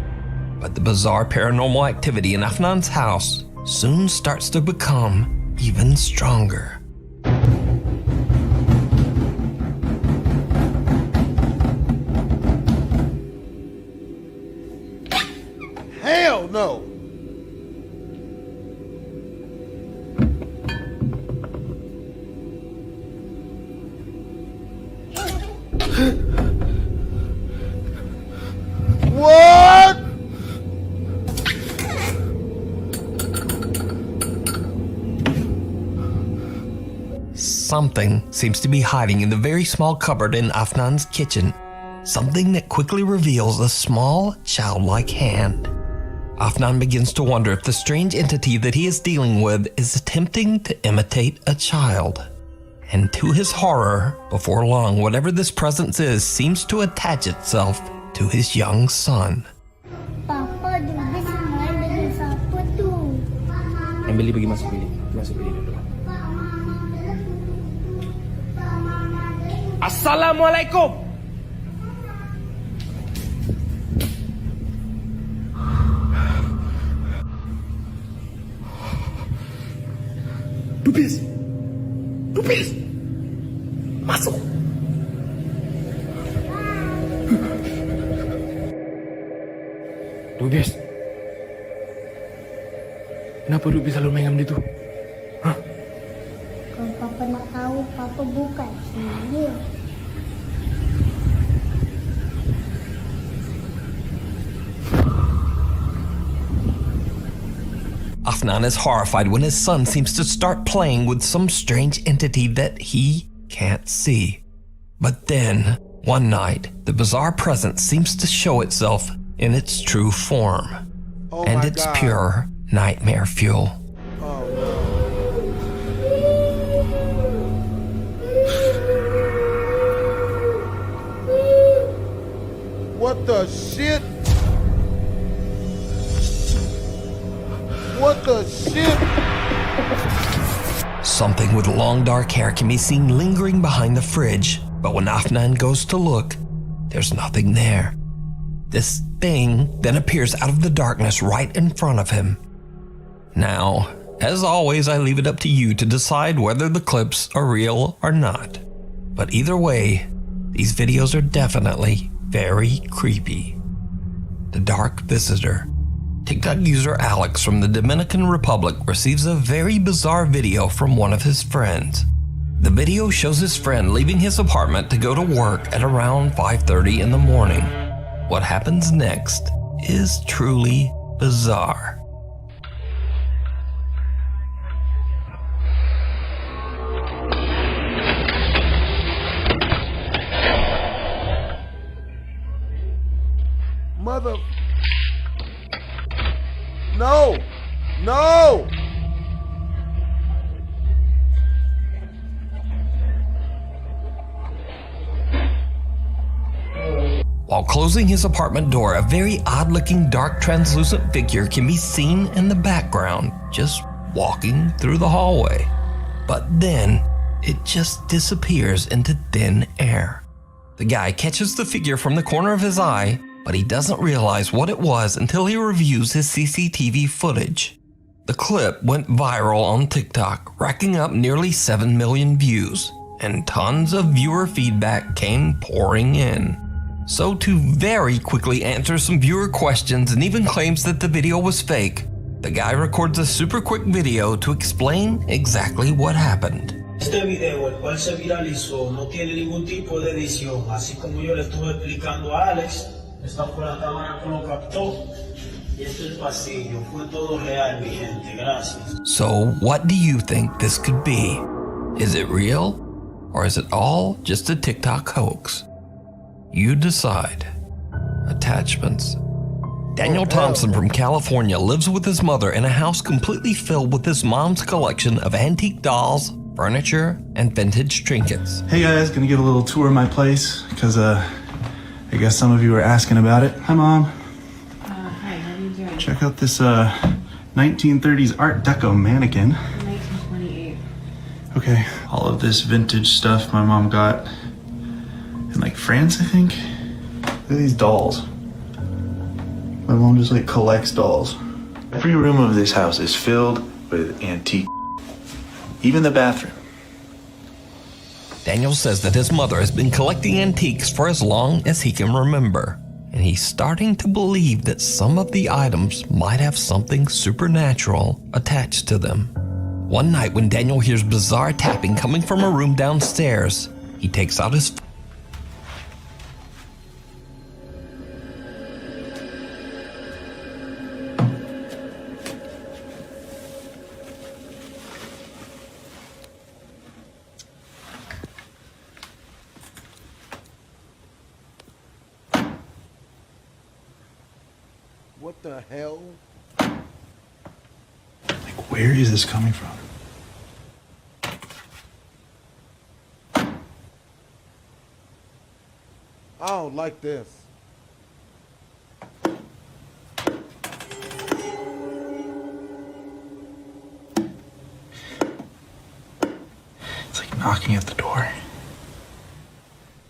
But the bizarre paranormal activity in Afnan's house soon starts to become even stronger. Hell no. What? Something seems to be hiding in the very small cupboard in Afnan's kitchen. Something that quickly reveals a small, childlike hand. Afnan begins to wonder if the strange entity that he is dealing with is attempting to imitate a child. And to his horror, before long, whatever this presence is seems to attach itself to his young son. Papa, Dubis main dengan siapa tu? Yang beli pergi masuk bilik. Masuk bilik dulu. Assalamualaikum. Dubis. Dubis. Masuk. Dubis. Kenapa Dubis selalu main macam itu? Hah? Kalau Papa nak tahu, Papa bukan dia. Afnan is horrified when his son seems to start playing with some strange entity that he can't see. But then, one night, the bizarre presence seems to show itself in its true form. Oh and it's God. pure nightmare fuel. Oh no. What the shit? What the shit? Something with long dark hair can be seen lingering behind the fridge, but when Afnan goes to look, there's nothing there. This thing then appears out of the darkness right in front of him. Now, as always, I leave it up to you to decide whether the clips are real or not. But either way, these videos are definitely very creepy. The Dark Visitor. TikTok user Alex from the Dominican Republic receives a very bizarre video from one of his friends. The video shows his friend leaving his apartment to go to work at around 5:30 in the morning. What happens next is truly bizarre. Mother... No! No! While closing his apartment door, a very odd-looking dark translucent figure can be seen in the background, just walking through the hallway. But then, it just disappears into thin air. The guy catches the figure from the corner of his eye, but he doesn't realize what it was until he reviews his CCTV footage. The clip went viral on TikTok, racking up nearly 7 million views, and tons of viewer feedback came pouring in. So to very quickly answer some viewer questions and even claims that the video was fake, the guy records a super quick video to explain exactly what happened. Este video, el cual se viralizó, no tiene ningún tipo de edición, así como yo le estuve explicando a Alex. Esta fue la cámara que lo captó y este es el pasillo. Fue todo real, mi gente. Gracias. So what do you think this could be? Is it real? Or is it all just a TikTok hoax? You decide. Attachments. Daniel Thompson from California lives with his mother in a house completely filled with his mom's collection of antique dolls, furniture, and vintage trinkets. Hey guys, gonna give a little tour of my place because I guess some of you were asking about it. Hi Mom. Hi, how are you doing? Check out this 1930s Art Deco mannequin. 1928. Okay, all of this vintage stuff my mom got in like France, I think. Look at these dolls. My mom just like collects dolls. Every room of this house is filled with antique. Even the bathroom. Daniel says that his mother has been collecting antiques for as long as he can remember, and he's starting to believe that some of the items might have something supernatural attached to them. One night when Daniel hears bizarre tapping coming from a room downstairs, he takes out his What the hell? Like, where is this coming from? I don't like this. It's like knocking at the door.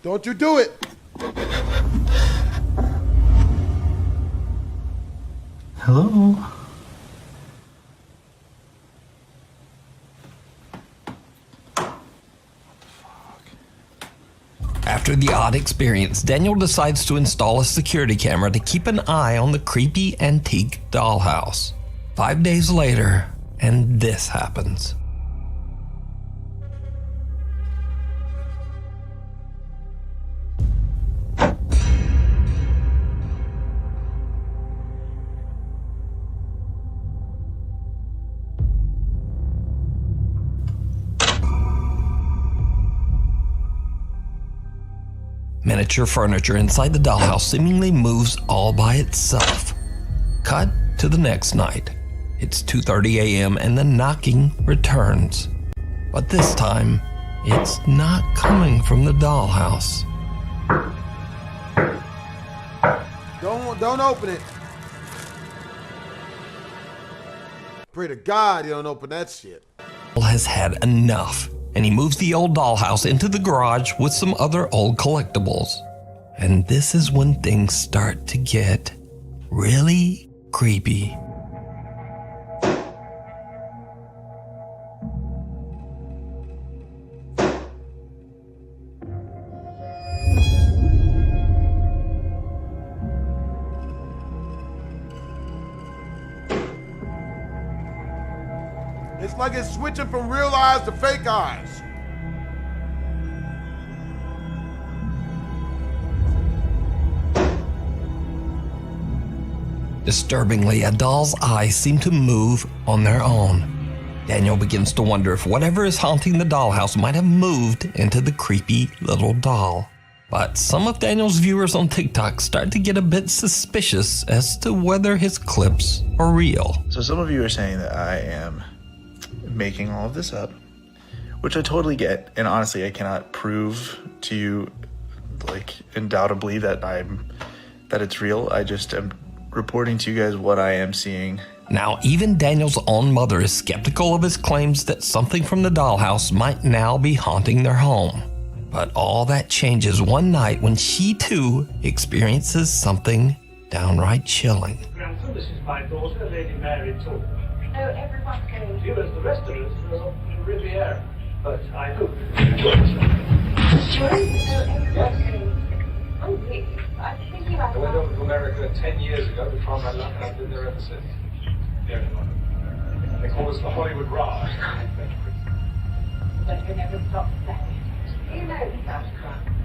Don't you do it! Hello? After the odd experience, Daniel decides to install a security camera to keep an eye on the creepy antique dollhouse. 5 days later, and this happens. Miniature furniture inside the dollhouse seemingly moves all by itself. Cut to the next night. It's 2:30 a.m. and the knocking returns. But this time, it's not coming from the dollhouse. Don't open it. Pray to God you don't open that shit. Has had enough, and he moves the old dollhouse into the garage with some other old collectibles. And this is when things start to get really creepy. It's like it's switching from real eyes to fake eyes. Disturbingly, a doll's eyes seem to move on their own. Daniel begins to wonder if whatever is haunting the dollhouse might have moved into the creepy little doll. But some of Daniel's viewers on TikTok start to get a bit suspicious as to whether his clips are real. So some of you are saying that I am making all of this up, which I totally get, and honestly I cannot prove to you like undoubtedly that it's real. I just am reporting to you guys what I am seeing. Now, even Daniel's own mother is skeptical of his claims that something from the dollhouse might now be haunting their home. But all that changes one night when she too experiences something downright chilling. Grandson, this is my daughter, Lady Mary Talk. Oh, everyone's going. You, as the rest of us, are in Riviera. But I hope Sorry? Oh, really? I think you I went over to America 10 years ago to try my luck, and I've been there ever since. Yeah, they call us the Hollywood Raj. But you never stop saying. You know that.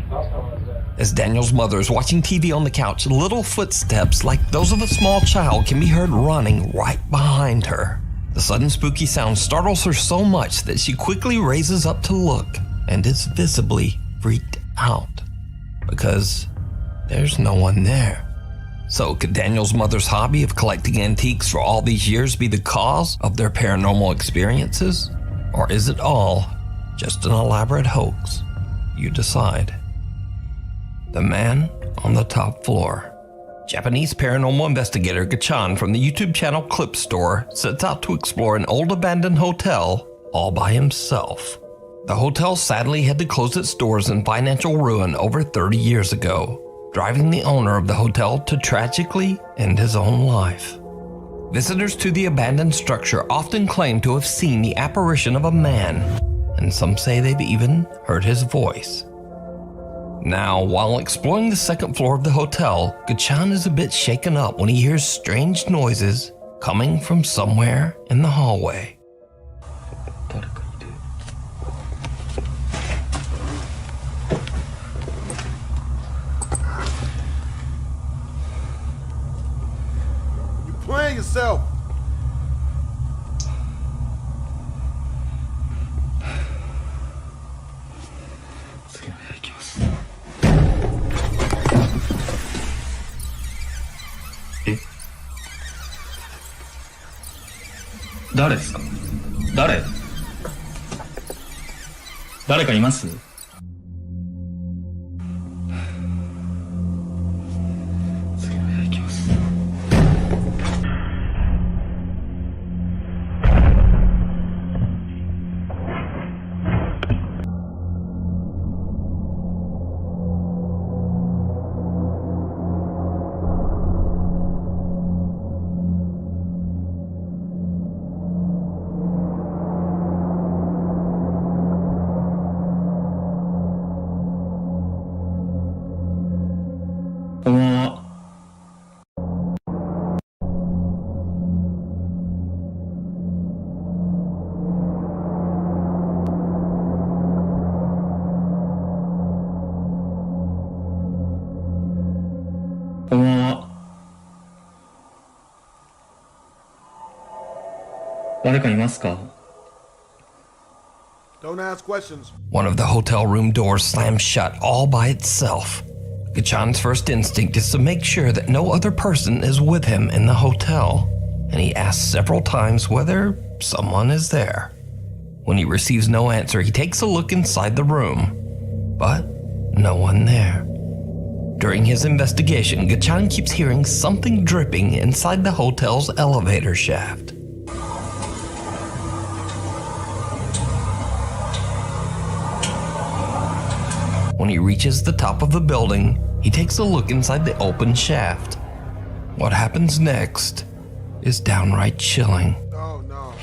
Last time I was there. As Daniel's mother is watching TV on the couch, little footsteps like those of a small child can be heard running right behind her. The sudden spooky sound startles her so much that she quickly raises up to look and is visibly freaked out because there's no one there. So could Daniel's mother's hobby of collecting antiques for all these years be the cause of their paranormal experiences? Or is it all just an elaborate hoax? You decide. The man on the top floor. Japanese paranormal investigator Gachan from the YouTube channel Clip Store sets out to explore an old abandoned hotel all by himself. The hotel sadly had to close its doors in financial ruin over 30 years ago, driving the owner of the hotel to tragically end his own life. Visitors to the abandoned structure often claim to have seen the apparition of a man, and some say they've even heard his voice. Now, while exploring the second floor of the hotel, Gachan is a bit shaken up when he hears strange noises coming from somewhere in the hallway. You're playing yourself.誰かいます？誰かいますか? Don't ask questions. One of the hotel room doors slams shut all by itself. Gachan's first instinct is to make sure that no other person is with him in the hotel, and he asks several times whether someone is there. When he receives no answer, he takes a look inside the room, but no one there. During his investigation, Gachan keeps hearing something dripping inside the hotel's elevator shaft. When he reaches the top of the building, he takes a look inside the open shaft. What happens next is downright chilling. Oh no.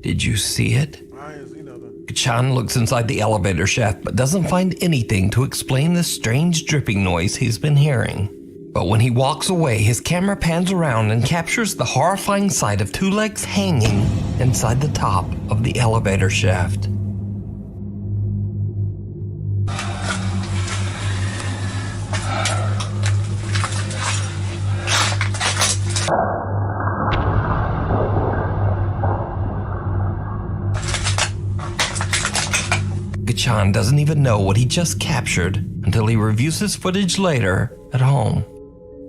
Did you see it? Kachan looks inside the elevator shaft but doesn't find anything to explain the strange dripping noise he's been hearing. But when he walks away, his camera pans around and captures the horrifying sight of two legs hanging inside the top of the elevator shaft. Kachan doesn't even know what he just captured until he reviews his footage later at home.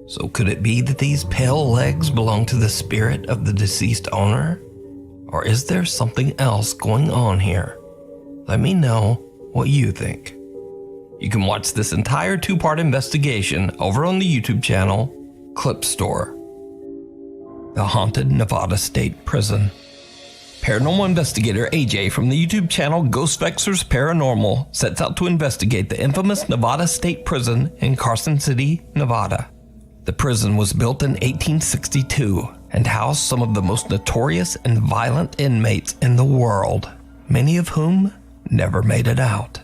So could it be that these pale legs belong to the spirit of the deceased owner? Or is there something else going on here? Let me know what you think. You can watch this entire 2-part investigation over on the YouTube channel Clip Store. The Haunted Nevada State Prison. Paranormal investigator AJ from the YouTube channel Ghostfexers Paranormal sets out to investigate the infamous Nevada State Prison in Carson City, Nevada. The prison was built in 1862 and housed some of the most notorious and violent inmates in the world, many of whom never made it out.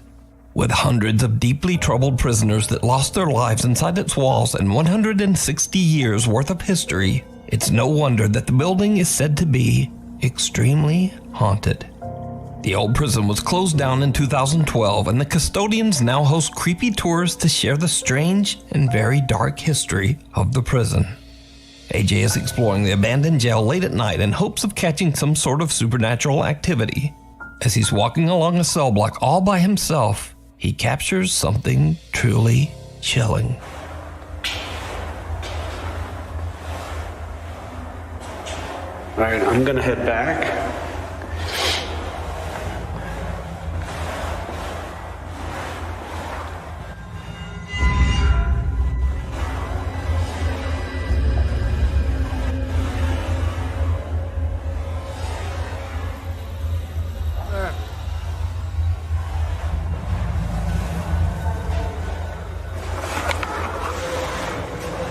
With hundreds of deeply troubled prisoners that lost their lives inside its walls and 160 years worth of history, it's no wonder that the building is said to be extremely haunted. The old prison was closed down in 2012, and the custodians now host creepy tours to share the strange and very dark history of the prison. AJ is exploring the abandoned jail late at night in hopes of catching some sort of supernatural activity. As he's walking along a cell block all by himself, he captures something truly chilling. All right, I'm gonna head back.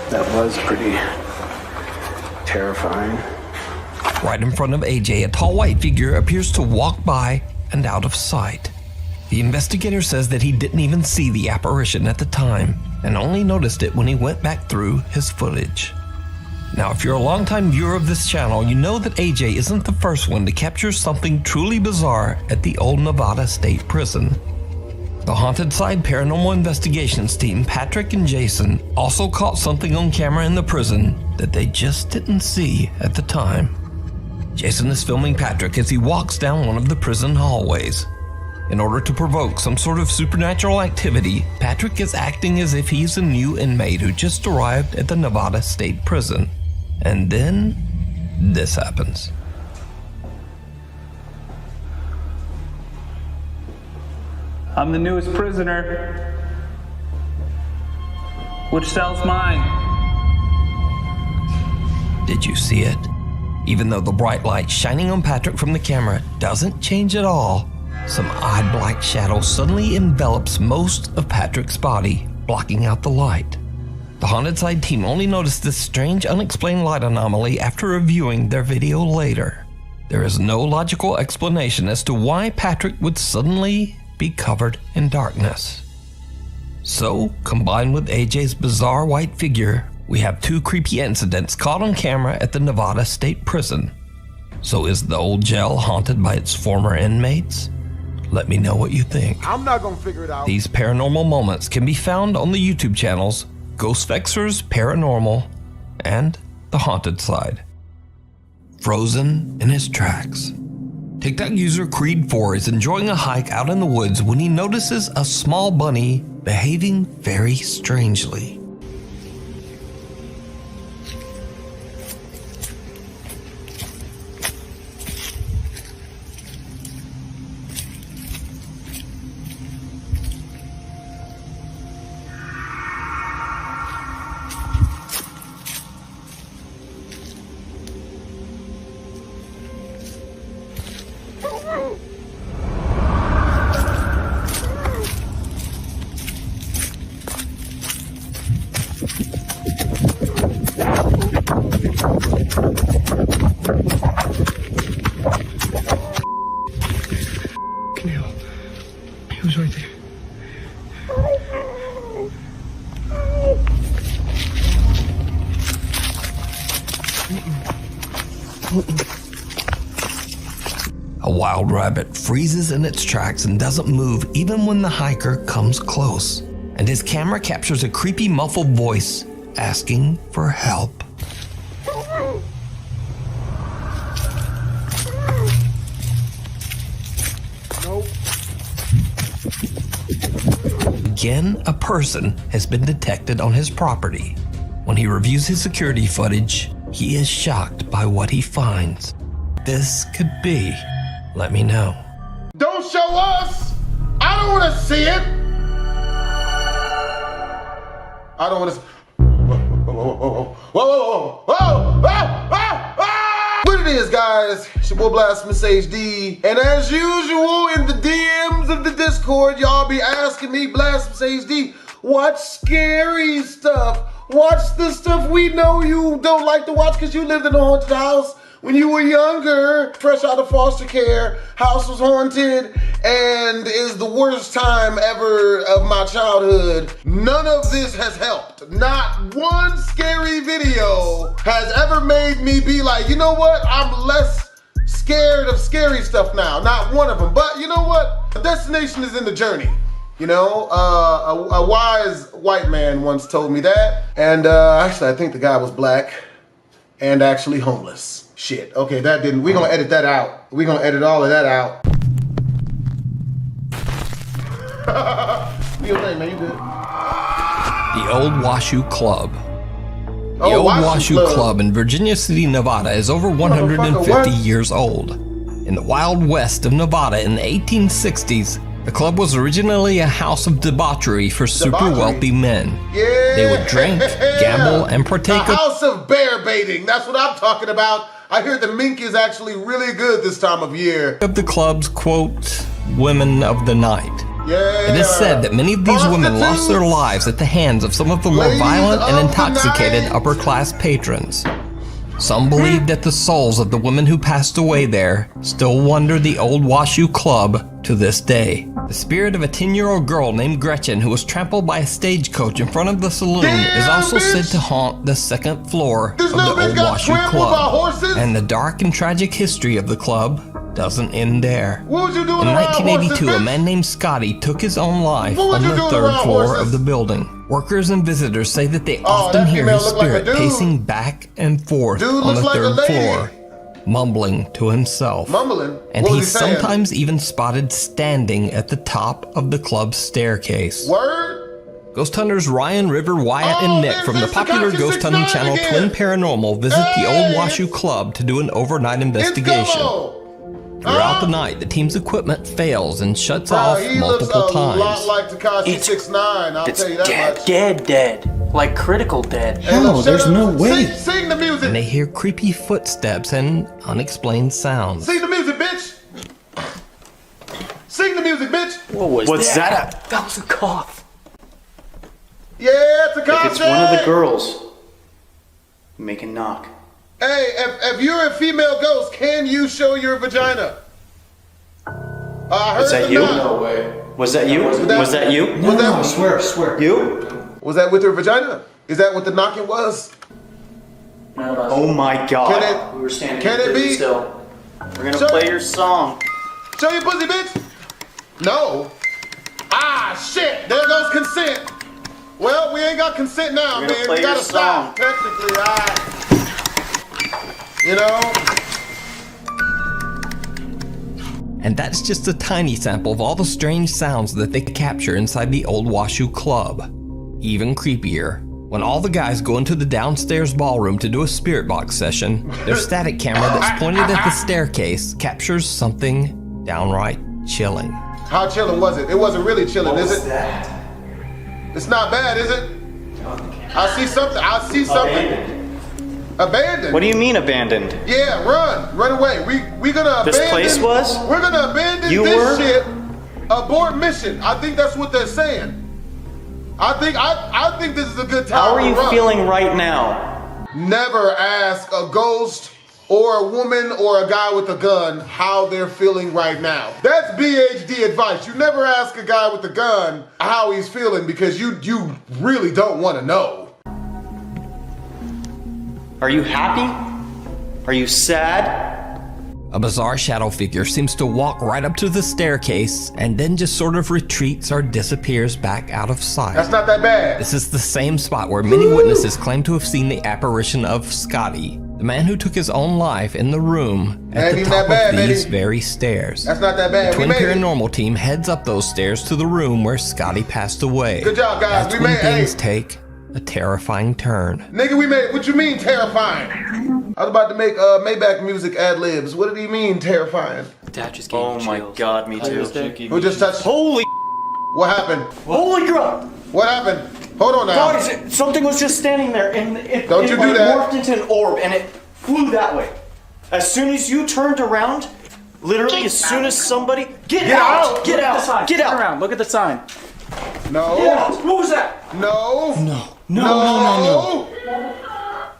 That was pretty terrifying. Right in front of AJ, a tall white figure appears to walk by and out of sight. The investigator says that he didn't even see the apparition at the time and only noticed it when he went back through his footage. Now, if you're a longtime viewer of this channel, you know that AJ isn't the first one to capture something truly bizarre at the old Nevada State Prison. The Haunted Side Paranormal Investigations team, Patrick and Jason, also caught something on camera in the prison that they just didn't see at the time. Jason is filming Patrick as he walks down one of the prison hallways. In order to provoke some sort of supernatural activity, Patrick is acting as if he's a new inmate who just arrived at the Nevada State Prison. And then, this happens. I'm the newest prisoner. Which cell's mine? Did you see it? Even though the bright light shining on Patrick from the camera doesn't change at all, some odd black shadow suddenly envelops most of Patrick's body, blocking out the light. The Haunted Side team only noticed this strange unexplained light anomaly after reviewing their video later. There is no logical explanation as to why Patrick would suddenly be covered in darkness. So, combined with AJ's bizarre white figure, we have two creepy incidents caught on camera at the Nevada State Prison. So is the old jail haunted by its former inmates? Let me know what you think. I'm not gonna figure it out. These paranormal moments can be found on the YouTube channels Ghostfexers Paranormal and the haunted side. Frozen in his tracks. TikTok user Creed4 is enjoying a hike out in the woods when he notices a small bunny behaving very strangely. He was right there. A wild rabbit freezes in its tracks and doesn't move even when the hiker comes close. And his camera captures a creepy muffled voice asking for help. Nope. Again, a person has been detected on his property. When he reviews his security footage, he is shocked by what he finds. This could be. Let me know. Don't show us! I don't want to see it! I don't want to. Whoa! What it is, guys? It's your boy BlastphamousHD, and as usual in the DMs of the Discord, y'all be asking me, BlastphamousHD, watch scary stuff. Watch the stuff we know you don't like to watch because you lived in a haunted house when you were younger, fresh out of foster care, house was haunted, and is the worst time ever of my childhood. None of this has helped. Not one scary video has ever made me be like, you know what? I'm less scared of scary stuff now. Not one of them. But you know what? The destination is in the journey. You know, a wise white man once told me that. And actually, I think the guy was black and actually homeless. Shit, okay, that didn't, we're gonna edit that out. We're gonna edit all of that out. What's your name, man? You good? The Old Washu Club. The Old Washu Club in Virginia City, Nevada is over 150 years old. In the wild west of Nevada in the 1860s, the club was originally a house of debauchery for super wealthy men. Yeah. They would drink, gamble, and partake a house of bear baiting. That's what I'm talking about. I hear the mink is actually really good this time of year. Of the club's, quote, women of the night. Yeah. It is said that many of these women lost their lives at the hands of some of the more violent and intoxicated upper-class patrons. Some believe that the souls of the women who passed away there still wander the Old Washu Club to this day. The spirit of a 10-year-old girl named Gretchen who was trampled by a stagecoach in front of the saloon is also said to haunt the second floor of the Old Washu Club. And the dark and tragic history of the club doesn't end there. What was you doing in 1982, a man named Scotty took his own life on the third floor of the building. Workers and visitors say that they often hear his spirit pacing back and forth on the third floor, mumbling to himself. And he's sometimes even spotted standing at the top of the club's staircase. Ghost hunters Ryan, River, Wyatt, and Nick from the popular ghost hunting channel Twin Paranormal visit the Old Washu Club to do an overnight investigation. Throughout the night, the team's equipment fails and shuts off multiple times. Lot like Tekashi 6ix9ine, I'll tell you that much. Dead. Like critical dead. No, there's no way. Sing the music. And they hear creepy footsteps and unexplained sounds. Sing the music, bitch. Sing the music, bitch. What's that? That was a cough. Yeah, Tekashi. If it's one of the girls, make a knock. Hey, if you're a female ghost, can you show your vagina? I heard Was that you? No way. Was that you? Was that you? No, swear. You? Was that with her vagina? Is that what the knocking was? Oh my god. We were standing here still. We're gonna play your song. Show your pussy, bitch. No. Ah, shit. There goes consent. Well, we ain't got consent now, man. We gotta stop. Technically, You know? And that's just a tiny sample of all the strange sounds that they capture inside the old Washu Club. Even creepier, when all the guys go into the downstairs ballroom to do a spirit box session, their static camera that's pointed at the staircase captures something downright chilling. How chilling was it? It wasn't really chilling, is it? That? It's not bad, is it? I see something. Abandoned. What do you mean abandoned? Yeah, run away. We gonna This abandon. place was? We're gonna abandon this shit. Abort mission. I think that's what they're saying. I think this is a good time. How are you to run. feeling right now? Never ask a ghost or a woman or a guy with a gun how they're feeling right now. That's BHD advice. You never ask a guy with a gun how he's feeling because you really don't want to know. Are you happy? Are you sad? A bizarre shadow figure seems to walk right up to the staircase and then just sort of retreats or disappears back out of sight. That's not that bad. This is the same spot where many witnesses claim to have seen the apparition of Scotty, the man who took his own life in the room at the top of these very stairs. That's not that bad. The Twin Paranormal team heads up those stairs to the room where Scotty passed away. Good job, guys. That's when things take a terrifying turn. Nigga, we made. What you mean terrifying? I was about to make Maybach music ad libs. What did he mean terrifying? That just gave me chills. God, me too. Who just touched? Holy! What happened? Holy crap! What happened? Hold on now. Guys, something was just standing there, and it morphed into an orb, and it flew that way. As soon as you turned around, literally, as soon as somebody get out, get out, get out. Turn around. Look at the sign. No. Yeah. What was that? No. No. No.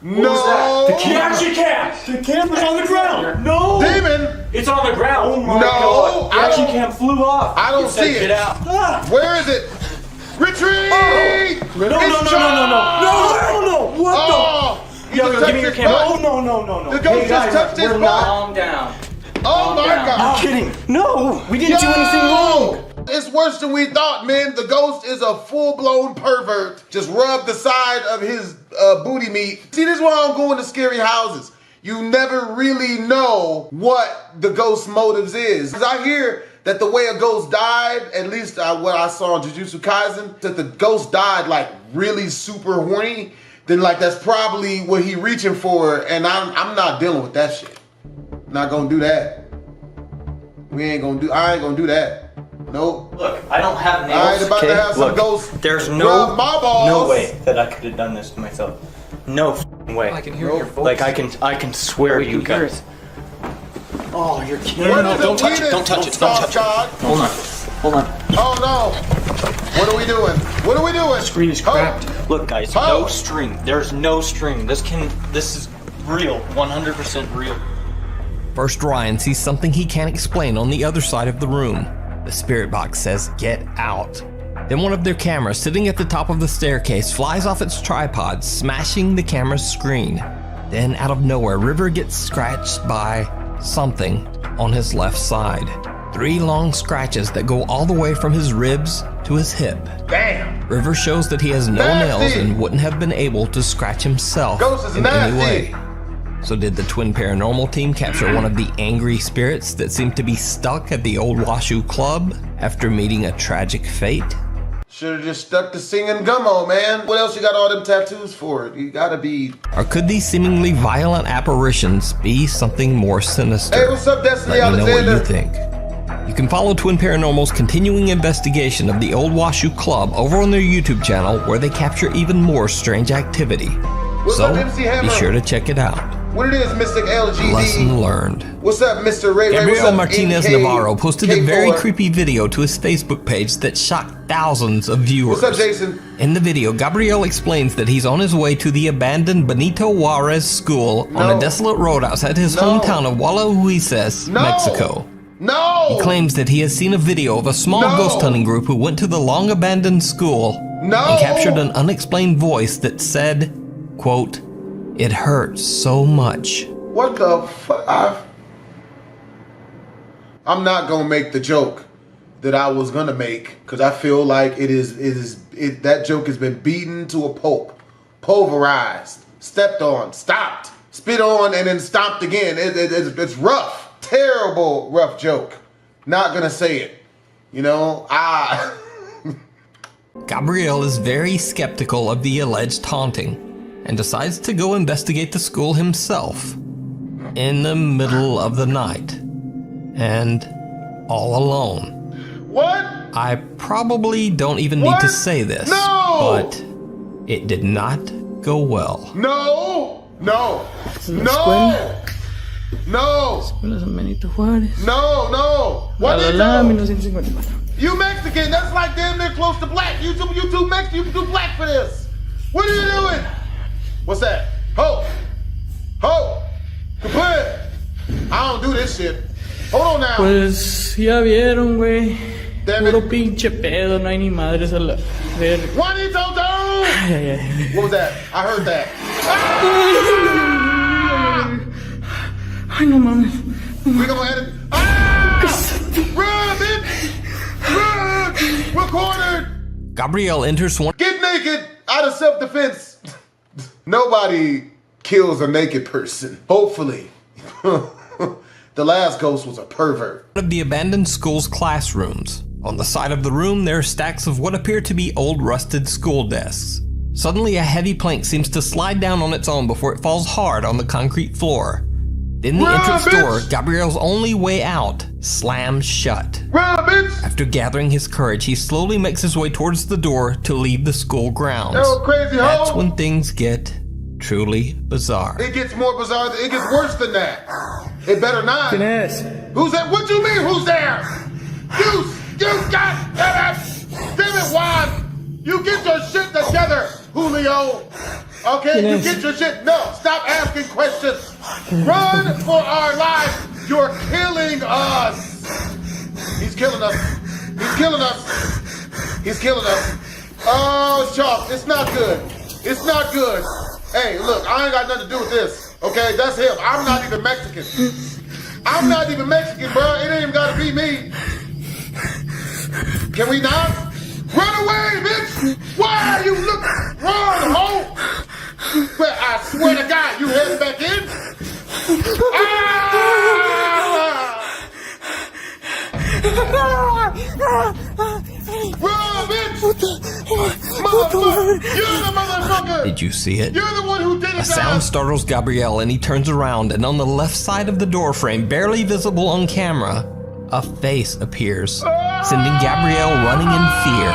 What was that? The reaction cam. The camera's on the ground. No. Demon. It's on the ground. Oh my No, God. The I reaction don't- cam flew off. I don't It said, see it. Get out. Ah. Where is it? Retreat! No. What the? Yo, give me your camera. No. The ghost just touched his butt. Calm down. Oh my God. I'm kidding. No, we didn't do anything wrong. It's worse than we thought, man. The ghost is a full-blown pervert. Just rubbed the side of his booty meat. See, this is why I don't go into scary houses. You never really know what the ghost motives is. Because I hear that the way a ghost died, at least what I saw in Jujutsu Kaisen, that the ghost died like really super horny, then like that's probably what he reaching for, and I'm not dealing with that shit. Not gonna do that. I ain't gonna do that. Nope. Look, I don't have nails. I ain't about to have some ghosts. There's rub my balls. no way that I could have done this to myself. No f***ing way. I can hear your voice. Like I can swear to you guys. Oh, you're kidding. No, Don't touch it. Don't touch it. Don't touch it. Hold on. Oh no. What are we doing? Screen is cracked. Look, guys, no string. There's no string. This is real. 100% real. First, Ryan sees something he can't explain on the other side of the room. The spirit box says, "Get out." Then one of their cameras sitting at the top of the staircase flies off its tripod, smashing the camera's screen. Then out of nowhere, River gets scratched by something on his left side. 3 long scratches that go all the way from his ribs to his hip. Damn. River shows that he has no nails and wouldn't have been able to scratch himself Ghost is in any nasty. way. So did the Twin Paranormal team capture one of the angry spirits that seemed to be stuck at the old Washu Club after meeting a tragic fate? Should've just stuck to singing Gummo, man. What else you got all them tattoos for? You gotta be... Or could these seemingly violent apparitions be something more sinister? Hey, what's up, Destiny Let me know what Alexander? you think. You can follow Twin Paranormal's continuing investigation of the old Washu Club over on their YouTube channel, where they capture even more strange activity. What's So, up, MC Hammer? be sure to check it out. What it is, Mystic LGD? Lesson learned. What's up, Mr. Ray? Gabriel What's up, Martinez NK? Navarro posted a very K4? creepy video to his Facebook page that shocked thousands of viewers. What's up, Jason? In the video, Gabriel explains that he's on his way to the abandoned Benito Juarez school on a desolate road outside his hometown of Luises, Mexico. No! He claims that he has seen a video of a small ghost hunting group who went to the long-abandoned school and captured an unexplained voice that said, quote, "It hurts so much." What the fuck? I'm not gonna make the joke that I was gonna make because I feel like that joke has been beaten to a pulp, pulverized, stepped on, stopped. spit on, and then stomped again. It's rough. Terrible, rough joke. Not gonna say it. You know, Gabriel is very skeptical of the alleged haunting and decides to go investigate the school himself in the middle of the night and all alone. What? I probably don't even need to say this, but it did not go well. No! No! No! No! No! What is that? You Mexican, that's like damn near close to black. You too Mexican, you too black for this. What are you doing? What's that? Ho! Ho! Complete! I don't do this shit. Hold on now. Pues ya vieron, güey. Puro pinche pedo, no hay ni madres a la verga. Juanito! What was that? I heard that. Ay, no mames. We gonna edit. Run, bitch! Run! We're cornered! Gabriel enters one. Get naked out of self-defense. Nobody kills a naked person. Hopefully. The last ghost was a pervert. One of the abandoned school's classrooms. On the side of the room, there are stacks of what appear to be old rusted school desks. Suddenly, a heavy plank seems to slide down on its own before it falls hard on the concrete floor. Then the entrance door, Gabriel's only way out, slams shut. After gathering his courage, he slowly makes his way towards the door to leave the school grounds. That's when things get truly bizarre. It gets more bizarre. It gets worse than that. It better not. Who's that? What you mean, who's there? You got damn it, Juan. You get your shit together, Julio. Okay, you get your shit. No, stop asking questions. Run for our lives. You're killing us. He's killing us. He's killing us. He's killing us. Oh, Chalk, it's not good. It's not good. Hey, look, I ain't got nothing to do with this. Okay, that's him. I'm not even Mexican. I'm not even Mexican, bro. It ain't even gotta be me. Can we not? Run away, bitch! Why are you looking? Run, ho! But I swear to God, you headed back in? Run, bitch! Motherfucker! You're the motherfucker! Did you see it? You're the one who did it. A sound startles Gabriel and he turns around, and on the left side of the door frame, barely visible on camera, a face appears, sending Gabriel running in fear.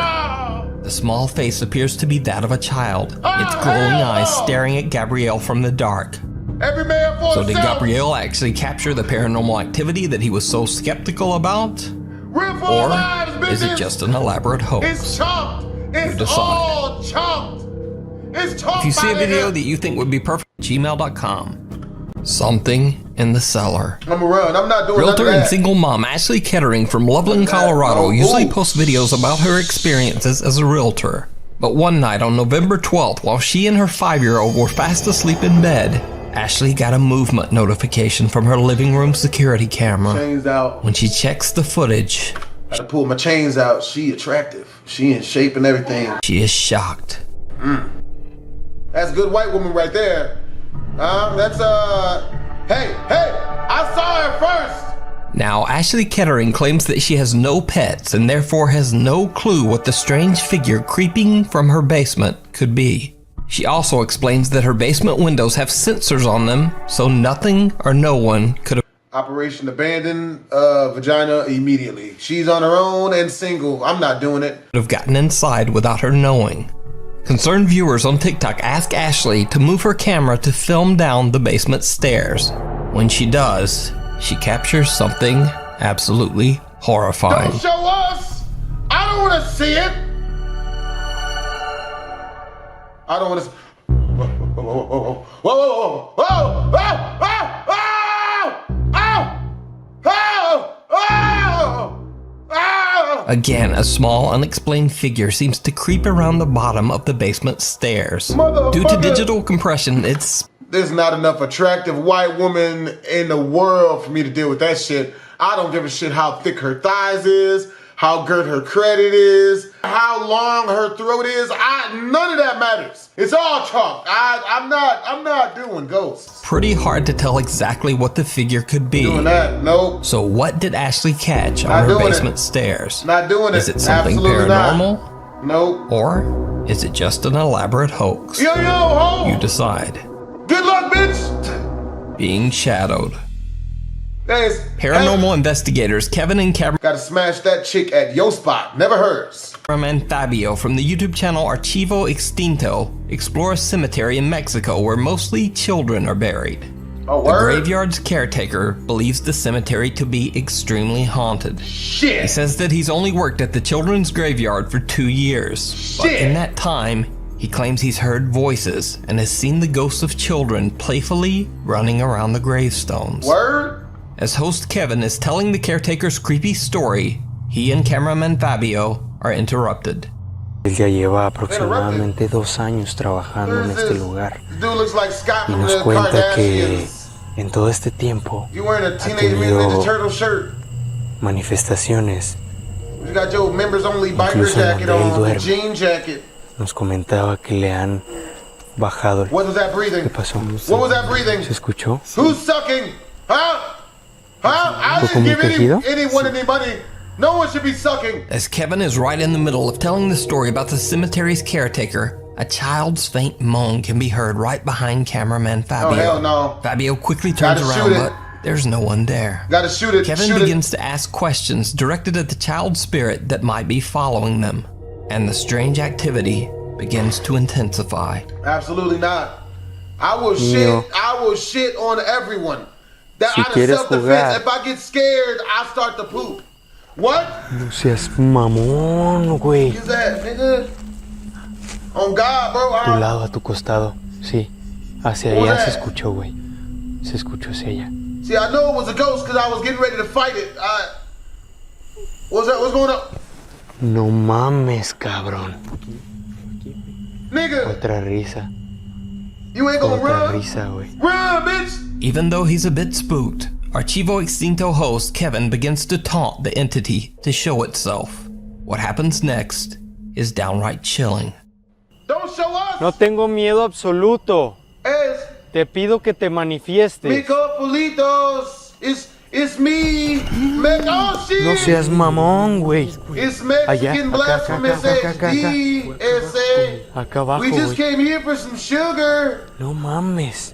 The small face appears to be that of a child, its glowing eyes staring at Gabriel from the dark. Every man for So did himself. Gabriel actually capture the paranormal activity that he was so skeptical about? Or is it just an elaborate hoax? It's chopped. It's decide. all chopped. It's chopped. If you see a by video the that you think would be perfect, gmail.com. Something in the cellar. I'm gonna run. I'm not doing Realtor none of and that. single mom Ashley Kettering from Loveland, Colorado usually posts videos about her experiences as a realtor. But one night on November 12th, while she and her 5-year-old were fast asleep in bed, Ashley got a movement notification from her living room security camera. Chains out. When she checks the footage, Had to pull my chains out. She attractive. She in shape and everything. she is shocked. That's a good white woman right there. Hey, I saw her first. Now, Ashley Kettering claims that she has no pets and therefore has no clue what the strange figure creeping from her basement could be. She also explains that her basement windows have sensors on them, so nothing or no one could have Operation Abandon Vagina immediately. She's on her own and single. I'm not doing it. gotten inside without her knowing. Concerned viewers on TikTok ask Ashley to move her camera to film down the basement stairs. When she does, she captures something absolutely horrifying. Don't show us. I don't want to see it. I don't want to. Again, a small, unexplained figure seems to creep around the bottom of the basement stairs. Due to digital compression, There's not enough attractive white woman in the world for me to deal with that shit. I don't give a shit how thick her thighs is, how good her credit is, how long her throat is. None of that matters. It's all chalk. I'm not doing ghosts. Pretty hard to tell exactly what the figure could be. Doing that, nope. So what did Ashley catch on her basement stairs? Not doing it. Is it something Absolutely paranormal? Not. Nope. Or is it just an elaborate hoax? Yo, ho! You decide. Good luck, bitch! Being shadowed. Thanks. Paranormal investigators Kevin and Cameron gotta smash that chick at your spot, never hers. And Fabio from the YouTube channel Archivo Extinto explore a cemetery in Mexico where mostly children are buried. Oh, the graveyard's caretaker believes the cemetery to be extremely haunted. Shit. He says that he's only worked at the children's graveyard for 2 years. But in that time, he claims he's heard voices and has seen the ghosts of children playfully running around the gravestones. Word? As host Kevin is telling the caretaker's creepy story, he and cameraman Fabio are interrupted. Él ya lleva aproximadamente 2 años trabajando en este lugar y nos cuenta que en todo este tiempo ha tenido manifestaciones, incluso en donde él duerme. Nos comentaba que le han bajado el... ¿Qué pasó? ¿Se escuchó? Who's sucking? Huh? I didn't give anyone any money. No one should be sucking. As Kevin is right in the middle of telling the story about the cemetery's caretaker, a child's faint moan can be heard right behind cameraman Fabio. Oh, hell no. Fabio quickly turns around, but there's no one there. Gotta shoot it. Kevin begins to ask questions directed at the child's spirit that might be following them, and the strange activity begins to intensify. Absolutely not. I will shit on everyone. That Si out of quieres self-defense. jugar. If I get scared, I start to poop. What? No seas mamón, güey. Who's that, nigga? On God, bro. A tu lado, a tu costado. Sí. Hacia What allá was se that? escuchó, güey. Se escuchó hacia allá. See, I know it was a ghost because I was getting ready to fight it. What's that? What's going on? No mames, cabrón. Nigga, Otra risa. you ain't gonna Otra run. risa, güey. Run, bitch. Even though he's a bit spooked, Archivo Extinto host Kevin begins to taunt the entity to show itself. What happens next is downright chilling. Don't show us. No tengo miedo absoluto. Es Te pido que te manifiestes. Mico Pulitos. It's me. Oh, shit. No seas mamón, güey. It's Mexican Blasphemous HD. Acá abajo, We just güey. came here for some sugar. No mames.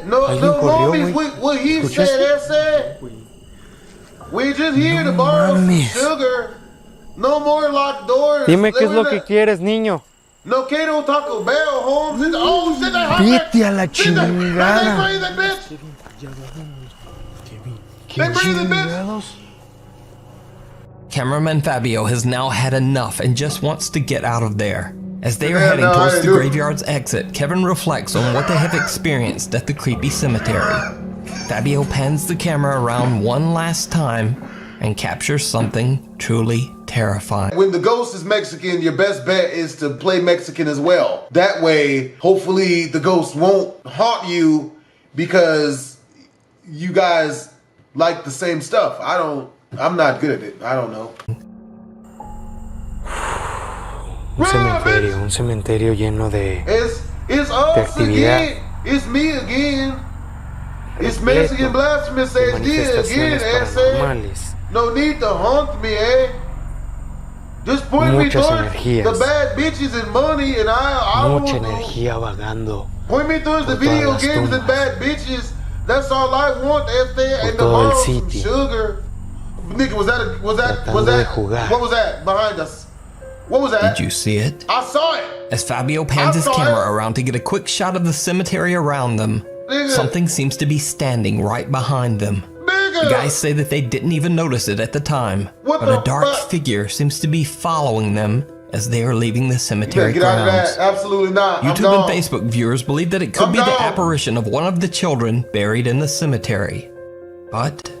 No Alguien corrió, homies. güey. What he ¿Escuchaste? said, ese. We just here to borrow some mames. sugar. No more locked doors. Dime qué es lo que quieres, niño. No Cato Taco Bell, Holmes. Oh, shit, that hot. Vete a la They chingada. breathing, bitch. They breathing, bitch. Cameraman Fabio has now had enough and just wants to get out of there. As they are Yeah, heading no, towards I the do. graveyard's exit, Kevin reflects on what they have experienced at the creepy cemetery. Fabio pans the camera around one last time and captures something truly terrifying. When the ghost is Mexican, your best bet is to play Mexican as well. That way, hopefully the ghost won't haunt you because you guys like the same stuff. I'm not good at it. I don't know. Un cementerio lleno de It's us actividad. again. It's me again. It's Mexican Blasphemous HD again, manifestaciones paranormales. No need to haunt me, eh? Just point me Muchas towards energías. the bad bitches and money and I Mucha will go. energía vagando. Point me towards the por todas video las games and tumbas. bad bitches. That's all I want, and to todo el borrow some sitio. sugar. Nigga, was Tratando de that jugar. what was that behind us? What was that? Did you see it? I saw it. As Fabio pans his camera around to get a quick shot of the cemetery around them, Nigga. something seems to be standing right behind them. The guys say that they didn't even notice it at the time, What but the a dark fuck? figure seems to be following them as they are leaving the cemetery Get out of grounds. that. Absolutely not. I'm YouTube gone. and Facebook viewers believe that it could I'm be the gone. apparition of one of the children buried in the cemetery. But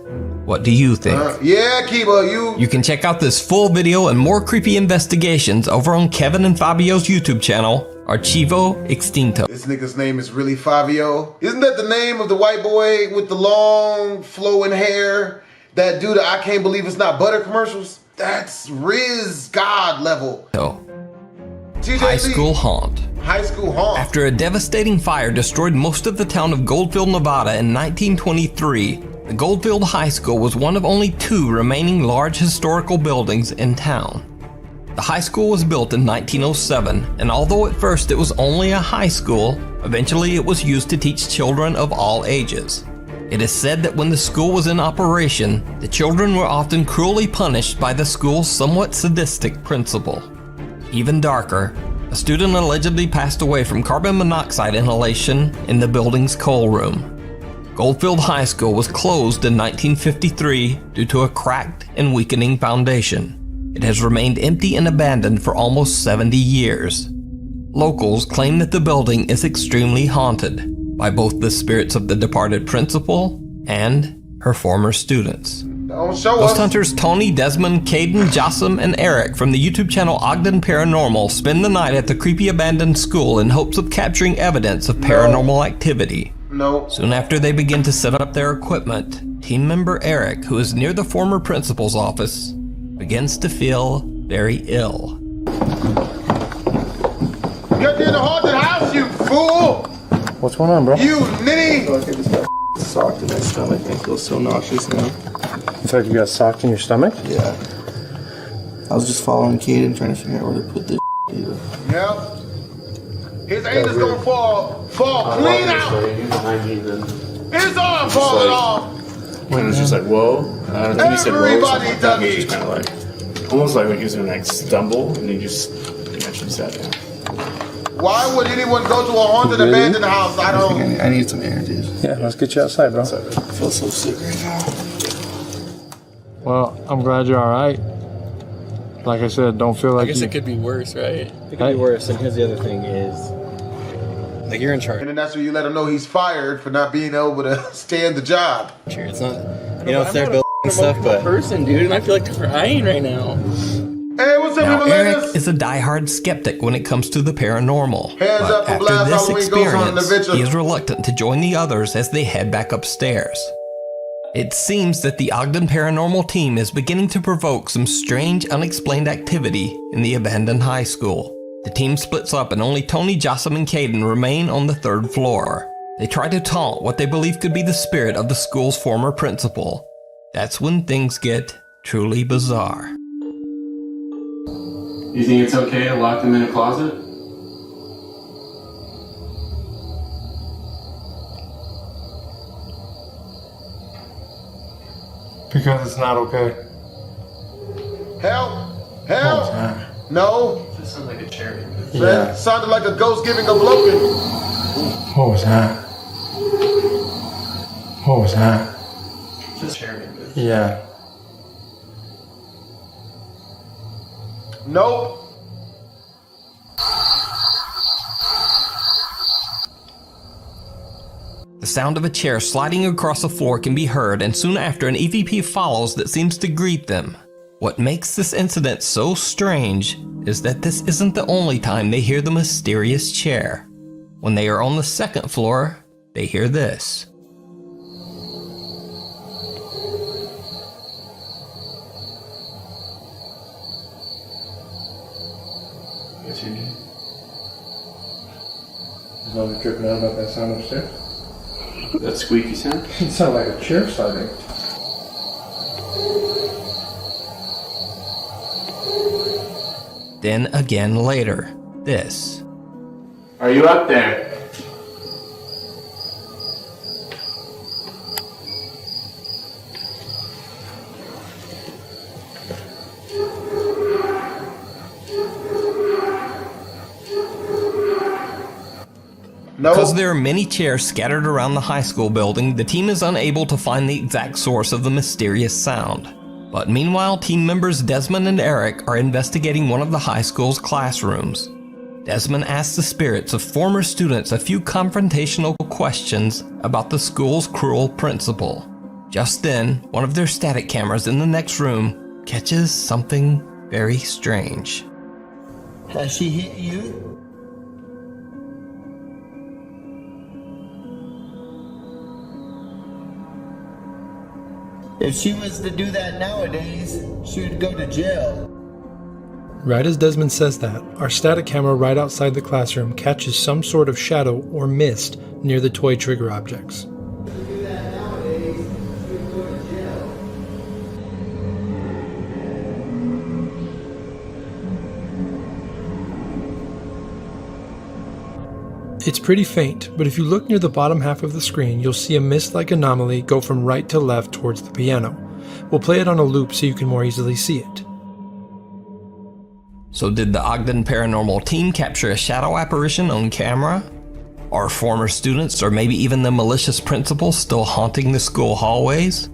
what do you think? Yeah, Kiba, You can check out this full video and more creepy investigations over on Kevin and Fabio's YouTube channel, Archivo Extinto. This nigga's name is really Fabio. Isn't that the name of the white boy with the long flowing hair that do the I can't believe it's not butter commercials? That's Riz God level. High school haunt. High school haunt. After a devastating fire destroyed most of the town of Goldfield, Nevada in 1923, the Goldfield High School was one of only 2 remaining large historical buildings in town. The high school was built in 1907, and although at first it was only a high school, eventually it was used to teach children of all ages. It is said that when the school was in operation, the children were often cruelly punished by the school's somewhat sadistic principal. Even darker, a student allegedly passed away from carbon monoxide inhalation in the building's coal room. Goldfield High School was closed in 1953 due to a cracked and weakening foundation. It has remained empty and abandoned for almost 70 years. Locals claim that the building is extremely haunted by both the spirits of the departed principal and her former students. Ghost hunters Tony, Desmond, Caden, Jossam, and Eric from the YouTube channel Ogden Paranormal spend the night at the creepy abandoned school in hopes of capturing evidence of paranormal activity. Soon after they begin to set up their equipment, team member Eric, who is near the former principal's office, begins to feel very ill. You're in the haunted house, you fool! What's going on, bro? You nitty! I just got socked in my stomach and I feel so nauseous now. You feel like you got socked in your stomach? Yeah. I was just following Caden, trying to figure out where to put this either. Yep. His anus gonna fall clean out! His arm falling off! And it was just like, whoa. And then he said, whoa, Everybody dug it was just kind of like, almost like when he was gonna like stumble and he just eventually sat down. Why would anyone go to a haunted abandoned house? I don't. I need some air, dude. Yeah, let's get you outside, bro. I feel so sick right now. Well, I'm glad you're alright. Like I said, don't feel like I guess it could be worse, right? It could be worse. And here's the other thing is, like, you're in charge. And then that's when you let him know he's fired for not being able to stand the job. Sure, it's not, you know, it's their building and stuff, but person, dude, and I feel like crying right now. Hey, what's up, Now, people? Eric is a diehard skeptic when it comes to the paranormal. Hands But up for after Blast this Halloween goes on in the experience, vigil. he is reluctant to join the others as they head back upstairs. It seems that the Ogden Paranormal team is beginning to provoke some strange, unexplained activity in the abandoned high school. The team splits up and only Tony, Jossam, and Caden remain on the 3rd floor. They try to taunt what they believe could be the spirit of the school's former principal. That's when things get truly bizarre. You think it's okay to lock them in a closet? Because it's not okay. Help! Help! No. That sounds like a cherry. That sounded like a ghost giving a blowing. What was that? What was that? Just cherry. Yeah. Nope. The sound of a chair sliding across the floor can be heard, and soon after, an EVP follows that seems to greet them. What makes this incident so strange is that this isn't the only time they hear the mysterious chair. When they are on the 2nd floor, they hear this. Yes, you did. Is nobody tripping out about that sound upstairs? That squeaky sound? It sounded like a chair sliding. Then again later, this. Are you up there? Because there are many chairs scattered around the high school building, the team is unable to find the exact source of the mysterious sound. But meanwhile, team members Desmond and Eric are investigating one of the high school's classrooms. Desmond asks the spirits of former students a few confrontational questions about the school's cruel principal. Just then, one of their static cameras in the next room catches something very strange. Has she hit you? If she was to do that nowadays, she would go to jail. Right as Desmond says that, our static camera right outside the classroom catches some sort of shadow or mist near the toy trigger objects. It's pretty faint, but if you look near the bottom half of the screen, you'll see a mist-like anomaly go from right to left towards the piano. We'll play it on a loop so you can more easily see it. So did the Ogden Paranormal team capture a shadow apparition on camera? Are former students or maybe even the malicious principal still haunting the school hallways?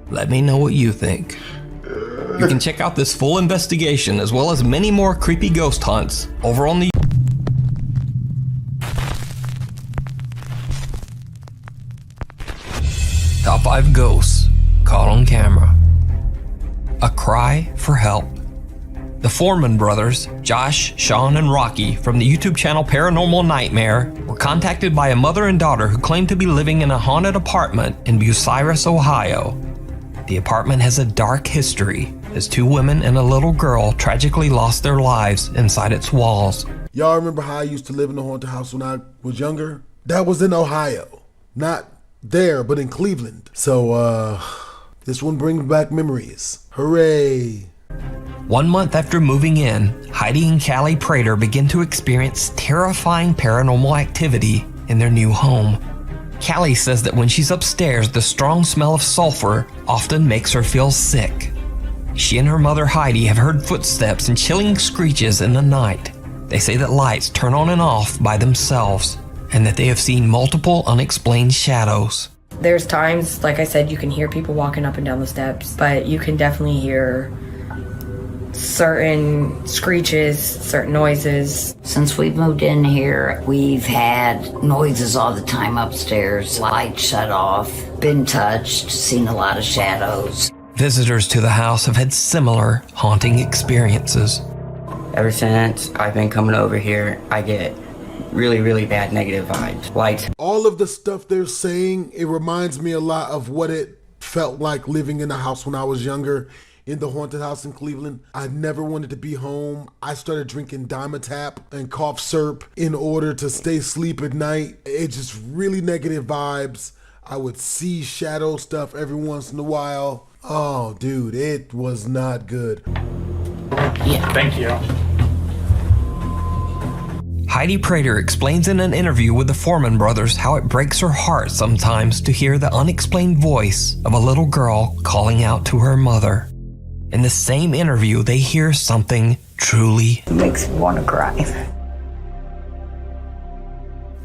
Let me know what you think. You can check out this full investigation as well as many more creepy ghost hunts over on the Top 5 Ghosts Caught on Camera. A cry for help. The Foreman brothers, Josh, Sean, and Rocky from the YouTube channel Paranormal Nightmare were contacted by a mother and daughter who claimed to be living in a haunted apartment in Bucyrus, Ohio. The apartment has a dark history as 2 women and a little girl tragically lost their lives inside its walls. Y'all remember how I used to live in the haunted house when I was younger? That was in Ohio. Not there, but in Cleveland. So, this one brings back memories. Hooray! 1 month after moving in, Heidi and Callie Prater begin to experience terrifying paranormal activity in their new home. Callie says that when she's upstairs, the strong smell of sulfur often makes her feel sick. She and her mother Heidi have heard footsteps and chilling screeches in the night. They say that lights turn on and off by themselves, and that they have seen multiple unexplained shadows. There's times, like I said, you can hear people walking up and down the steps, but you can definitely hear certain screeches, certain noises. Since we've moved in here, we've had noises all the time upstairs, lights shut off, been touched, seen a lot of shadows. Visitors to the house have had similar haunting experiences. Ever since I've been coming over here, I get really bad negative vibes. Lights. All of the stuff they're saying, it reminds me a lot of what it felt like living in a house when I was younger. In the haunted house in Cleveland, I never wanted to be home. I started drinking Dimetap and cough syrup in order to stay asleep at night. It's just really negative vibes. I would see shadow stuff every once in a while. Oh, dude, it was not good. Yeah, thank you. Heidi Prater explains in an interview with the Foreman brothers how it breaks her heart sometimes to hear the unexplained voice of a little girl calling out to her mother. In the same interview, they hear something truly It makes me want to cry.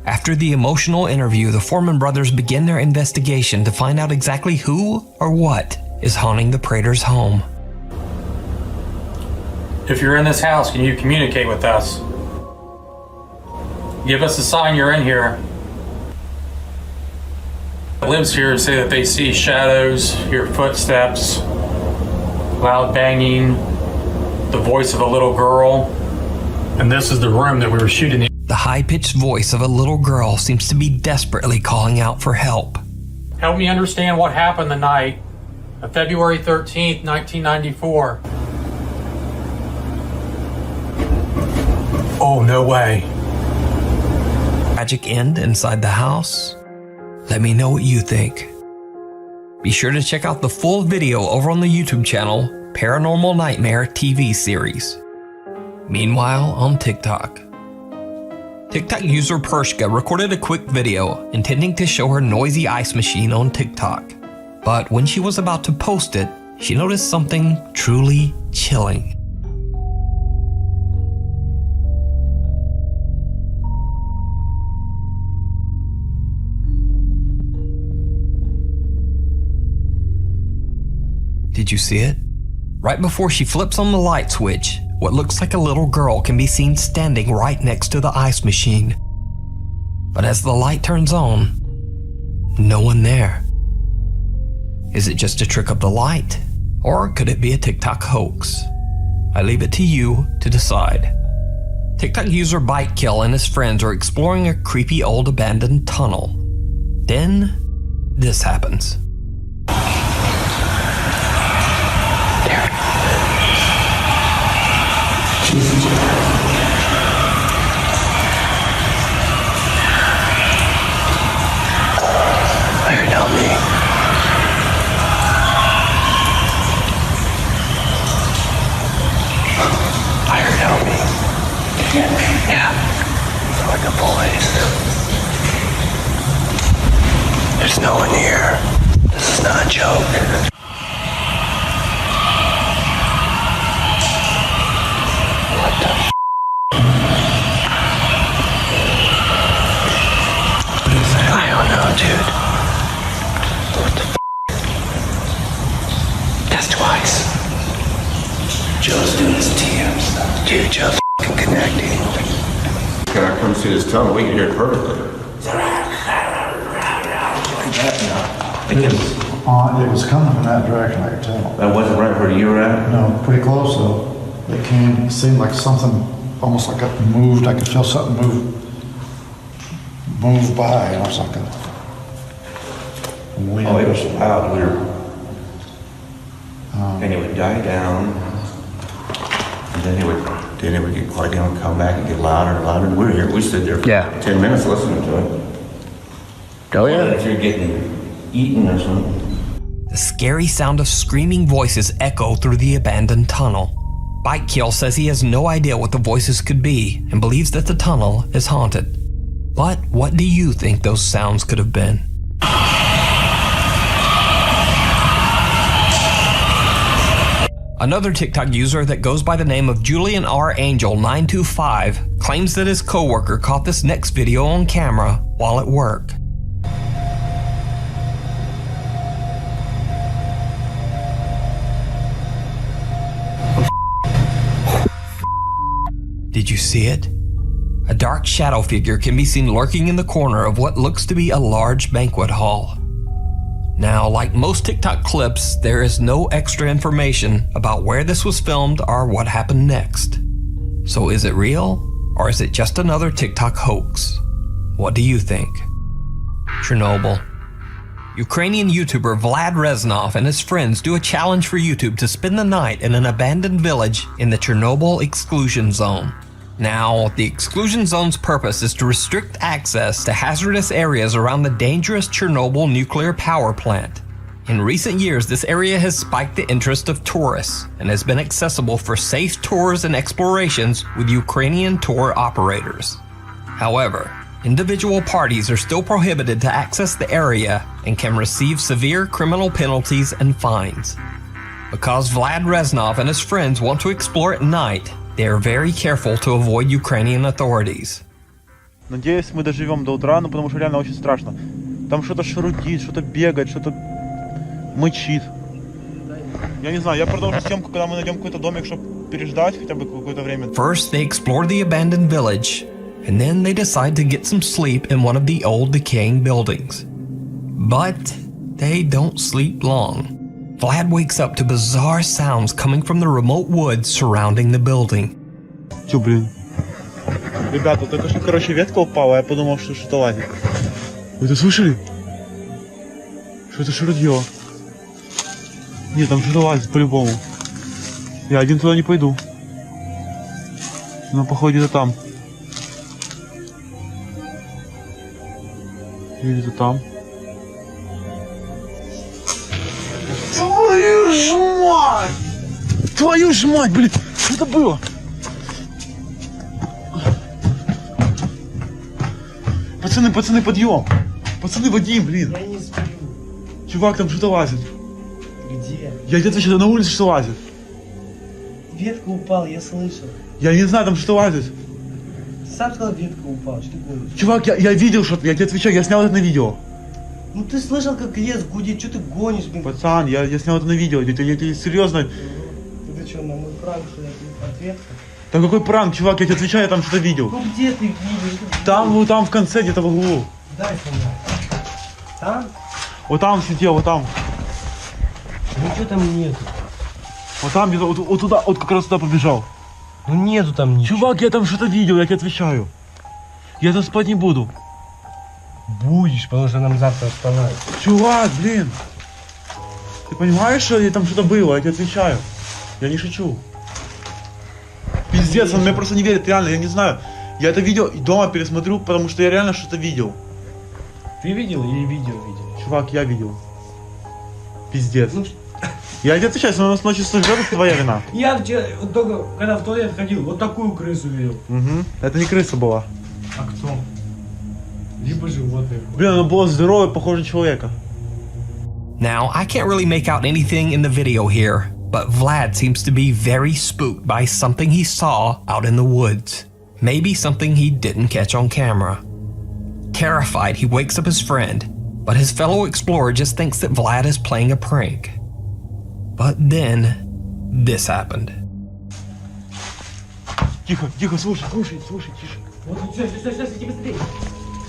After the emotional interview, the Foreman brothers begin their investigation to find out exactly who or what is haunting the Prater's home. If you're in this house, can you communicate with us? Give us a sign you're in here. Lives here say that they see shadows, hear footsteps, loud banging, the voice of a little girl. And this is the room that we were shooting in. The high-pitched voice of a little girl seems to be desperately calling out for help. Help me understand what happened the night of February 13th, 1994. Oh, no way. Tragic end inside the house? Let me know what you think. Be sure to check out the full video over on the YouTube channel Paranormal Nightmare TV series. Meanwhile, on TikTok. TikTok user Pershka recorded a quick video intending to show her noisy ice machine on TikTok. But when she was about to post it, she noticed something truly chilling. Did you see it? Right before she flips on the light switch, what looks like a little girl can be seen standing right next to the ice machine. But as the light turns on, no one there. Is it just a trick of the light? Or could it be a TikTok hoax? I leave it to you to decide. TikTok user Bitekill and his friends are exploring a creepy old abandoned tunnel. Then, this happens. Iron, help me. Iron, help me. Yeah. They're like a voice. There's no one here. This is not a joke. What the f***? What is that? I don't know, dude. What the f***? That's twice. Joe's doing his TMs. Dude, Joe's f***ing connecting. Can I come see this tunnel? We can hear it perfectly. It was coming from that direction, I could tell. That wasn't right where you were at? No, pretty close though. It came, it seemed like something, almost like it moved. I could feel something move by, and I was like, wind. Oh, it was loud. We were, and it would die down, and then it would get quiet again, and come back and get louder and louder. And we were here. We stood there for 10 minutes listening to it. Oh yeah. If you're getting eaten or something. The scary sound of screaming voices echo through the abandoned tunnel. Bike Kill says he has no idea what the voices could be and believes that the tunnel is haunted. But what do you think those sounds could have been? Another TikTok user that goes by the name of Julian R. Angel 925 claims that his coworker caught this next video on camera while at work. Did you see it? A dark shadow figure can be seen lurking in the corner of what looks to be a large banquet hall. Now, like most TikTok clips, there is no extra information about where this was filmed or what happened next. So is it real, or is it just another TikTok hoax? What do you think? Chernobyl. Ukrainian YouTuber Vlad Reznov and his friends do a challenge for YouTube to spend the night in an abandoned village in the Chernobyl exclusion zone. Now, the exclusion zone's purpose is to restrict access to hazardous areas around the dangerous Chernobyl nuclear power plant. In recent years, this area has spiked the interest of tourists and has been accessible for safe tours and explorations with Ukrainian tour operators. However, individual parties are still prohibited to access the area and can receive severe criminal penalties and fines. Because Vlad Reznov and his friends want to explore at night, they are very careful to avoid Ukrainian authorities. Надеюсь, мы доживем до утра, но потому что реально очень страшно. Там что-то шарудит, что-то бегает, что-то мычит. Я не знаю, я продолжу съемку, когда мы найдем какой-то домик, чтобы переждать хотя бы какое-то время. First, they explore the abandoned village, and then they decide to get some sleep in one of the old decaying buildings. But they don't sleep long. Vlad wakes up to bizarre sounds coming from the remote woods surrounding the building. Чё, блин? Ребята, только что, короче, ветка упала, я подумал, что что-то лазит. Вы это слышали? Что это шарудьё? Нет, там что-то лазит по-любому. Я один туда не пойду. Но походу где-то там. Или где-то там. Твою ж мать! Твою ж мать, блин! Что это было? Пацаны, подъем! Пацаны, Вадим, блин! Я не сплю. Чувак, там что-то лазит. Где? Я где-то сейчас на улице что лазит. Ветка упала, я слышал. Я не знаю, там что лазит. Сам сказал, ветка упала, что ты говоришь? Чувак, я видел что-то, я тебе отвечаю, я снял это на видео. Ну ты слышал, как лес гудит, что ты гонишь, блин? Пацан, я снял это на видео, я тебе серьезно. Ты что, на мой пранк, что я ответ? Да какой пранк, чувак, я тебе отвечаю, я там что-то видел. Ну где ты видишь? Там, вот там в конце, где-то в углу. Дай фонарь. Там? Вот там сидел, вот там. Ничего там нету. Вот там где-то, вот туда, вот как раз туда побежал. Ну нету там ничего. Чувак, я там что-то видел, я тебе отвечаю. Я там спать не буду. Будешь, потому что нам завтра вставать. Чувак, блин. Ты понимаешь, что там что-то было, я тебе отвечаю. Я не шучу. Пиздец, он мне просто не верит, реально, я не знаю. Я это видео и дома пересмотрю, потому что я реально что-то видел. Ты видел или видео видел? Чувак, я видел. Пиздец. Я тебе отвечаю, если у нас ночью сожрет, это твоя вина. Я только когда в туалет ходил, вот такую крысу видел. Угу. Это не крыса была. А кто? Либо животное. Блин, она была здоровая, похожа на человека. Now, I can't really make out anything in the video here, but Vlad seems to be very spooked by something he saw out in the woods. Maybe something he didn't catch on camera. Terrified, he wakes up his friend, but his fellow explorer just thinks that Vlad is playing a prank. But then, this happened. Тихо, тихо, слушай, тише. Вот, стой, иди быстрее.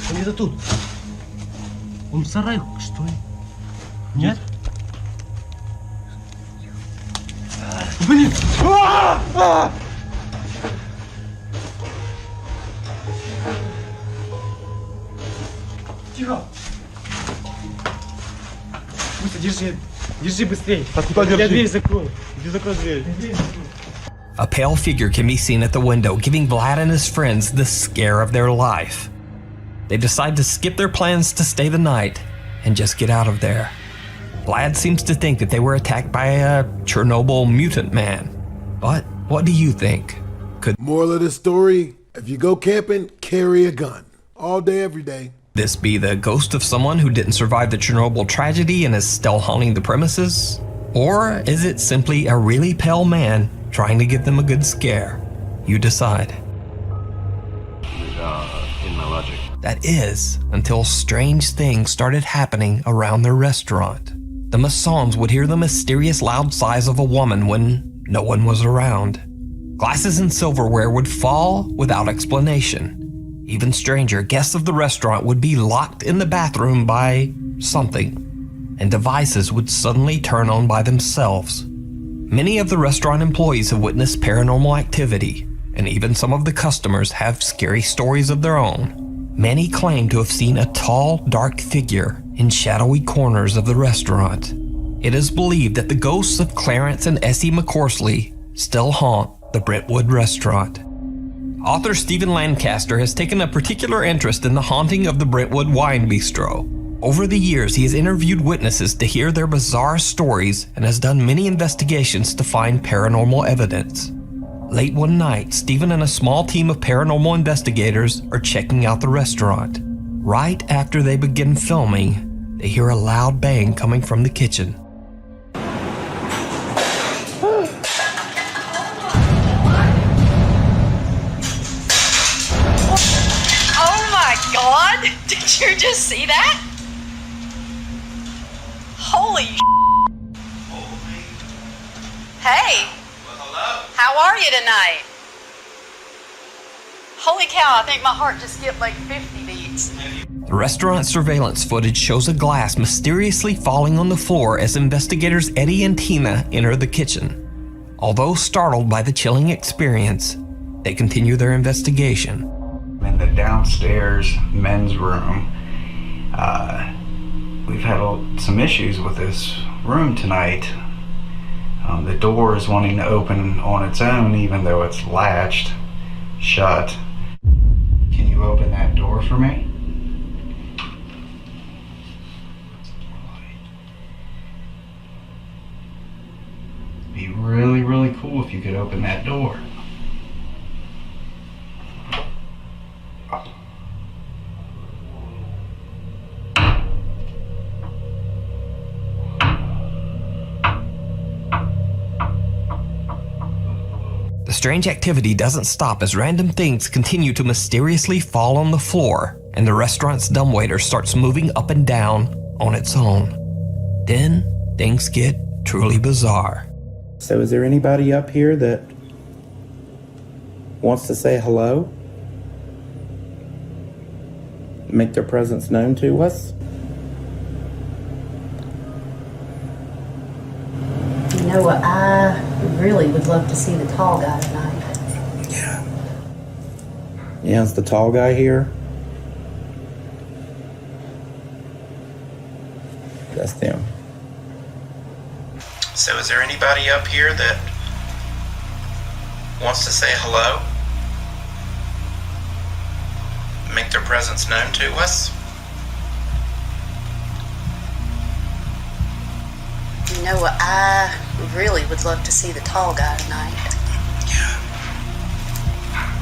Он где-то тут. Он в сарае, что ли? Нет? Блин! Тихо! Быстро, держи быстрее. А куда держи? Я дверь закрою. Иди закрой дверь. A pale figure can be seen at the window, giving Vlad and his friends the scare of their life. They decide to skip their plans to stay the night and just get out of there. Vlad seems to think that they were attacked by a Chernobyl mutant man. But what do you think? Moral of the story, if you go camping, carry a gun. All day, every day. This be the ghost of someone who didn't survive the Chernobyl tragedy and is still haunting the premises? Or is it simply a really pale man trying to give them a good scare? You decide. In my logic. That is, until strange things started happening around their restaurant. The Massons would hear the mysterious loud sighs of a woman when no one was around. Glasses and silverware would fall without explanation. Even stranger, guests of the restaurant would be locked in the bathroom by something, and devices would suddenly turn on by themselves. Many of the restaurant employees have witnessed paranormal activity, and even some of the customers have scary stories of their own. Many claim to have seen a tall, dark figure in shadowy corners of the restaurant. It is believed that the ghosts of Clarence and Essie McCorsley still haunt the Brentwood restaurant. Author Stephen Lancaster has taken a particular interest in the haunting of the Brentwood Wine Bistro. Over the years, he has interviewed witnesses to hear their bizarre stories and has done many investigations to find paranormal evidence. Late one night, Stephen and a small team of paranormal investigators are checking out the restaurant. Right after they begin filming, they hear a loud bang coming from the kitchen. Oh my God! Did you just see that? Holy Hey! How are you tonight? Holy cow, I think my heart just skipped like 50 beats. The restaurant surveillance footage shows a glass mysteriously falling on the floor as investigators Eddie and Tina enter the kitchen. Although startled by the chilling experience, they continue their investigation. In the downstairs men's room, we've had some issues with this room tonight. The door is wanting to open on its own even though it's latched shut. Can you open that door for me? It'd be really, really cool if you could open that door. The strange activity doesn't stop as random things continue to mysteriously fall on the floor, and the restaurant's dumbwaiter starts moving up and down on its own. Then, things get truly bizarre. So is there anybody up here that wants to say hello? Make their presence known to us? You know what, I really would love to see the tall guy tonight. Yeah, is the tall guy here? That's them. So is there anybody up here that wants to say hello, make their presence known to us. You know what? I really would love to see the tall guy tonight.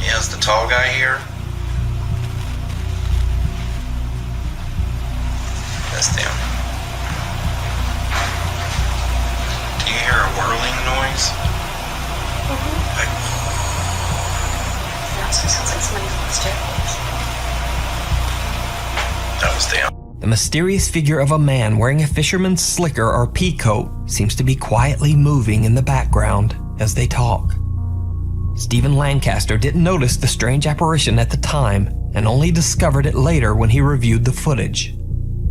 Yeah, is the tall guy here? That's them. Do you hear a whirling noise? Like, It also sounds like somebody's on the staircase. that was them. The mysterious figure of a man wearing a fisherman's slicker or pea coat seems to be quietly moving in the background as they talk. Stephen Lancaster didn't notice the strange apparition at the time and only discovered it later when he reviewed the footage.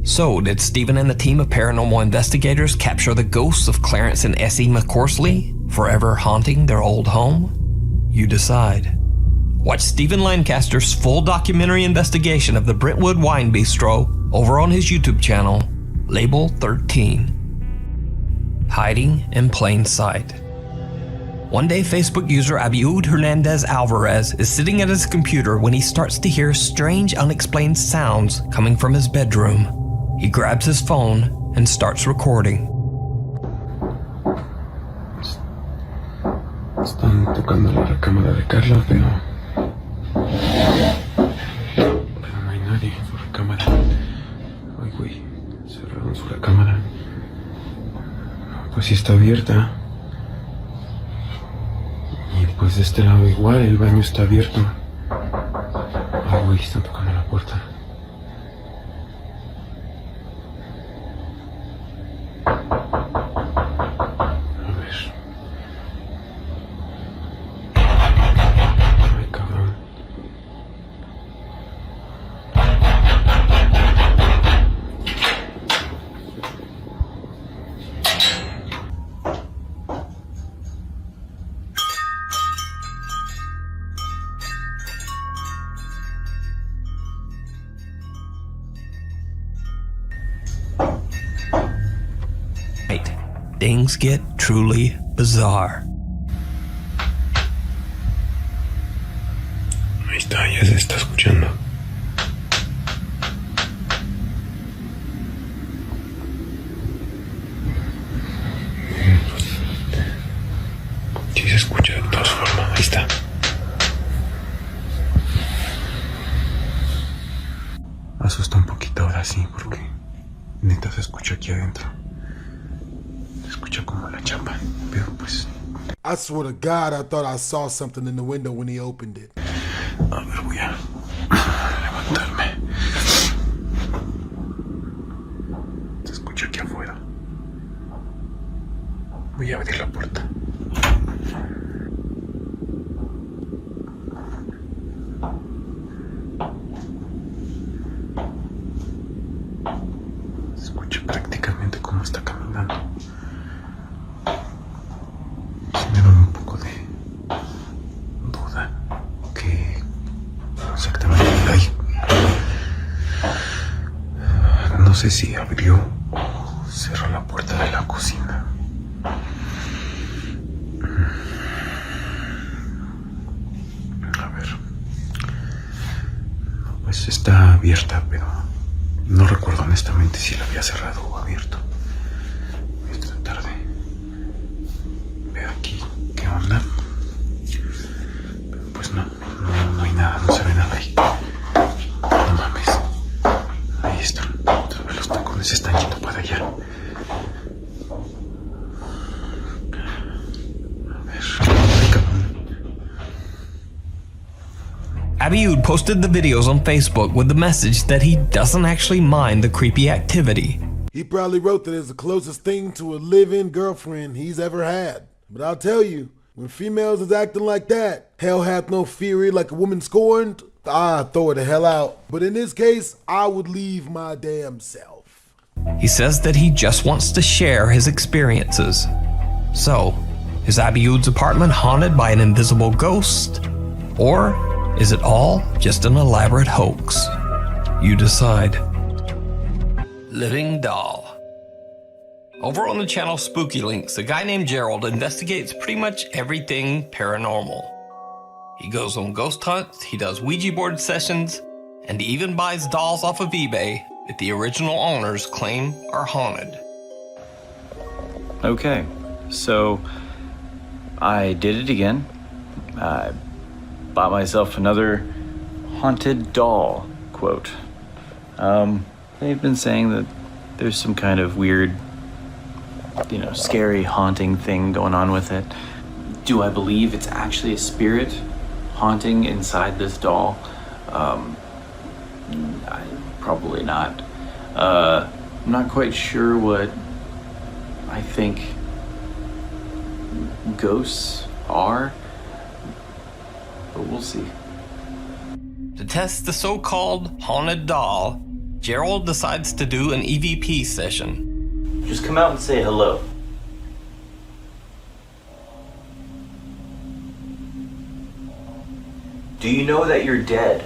So, did Stephen and the team of paranormal investigators capture the ghosts of Clarence and Essie McCorsley, forever haunting their old home? You decide. Watch Stephen Lancaster's full documentary investigation of the Brentwood Wine Bistro over on his YouTube channel, Label 13. Hiding in plain sight. One day, Facebook user Abiud Hernandez Alvarez is sitting at his computer when he starts to hear strange, unexplained sounds coming from his bedroom. He grabs his phone and starts recording. Están tocando la recámara de Carla, pero no hay nadie en su recámara. Ay, güey, cerraron su recámara. Pues sí está abierta. Y pues de este lado igual, el baño está abierto. Ay, güey, están tocando la puerta. Things get truly bizarre. Ahí está, ya se está escuchando. Sí se escucha de todas formas, ahí está. Asusta un poquito ahora sí, porque neta se escucha aquí adentro. Como la chapa, pero pues. I swear to God, I thought I saw something in the window when he opened it. A ver, voy a levantarme. Se escucha aquí afuera. Voy a abrir la puerta. Se escucha prácticamente cómo está caminando. Me da un poco de duda que exactamente hay. No sé si abrió o cerró la puerta de la cocina. A ver. Pues está abierta, pero no recuerdo honestamente si la había cerrado o abierto. Voy a tratar de ver aquí qué onda. Pero pues no hay nada, no se ve nada ahí. No mames. Ahí están. Los tacones se están yendo para allá. Abiud posted the videos on Facebook with the message that he doesn't actually mind the creepy activity. He probably wrote that it's the closest thing to a live-in girlfriend he's ever had. But I'll tell you, when females is acting like that, hell hath no fury like a woman scorned, I throw her the hell out. But in this case, I would leave my damn self. He says that he just wants to share his experiences. So, is Abiud's apartment haunted by an invisible ghost? Or is it all just an elaborate hoax? You decide. Living Doll. Over on the channel Spooky Links, a guy named Gerald investigates pretty much everything paranormal. He goes on ghost hunts, he does Ouija board sessions, and he even buys dolls off of eBay that the original owners claim are haunted. Okay, so I did it again. I bought myself another haunted doll, quote. They've been saying that there's some kind of weird, scary haunting thing going on with it. Do I believe it's actually a spirit haunting inside this doll? Probably not. I'm not quite sure what I think ghosts are, but we'll see. To test the so-called haunted doll, Gerald decides to do an EVP session. Just come out and say hello. Do you know that you're dead?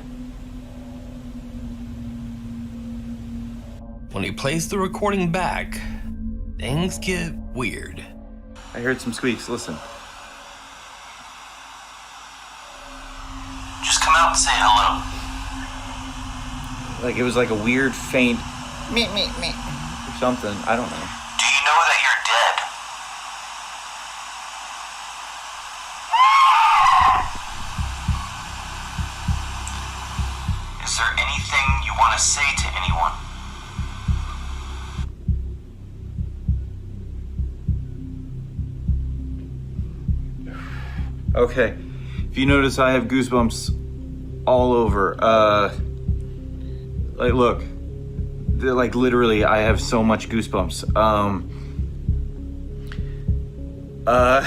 When he plays the recording back, things get weird. I heard some squeaks, listen. Just come out and say hello. Like it was like a weird faint meep meep meep or something, I don't know. Do you know that you're dead? Is there anything you want to say to anyone? Okay, if you notice I have goosebumps all over. Like look, like literally I have so much goosebumps. I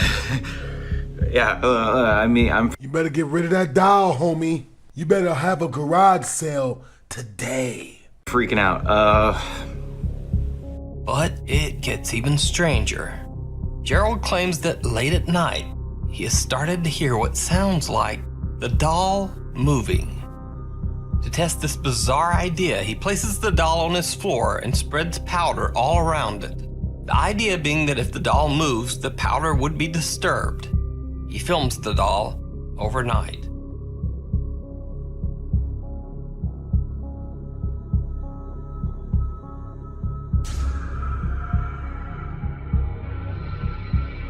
mean, I'm... You better get rid of that doll, homie. You better have a garage sale today. Freaking out. But it gets even stranger. Gerald claims that late at night, he has started to hear what sounds like the doll moving. To test this bizarre idea, he places the doll on his floor and spreads powder all around it. The idea being that if the doll moves, the powder would be disturbed. He films the doll overnight.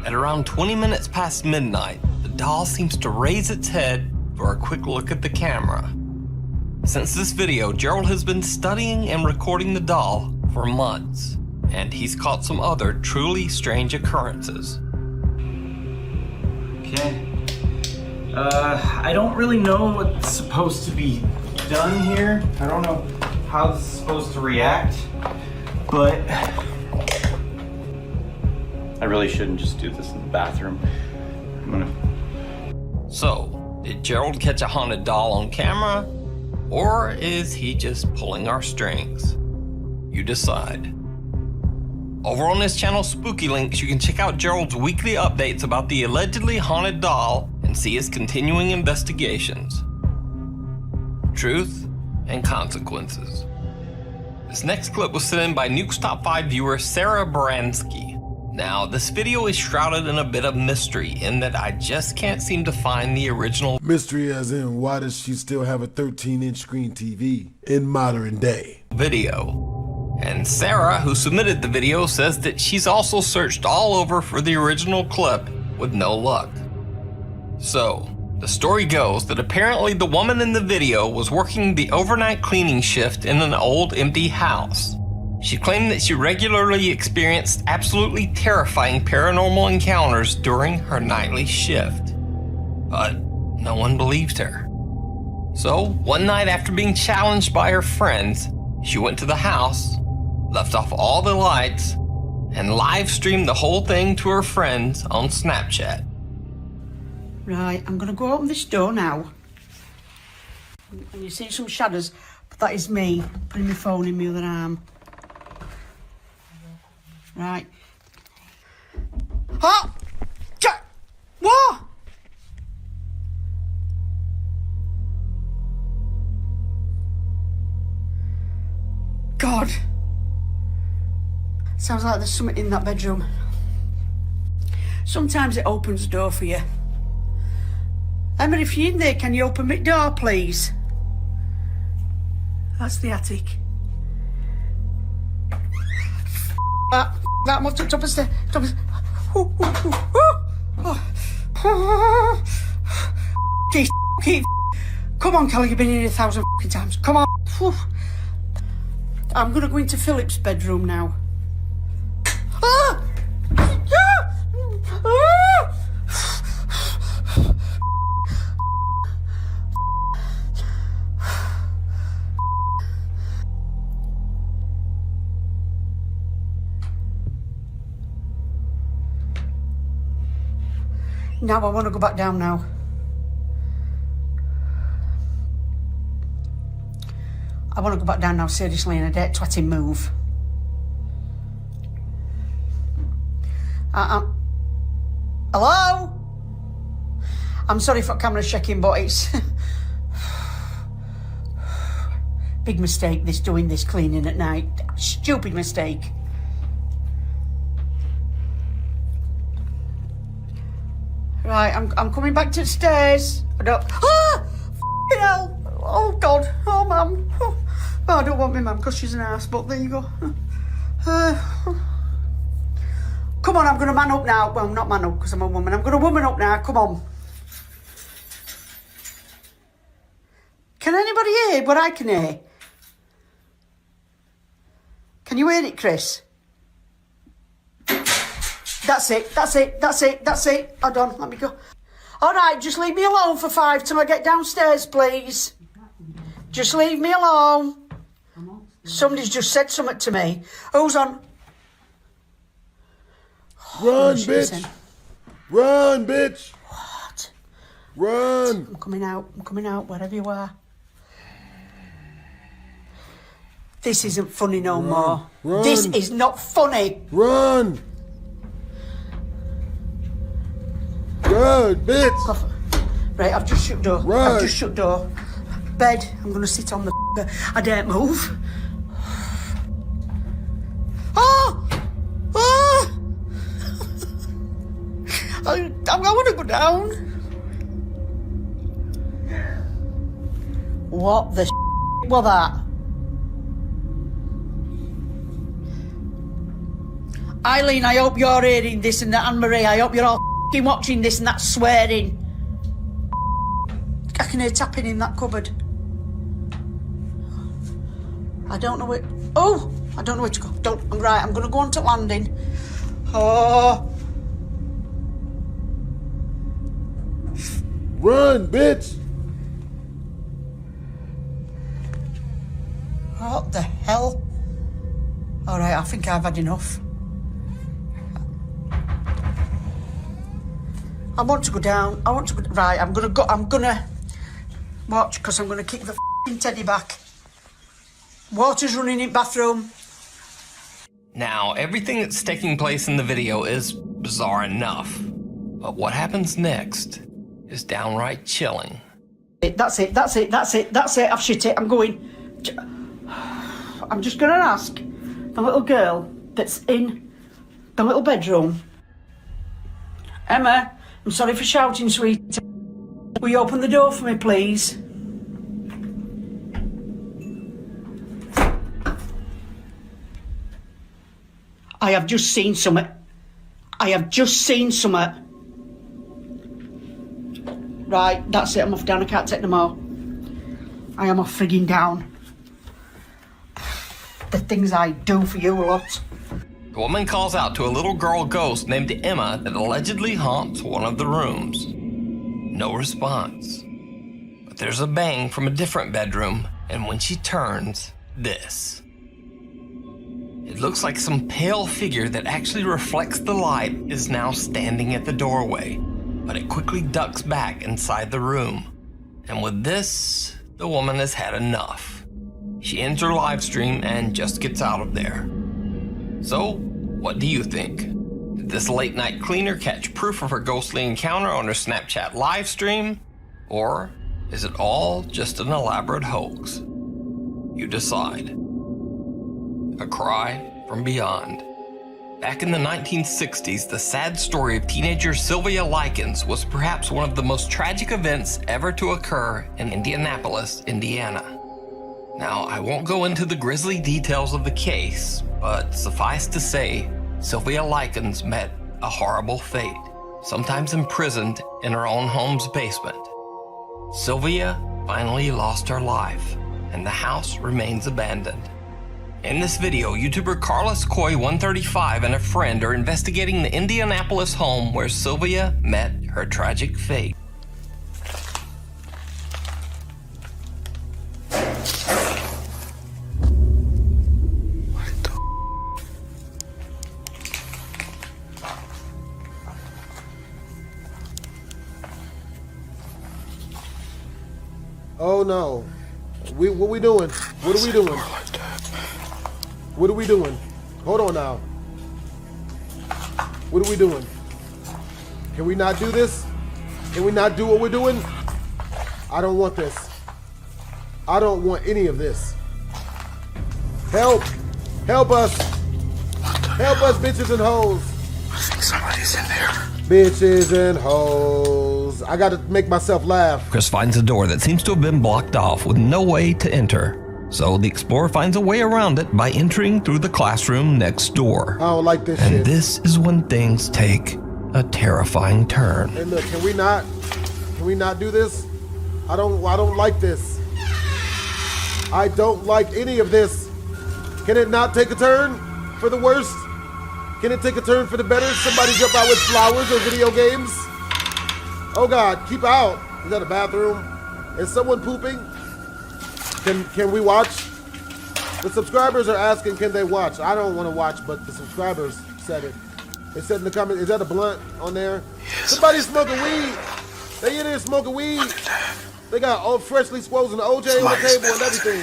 At around 20 minutes past midnight, the doll seems to raise its head for a quick look at the camera. Since this video, Gerald has been studying and recording the doll for months, and he's caught some other truly strange occurrences. Okay. I don't really know what's supposed to be done here. I don't know how this is supposed to react, but I really shouldn't just do this in the bathroom. So, did Gerald catch a haunted doll on camera? Or is he just pulling our strings? You decide. Over on his channel Spooky Links, you can check out Gerald's weekly updates about the allegedly haunted doll and see his continuing investigations. Truth and consequences. This next clip was sent in by Nuke's Top 5 viewer Sarah Baranski. Now, this video is shrouded in a bit of mystery in that I just can't seem to find the original mystery, as in why does she still have a 13-inch screen TV in modern day video. And Sarah, who submitted the video, says that she's also searched all over for the original clip with no luck. So, the story goes that apparently the woman in the video was working the overnight cleaning shift in an old empty house. She claimed that she regularly experienced absolutely terrifying paranormal encounters during her nightly shift. But no one believed her. So, one night after being challenged by her friends, she went to the house, left off all the lights, and live streamed the whole thing to her friends on Snapchat. Right, I'm gonna go open this door now. And you see some shadows, but that is me putting my phone in my other arm. Right. Oh! What? God. Sounds like there's something in that bedroom. Sometimes it opens the door for you. Emma, if you're in there, can you open my door, please? That's the attic. That must have top of the stairs. Keep. Come on, Kelly, you've been in here 1,000 times. Come on. I'm gonna go into Philip's bedroom now. Now I want to go back down now. I want to go back down now, seriously, and I dare twatting move. Hello? I'm sorry for camera checking, but it's... big mistake, this doing this cleaning at night. Stupid mistake. Right, I'm coming back to the stairs. I don't... Ah! F***ing hell! Oh, God. Oh, Mum. Oh, I don't want my mum because she's an ass, but there you go. Come on, I'm going to man up now. Well, not man up because I'm a woman. I'm going to woman up now. Come on. Can anybody hear what I can hear? Can you hear it, Chris? That's it. Hold on, let me go. All right, just leave me alone for 5 till I get downstairs, please. Just leave me alone. Somebody's just said something to me. Who's on? Run, bitch! Run, bitch! What? Run! I'm coming out, wherever you are. This isn't funny no more. Run. This is not funny. Run! Run, bitch! Right, I've just shut door. Run. I've just shut door. Bed, I'm going to sit on the... I daren't move. Oh! Oh! I want to go down. What the was that? Eileen, I hope you're hearing this and that. Anne-Marie, I hope you're all watching this and that swearing. I can hear tapping in that cupboard. I don't know where... Oh! I don't know where to go. I'm right, I'm going to go on to landing. Oh... Run, bitch! What the hell? All right, I think I've had enough. I want to go down. Right, I'm gonna watch because I'm gonna kick the f***ing teddy back. Water's running in bathroom. Now, everything that's taking place in the video is bizarre enough, but what happens next is downright chilling. That's it. I've shit it. I'm going. I'm just gonna ask the little girl that's in the little bedroom. Emma, I'm sorry for shouting, sweet. Will you open the door for me, please? I have just seen something. Right, that's it. I'm off down. I can't take no more. I am off frigging down. The things I do for you lot. The woman calls out to a little girl ghost named Emma that allegedly haunts one of the rooms. No response. But there's a bang from a different bedroom, and when she turns, this. It looks like some pale figure that actually reflects the light is now standing at the doorway, but it quickly ducks back inside the room. And with this, the woman has had enough. She ends her live stream and just gets out of there. So, what do you think? Did this late night cleaner catch proof of her ghostly encounter on her Snapchat live stream? Or is it all just an elaborate hoax? You decide. A cry from beyond. Back in the 1960s, the sad story of teenager Sylvia Likens was perhaps one of the most tragic events ever to occur in Indianapolis, Indiana. Now, I won't go into the grisly details of the case, but suffice to say, Sylvia Likens met a horrible fate, sometimes imprisoned in her own home's basement. Sylvia finally lost her life, and the house remains abandoned. In this video, YouTuber Carlos Coy 135 and a friend are investigating the Indianapolis home where Sylvia met her tragic fate. Oh no. What we doing? What are we doing? What are we doing? Hold on now. What are we doing? Can we not do this? Can we not do what we're doing? I don't want this. I don't want any of this. Help! Help us! Help us, bitches and hoes! I think somebody's in there. Bitches and hoes. I gotta make myself laugh. Chris finds a door that seems to have been blocked off with no way to enter. So the explorer finds a way around it by entering through the classroom next door. I don't like this and shit. This is when things take a terrifying turn. Hey look, can we not do this? I don't like this. I don't like any of this. Can it not take a turn for the worst? Can it take a turn for the better? Somebody jump out with flowers or video games? Oh God, keep out. Is that a bathroom? Is someone pooping? Can we watch? The subscribers are asking, can they watch? I don't want to watch, but the subscribers said it. They said in the comments, is that a blunt on there? Yes. Somebody's smoking weed. They in there smoking weed. They got all freshly squozen OJ on the table and everything.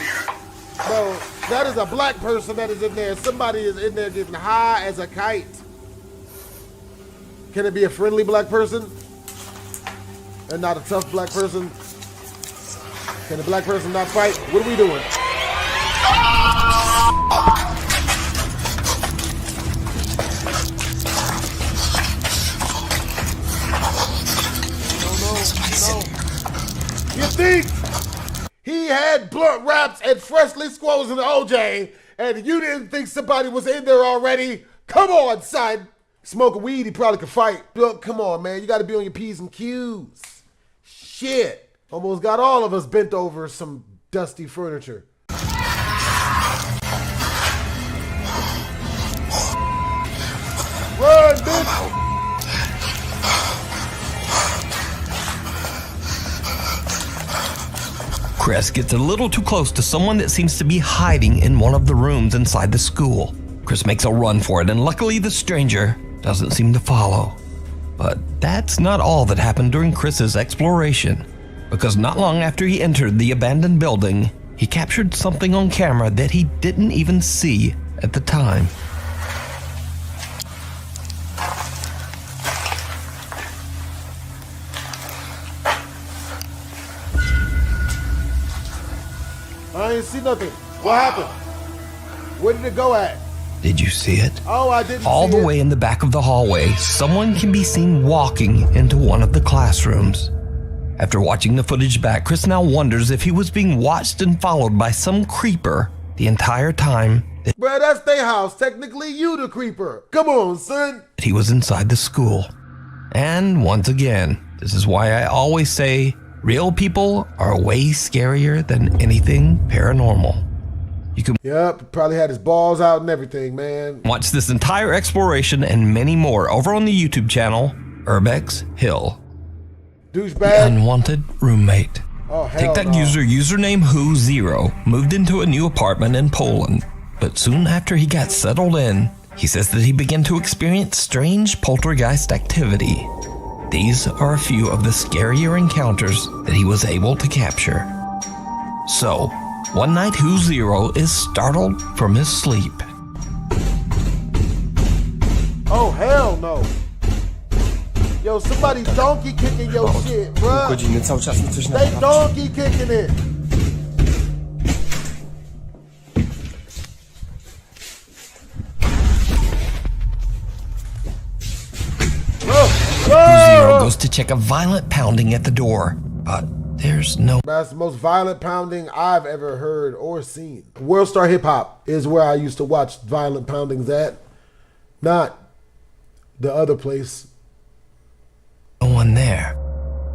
Bro, that is a black person that is in there. Somebody is in there getting high as a kite. Can it be a friendly black person? And not a tough black person? Can the black person not fight? What are we doing? No. You think he had blunt wraps and freshly squozen OJ and you didn't think somebody was in there already? Come on, son. Smoking weed, he probably could fight. Look, come on, man. You got to be on your P's and Q's. Shit. Almost got all of us bent over some dusty furniture. Run, bitch! Chris gets a little too close to someone that seems to be hiding in one of the rooms inside the school. Chris makes a run for it, and luckily the stranger doesn't seem to follow. But that's not all that happened during Chris's exploration. Because not long after he entered the abandoned building, he captured something on camera that he didn't even see at the time. I ain't see nothing. What happened? Where did it go at? Did you see it? Oh, I didn't see it. All the way in the back of the hallway, someone can be seen walking into one of the classrooms. After watching the footage back, Chris now wonders if he was being watched and followed by some creeper the entire time that Bruh, that's their house. Technically, you the creeper. Come on, son. he was inside the school. And once again, this is why I always say real people are way scarier than anything paranormal. You can probably had his balls out and everything, man. Watch this entire exploration and many more over on the YouTube channel, Urbex Hill. Douchebag. The unwanted roommate. Oh, hell Take that no. username Who0 moved into a new apartment in Poland. But soon after he got settled in, he says that he began to experience strange poltergeist activity. These are a few of the scarier encounters that he was able to capture. So, one night Who0 is startled from his sleep. Oh, hell no. Yo, somebody donkey kicking your shit, bruh. Godziny cały czas mi coś They nagrać. donkey kicking it. to check a violent pounding at the door, but there's no... That's the most violent pounding I've ever heard or seen. World Star Hip Hop is where I used to watch violent poundings at, not the other place. No one there.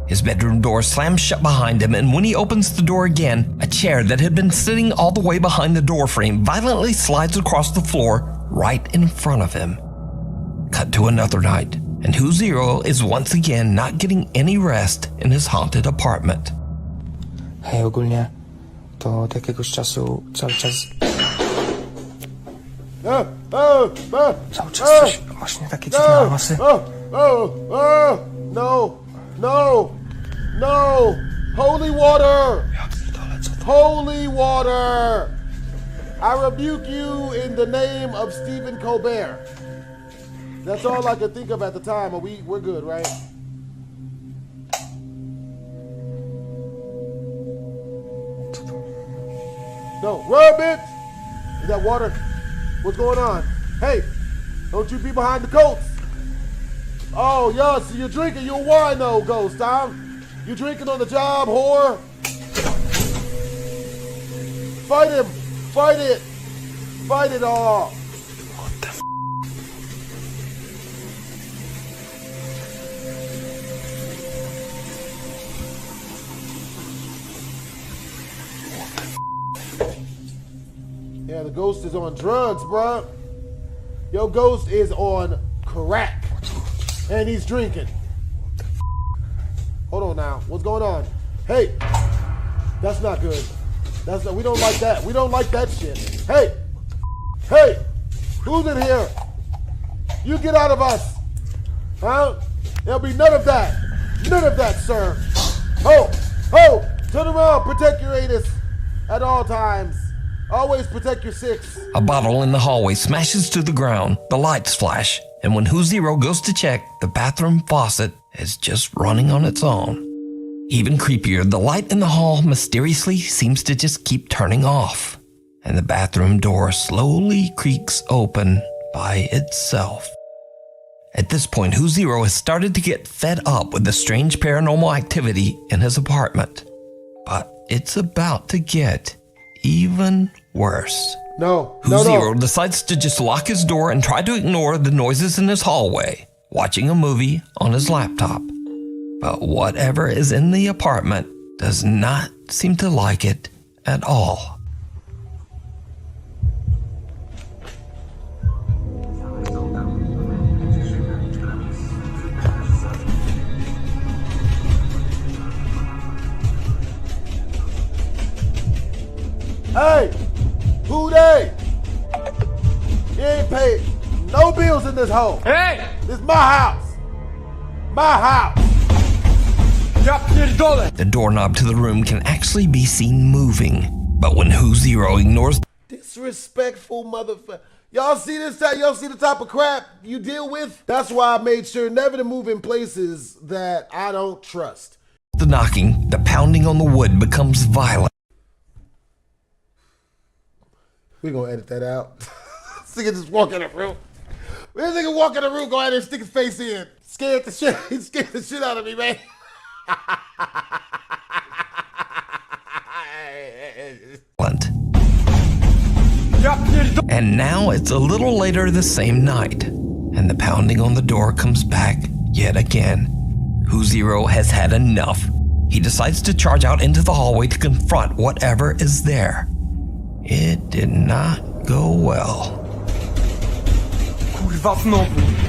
His bedroom door slams shut behind him, and when he opens the door again, a chair that had been sitting all the way behind the door frame violently slides across the floor right in front of him. Cut to another night, and Who Zero is once again not getting any rest in his haunted apartment. Hej, ogólnie to od jakiegoś czasu cały czas coś, właśnie takie dziwne hałasy. No! Holy water! Holy water! I rebuke you in the name of Stephen Colbert. That's all I could think of at the time. We're good, right? No, run, bitch! Is that water? What's going on? Hey, don't you be behind the coats. Oh, yeah, so you're drinking your wine, though, Ghost, huh? You drinking on the job, whore? Fight him! Fight it! Fight it all! What the f***? Yeah, the ghost is on drugs, bruh. Your ghost is on crack. And he's drinking. Hold on now. What's going on? Hey, that's not good. We don't like that. We don't like that shit. Hey, who's in here? You get out of us. Huh? There'll be none of that. None of that, sir. Ho, turn around. Protect your anus at all times. Always protect your six. A bottle in the hallway smashes to the ground, the lights flash, and when Who Zero goes to check, the bathroom faucet is just running on its own. Even creepier, the light in the hall mysteriously seems to just keep turning off, and the bathroom door slowly creaks open by itself. At this point, Who Zero has started to get fed up with the strange paranormal activity in his apartment, but it's about to get even worse. No. Who Zero decides to just lock his door and try to ignore the noises in his hallway, watching a movie on his laptop. But whatever is in the apartment does not seem to like it at all. Hey, who they? You ain't paid no bills in this home. Hey! This is my house. My house. The doorknob to the room can actually be seen moving, but when Who Zero ignores Disrespectful motherfucker. Y'all see this? Y'all see the type of crap you deal with? That's why I made sure never to move in places that I don't trust. the knocking, the pounding on the wood becomes violent. We're gonna edit that out. This nigga just walk in the room. This nigga walk in the room, go out there and stick his face in. Scared the shit. He scared the shit out of me, man. And now it's a little later the same night, and the pounding on the door comes back yet again. Who Zero has had enough. He decides to charge out into the hallway to confront whatever is there. It did not go well. Kurwa znowu.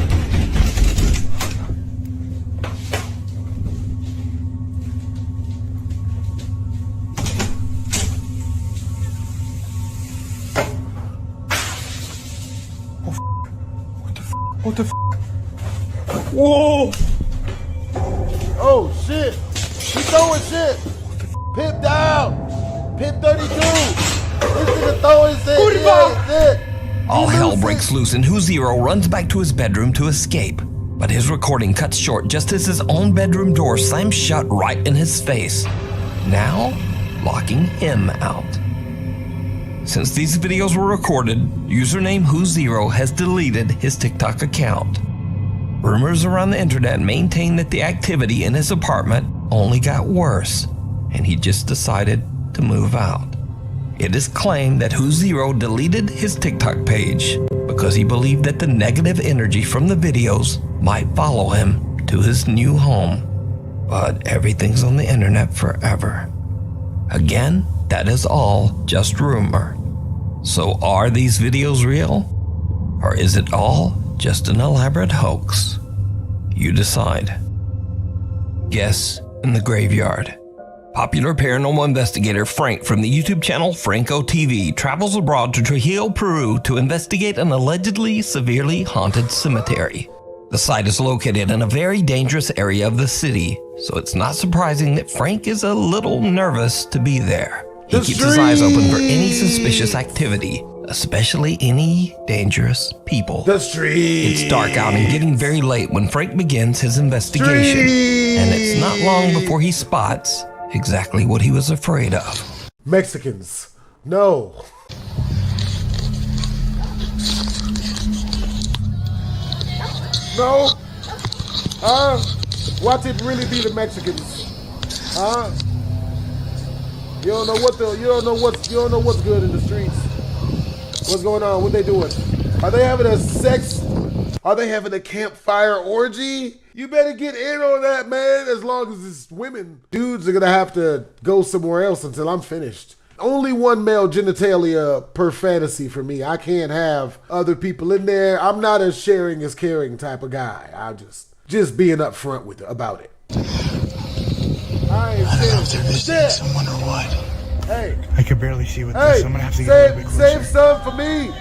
What the f? Whoa! Oh shit! He's throwing shit! Pip down! Pip 32! This nigga throwing shit! Yeah, All hell breaks loose and Who Zero runs back to his bedroom to escape. But his recording cuts short just as his own bedroom door slams shut right in his face, now locking him out. Since these videos were recorded, username Who Zero has deleted his TikTok account. Rumors around the internet maintain that the activity in his apartment only got worse, and he just decided to move out. It is claimed that Who Zero deleted his TikTok page because he believed that the negative energy from the videos might follow him to his new home. But everything's on the internet forever. Again, that is all just rumor. So are these videos real? Or is it all just an elaborate hoax? You decide. Guess in the Graveyard. Popular paranormal investigator Frank from the YouTube channel Franco TV travels abroad to Trujillo, Peru to investigate an allegedly severely haunted cemetery. The site is located in a very dangerous area of the city, so it's not surprising that Frank is a little nervous to be there. He keeps his eyes open for any suspicious activity, especially any dangerous people. The street. It's dark out and getting very late when Frank begins his investigation, and it's not long before he spots exactly what he was afraid of. Mexicans. No. No. Watch it really be the Mexicans. You don't know what's good in the streets. What's going on? What they doing? Are they having a sex? Are they having a campfire orgy? You better get in on that, man, as long as it's women. Dudes are gonna have to go somewhere else until I'm finished. Only one male genitalia per fantasy for me. I can't have other people in there. I'm not a sharing is caring type of guy. I'm just being upfront about it. I don't know if they're visiting someone or what. Hey. I can barely see with this. I'm gonna have to get a little bit closer. Save some for me.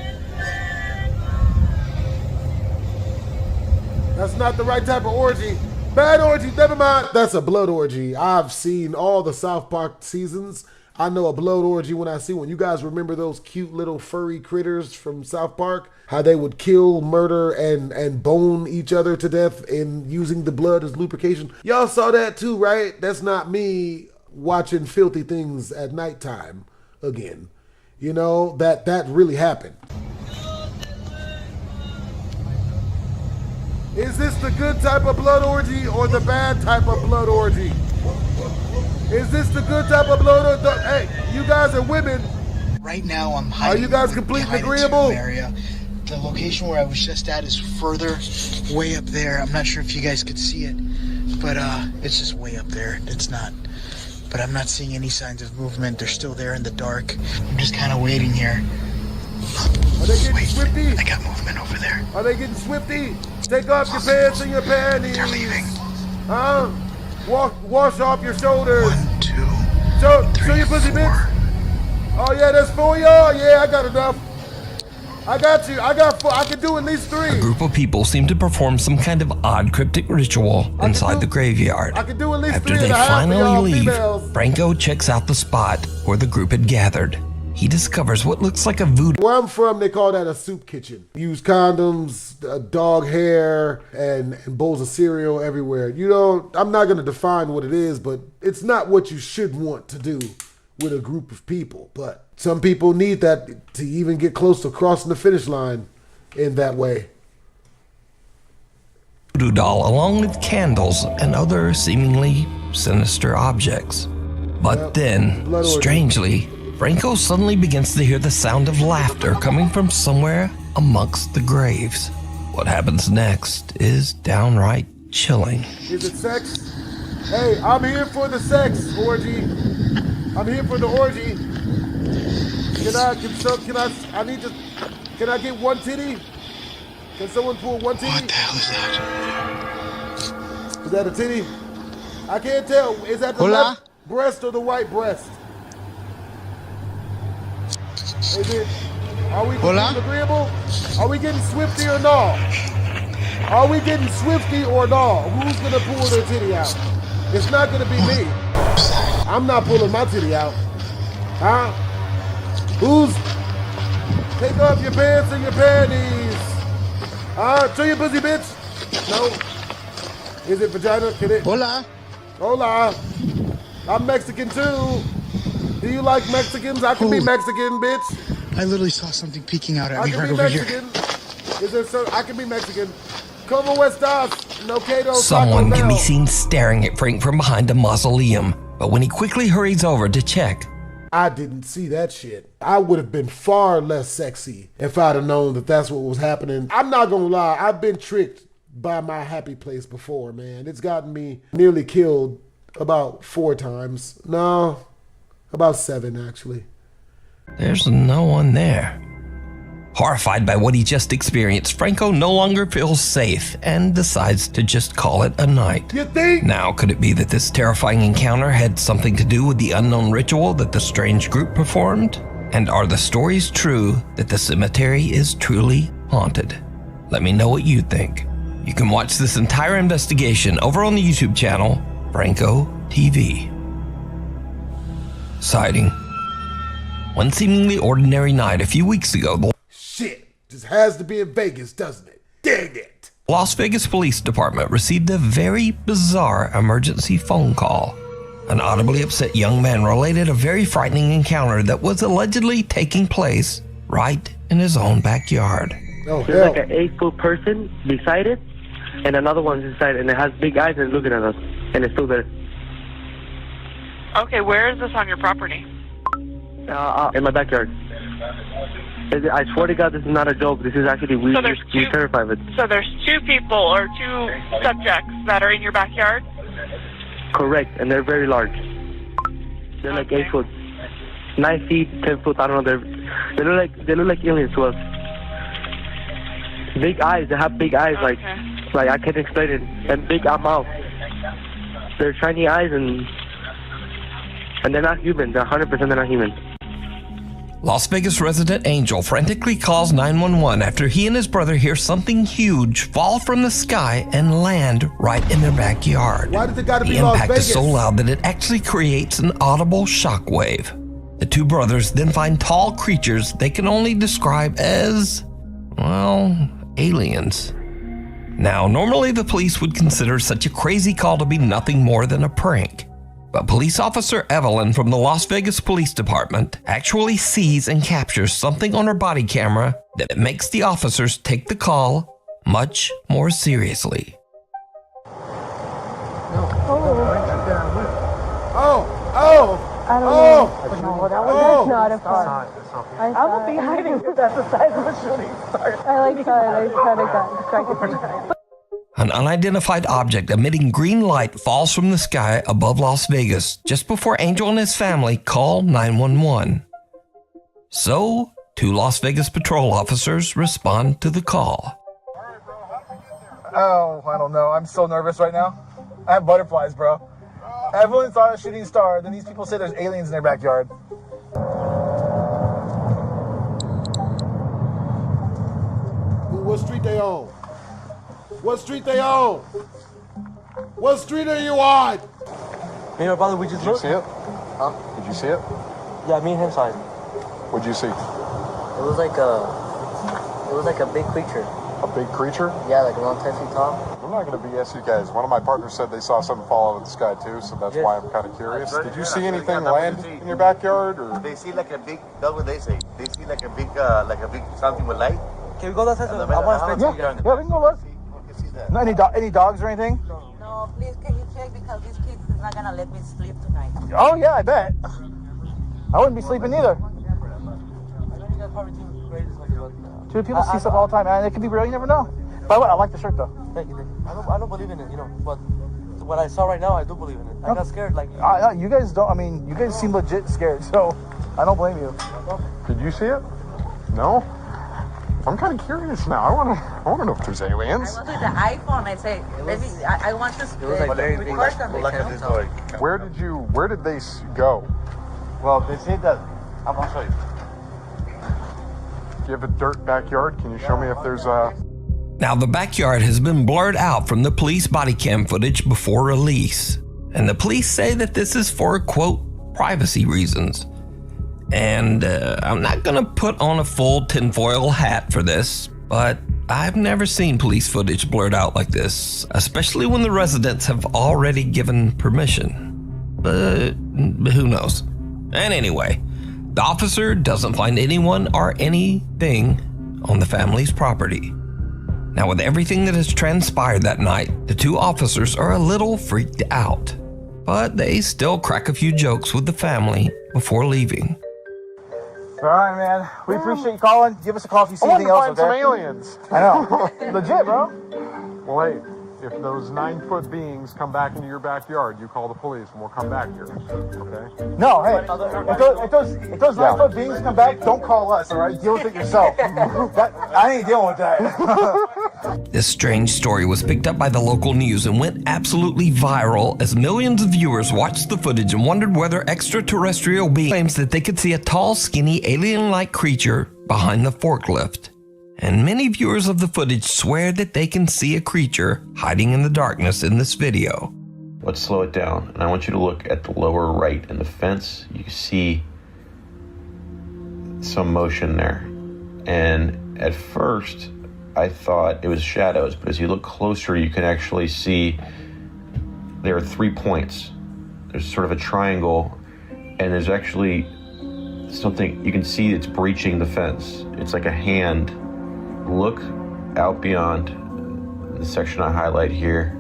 That's not the right type of orgy. Bad orgy, never mind. That's a blood orgy. I've seen all the South Park seasons. I know a blood orgy when I see one. You guys remember those cute little furry critters from South Park? How they would kill, murder, and bone each other to death in using the blood as lubrication? Y'all saw that too, right? That's not me watching filthy things at nighttime again. You know, that really happened. Is this the good type of blood orgy or the bad type of blood orgy? Is this the good type of blood orgy? Hey, you guys are women. Right now I'm hiding. Are you guys completely agreeable? Area. The location where I was just at is further way up there. I'm not sure if you guys could see it, but it's just way up there. It's not. But I'm not seeing any signs of movement. They're still there in the dark. I'm just kind of waiting here. Are they getting swifty? I got movement over there. Are they getting swifty? Take off your pants and your panties. They're leaving. Huh? Wash off your shoulders. 1, 2, show your pussy, bitch. Oh yeah, that's 4 y'all. Yeah, I got enough. I got you. I got 4. I can do at least 3. A group of people seem to perform some kind of odd cryptic ritual inside the graveyard. I can do at least After 3 they and a half finally leave, females. Franco checks out the spot where the group had gathered. He discovers what looks like a voodoo. Where I'm from, they call that a soup kitchen. Use condoms, dog hair, and bowls of cereal everywhere. You know, I'm not going to define what it is, but it's not what you should want to do with a group of people. But some people need that to even get close to crossing the finish line in that way. Voodoo doll along with candles and other seemingly sinister objects. But then, strangely, Franco suddenly begins to hear the sound of laughter coming from somewhere amongst the graves. What happens next is downright chilling. Is it sex? Hey, I'm here for the sex orgy. I'm here for the orgy. Can I get one titty? Can someone pull one titty? What the hell is that? Is that a titty? I can't tell. Is that the left breast or the right breast? Is it? Are we agreeable? Are we getting swifty or no? Are we getting swifty or no? Who's gonna pull their titty out? It's not gonna be me. I'm not pulling my titty out. Huh? Take off your pants and your panties. Show your pussy, bitch. No. Is it vagina? Can it? Hola. I'm Mexican too. Do you like Mexicans? I can be Mexican, bitch. I literally saw something peeking out at me right over here. Is there I can be Mexican. Como estas? No Cato, Someone Taco can be Bell. seen staring at Frank from behind a mausoleum, but when he quickly hurries over to check, I didn't see that shit. I would have been far less sexy if I'd have known that that's what was happening. I'm not gonna lie, I've been tricked by my happy place before, man. It's gotten me nearly killed about 4 times. No, about 7 actually. there's no one there. Horrified by what he just experienced, Franco no longer feels safe and decides to just call it a night. You think? Now, could it be that this terrifying encounter had something to do with the unknown ritual that the strange group performed? And are the stories true that the cemetery is truly haunted? Let me know what you think. You can watch this entire investigation over on the YouTube channel, Franco TV. Sighting. One seemingly ordinary night a few weeks ago, the Shit, just has to be in Vegas, doesn't it? Dang it. Las Vegas Police Department received a very bizarre emergency phone call. An audibly upset young man related a very frightening encounter that was allegedly taking place right in his own backyard. Oh, There's like an 8-foot person beside it, and another one's inside, and it has big eyes and it's looking at us, and it's still there. Okay, where is this on your property? In my backyard. I swear to God, this is not a joke. This is actually we're terrified of it. So there's 2 people or 2 subjects that are in your backyard? Correct, and they're very large. They're like 8 foot, 9 feet, 10 foot. I don't know. They look like aliens to us. Big eyes. They have big eyes, like I can't explain it. And big mouth. They're shiny eyes, and they're not human. They're 100% they're not human. Las Vegas resident Angel frantically calls 911 after he and his brother hear something huge fall from the sky and land right in their backyard. Why does it gotta The be Las impact Vegas? is so loud that it actually creates an audible shockwave. The 2 brothers then find tall creatures they can only describe as, well, aliens. Now, normally the police would consider such a crazy call to be nothing more than a prank. But police officer Evelyn from the Las Vegas Police Department actually sees and captures something on her body camera that makes the officers take the call much more seriously. I don't know. No, that's not a fun. I will be hiding because that's the size of a shooting star. I like how I kind of got distracted. An unidentified object emitting green light falls from the sky above Las Vegas just before Angel and his family call 911. So, 2 Las Vegas patrol officers respond to the call. Oh, I don't know. I'm so nervous right now. I have butterflies, bro. Everyone saw a shooting star, then these people say there's aliens in their backyard. What street they on? What street they on? What street are you on? Me and my brother, we just looked. Did you see it? Huh? Did you see it? Yeah, me and him saw it. What'd you see? It was like a big creature. A big creature? Yeah, like around 10 feet tall. I'm not going to BS you guys. One of my partners said they saw something fall out of the sky too, so that's why I'm kind of curious. Did you see anything land in your backyard, or? They see like a big, that's what they say. They see like a big something with light. Can we go that side? I want to spend Yeah, we can go look. No, any dogs or anything? No, please, can you check because these kids is not gonna let me sleep tonight. Oh yeah, I bet. I wouldn't be sleeping either. Dude, people see stuff all the time, man. It could be real. You never know. By the way, I like the shirt though. Thank you. I don't believe in it, but what I saw right now, I do believe in it. I got scared. Like you guys don't. I mean, you guys seem legit scared, so I don't blame you. Did you see it? No. I'm kind of curious now. I want to know if there's aliens. I was with the iPhone. I say, I want to record something. Where did they go? Well, they say that. I'm gonna show you. Do you have a dirt backyard? Can you show me if there's a... Now, the backyard has been blurred out from the police body cam footage before release, and the police say that this is for, quote, privacy reasons. And I'm not gonna put on a full tinfoil hat for this, but I've never seen police footage blurred out like this, especially when the residents have already given permission. But who knows? And anyway, the officer doesn't find anyone or anything on the family's property. Now, with everything that has transpired that night, the two officers are a little freaked out, but they still crack a few jokes with the family before leaving. All right, man. We appreciate you calling. Give us a call if you see anything else, I want to find some aliens. I know. Legit, bro. Well, hey, if those 9-foot beings come back into your backyard, you call the police and we'll come back here. Okay? No, hey, if those 9-foot beings come back, don't call us, all right? Deal with it yourself. I ain't dealing with that. This strange story was picked up by the local news and went absolutely viral as millions of viewers watched the footage and wondered whether extraterrestrial beings claims that they could see a tall, skinny, alien-like creature behind the forklift. And many viewers of the footage swear that they can see a creature hiding in the darkness in this video. Let's slow it down, and I want you to look at the lower right in the fence. You see some motion there. And at first, I thought it was shadows, but as you look closer, you can actually see there are 3 points. There's sort of a triangle, and there's actually something, you can see it's breaching the fence. It's like a hand. Look out beyond the section I highlight here.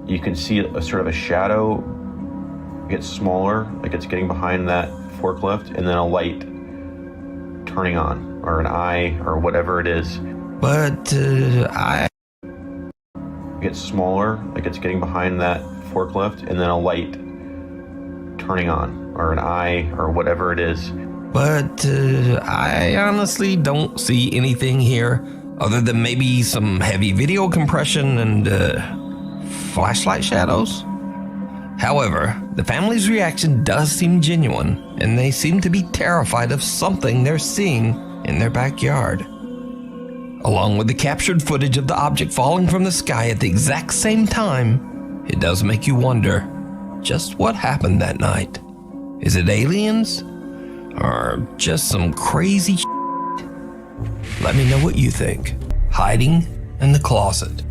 You can see a sort of a shadow get smaller, like it's getting behind that forklift, and then a light turning on, or an eye, or whatever it is. But I get smaller, like it's getting behind that forklift, and then a light turning on, or an eye, or whatever it is. But I honestly don't see anything here other than maybe some heavy video compression and flashlight shadows. However, the family's reaction does seem genuine, and they seem to be terrified of something they're seeing in their backyard. Along with the captured footage of the object falling from the sky at the exact same time, it does make you wonder just what happened that night. Is it aliens? Or just some crazy shit? Let me know what you think. Hiding in the closet.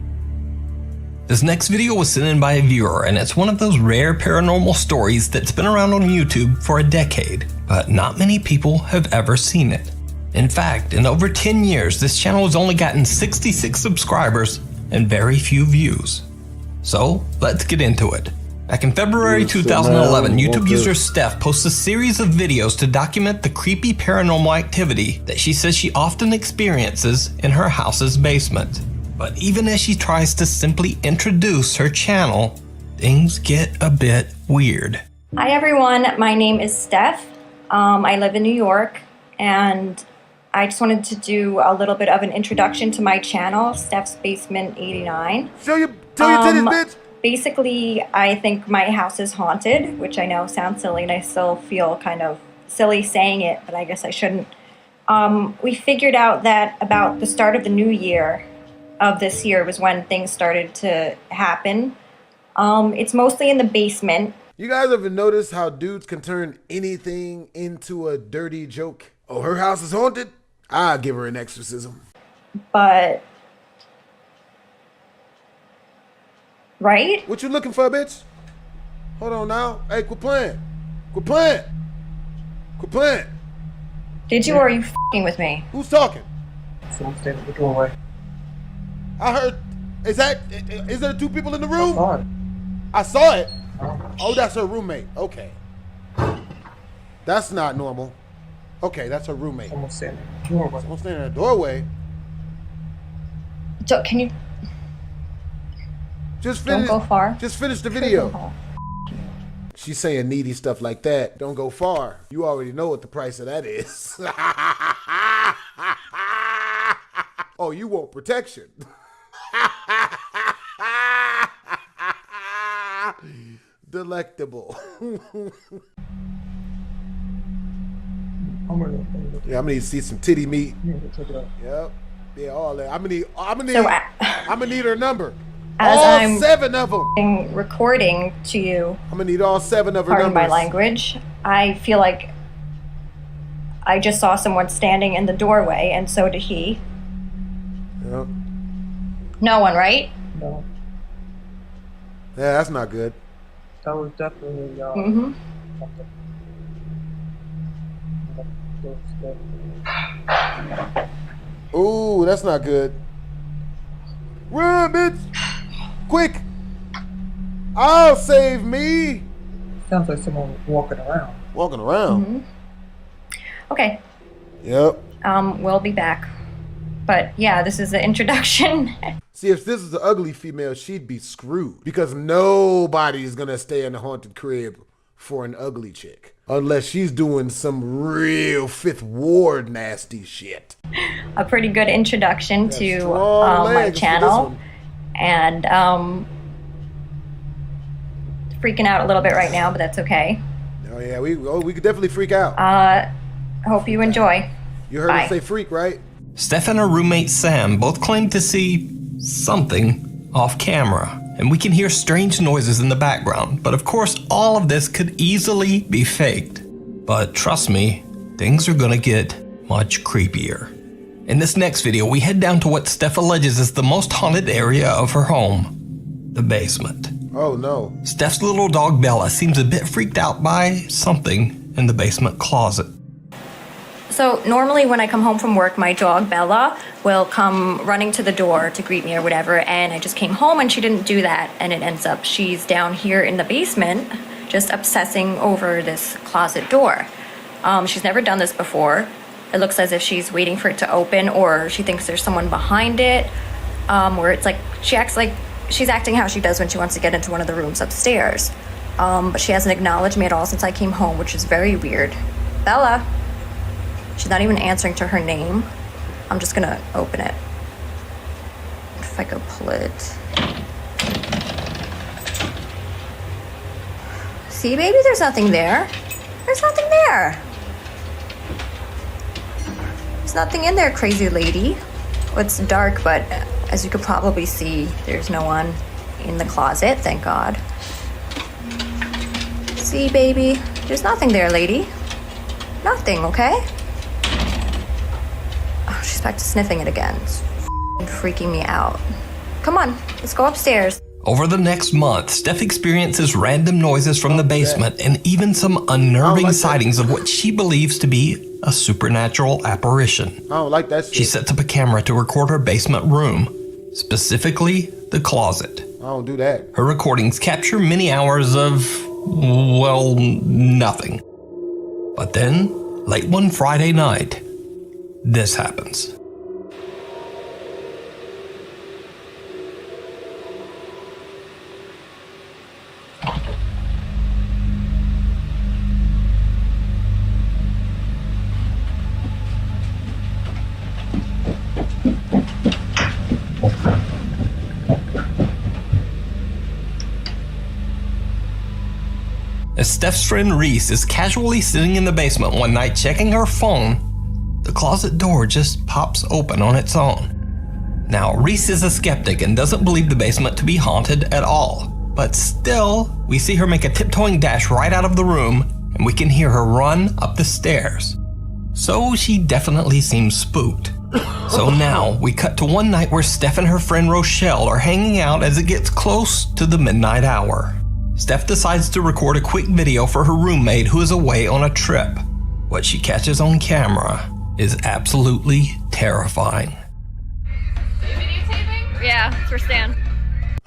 This next video was sent in by a viewer, and it's one of those rare paranormal stories that's been around on YouTube for a decade, but not many people have ever seen it. In fact, in over 10 years, this channel has only gotten 66 subscribers and very few views. So, let's get into it. Back in February 2011, YouTube user Steph posts a series of videos to document the creepy paranormal activity that she says she often experiences in her house's basement. But even as she tries to simply introduce her channel, things get a bit weird. Hi everyone, my name is Steph. I live in New York, and I just wanted to do a little bit of an introduction to my channel, Steph's Basement 89. Tell your titties, bitch! Basically, I think my house is haunted, which I know sounds silly, and I still feel kind of silly saying it, but I guess I shouldn't. We figured out that about the start of the new year of this year was when things started to happen. It's mostly in the basement. You guys ever notice how dudes can turn anything into a dirty joke? Oh, her house is haunted? I'll give her an exorcism. But... right? What you looking for, bitch? Hold on now. Hey, quit playing. Quit playing. Quit playing. Did you, or are you f***ing with me? Who's talking? Someone standing in the doorway. I heard. Is there 2 people in the room? I saw it. Oh, that's her roommate. Okay. That's not normal. Okay, that's her roommate. Someone standing in the doorway. Someone standing in the doorway. So, can you... Just finish. Don't go far. Just finish the video. She's saying needy stuff like that. Don't go far. You already know what the price of that is. Oh, you want protection. Delectable. Yeah, I'm gonna need to see some titty meat. Yep. Yeah, all that. I'm gonna need her number. As all I'm 7 of them. Recording to you. I'm gonna need all 7 of her numbers. Pardon my language. I feel like I just saw someone standing in the doorway, and so did he. Yep. No one, right? No. Yeah, that's not good. That was definitely Ooh, that's not good. Run, bitch! Quick! I'll save me! Sounds like someone walking around. Walking around? Mm-hmm. Okay. Yep. We'll be back. But yeah, this is the introduction. See, if this is an ugly female, she'd be screwed. Because nobody's gonna stay in the haunted crib for an ugly chick. Unless she's doing some real Fifth Ward nasty shit. A pretty good introduction to my channel. And freaking out a little bit right now, but that's okay. Oh yeah, we could definitely freak out. Hope you enjoy. You heard me say freak, right? Steph and her roommate Sam both claim to see something off camera, and we can hear strange noises in the background, but of course all of this could easily be faked. But trust me, things are gonna get much creepier. In this next video, we head down to what Steph alleges is the most haunted area of her home, the basement. Oh no. Steph's little dog Bella seems a bit freaked out by something in the basement closet. So normally when I come home from work, my dog Bella will come running to the door to greet me or whatever, and I just came home and she didn't do that, and it ends up she's down here in the basement just obsessing over this closet door. She's never done this before. It looks as if she's waiting for it to open, or she thinks there's someone behind it, where it's like she acts like she's acting how she does when she wants to get into one of the rooms upstairs. But she hasn't acknowledged me at all since I came home, which is very weird. Bella. She's not even answering to her name. I'm just gonna open it. If I go pull it. See, baby, there's nothing there. There's nothing there. There's nothing in there, crazy lady. Well, it's dark, but as you could probably see, there's no one in the closet, thank God. See, baby, there's nothing there, lady. Nothing, okay? She's back to sniffing it again. It's freaking me out. Come on, let's go upstairs. Over the next month, Steph experiences random noises from the basement and even some unnerving sightings of what she believes to be a supernatural apparition. I don't like that shit. She sets up a camera to record her basement room, specifically the closet. I don't do that. Her recordings capture many hours of, well, nothing. But then, late one Friday night, this happens. As Steph's friend Reese is casually sitting in the basement one night checking her phone, the closet door just pops open on its own. Now, Reese is a skeptic and doesn't believe the basement to be haunted at all. But still, we see her make a tiptoeing dash right out of the room, and we can hear her run up the stairs. So she definitely seems spooked. So now, we cut to one night where Steph and her friend Rochelle are hanging out as it gets close to the midnight hour. Steph decides to record a quick video for her roommate who is away on a trip. What she catches on camera is absolutely terrifying. Yeah, it's for Stan.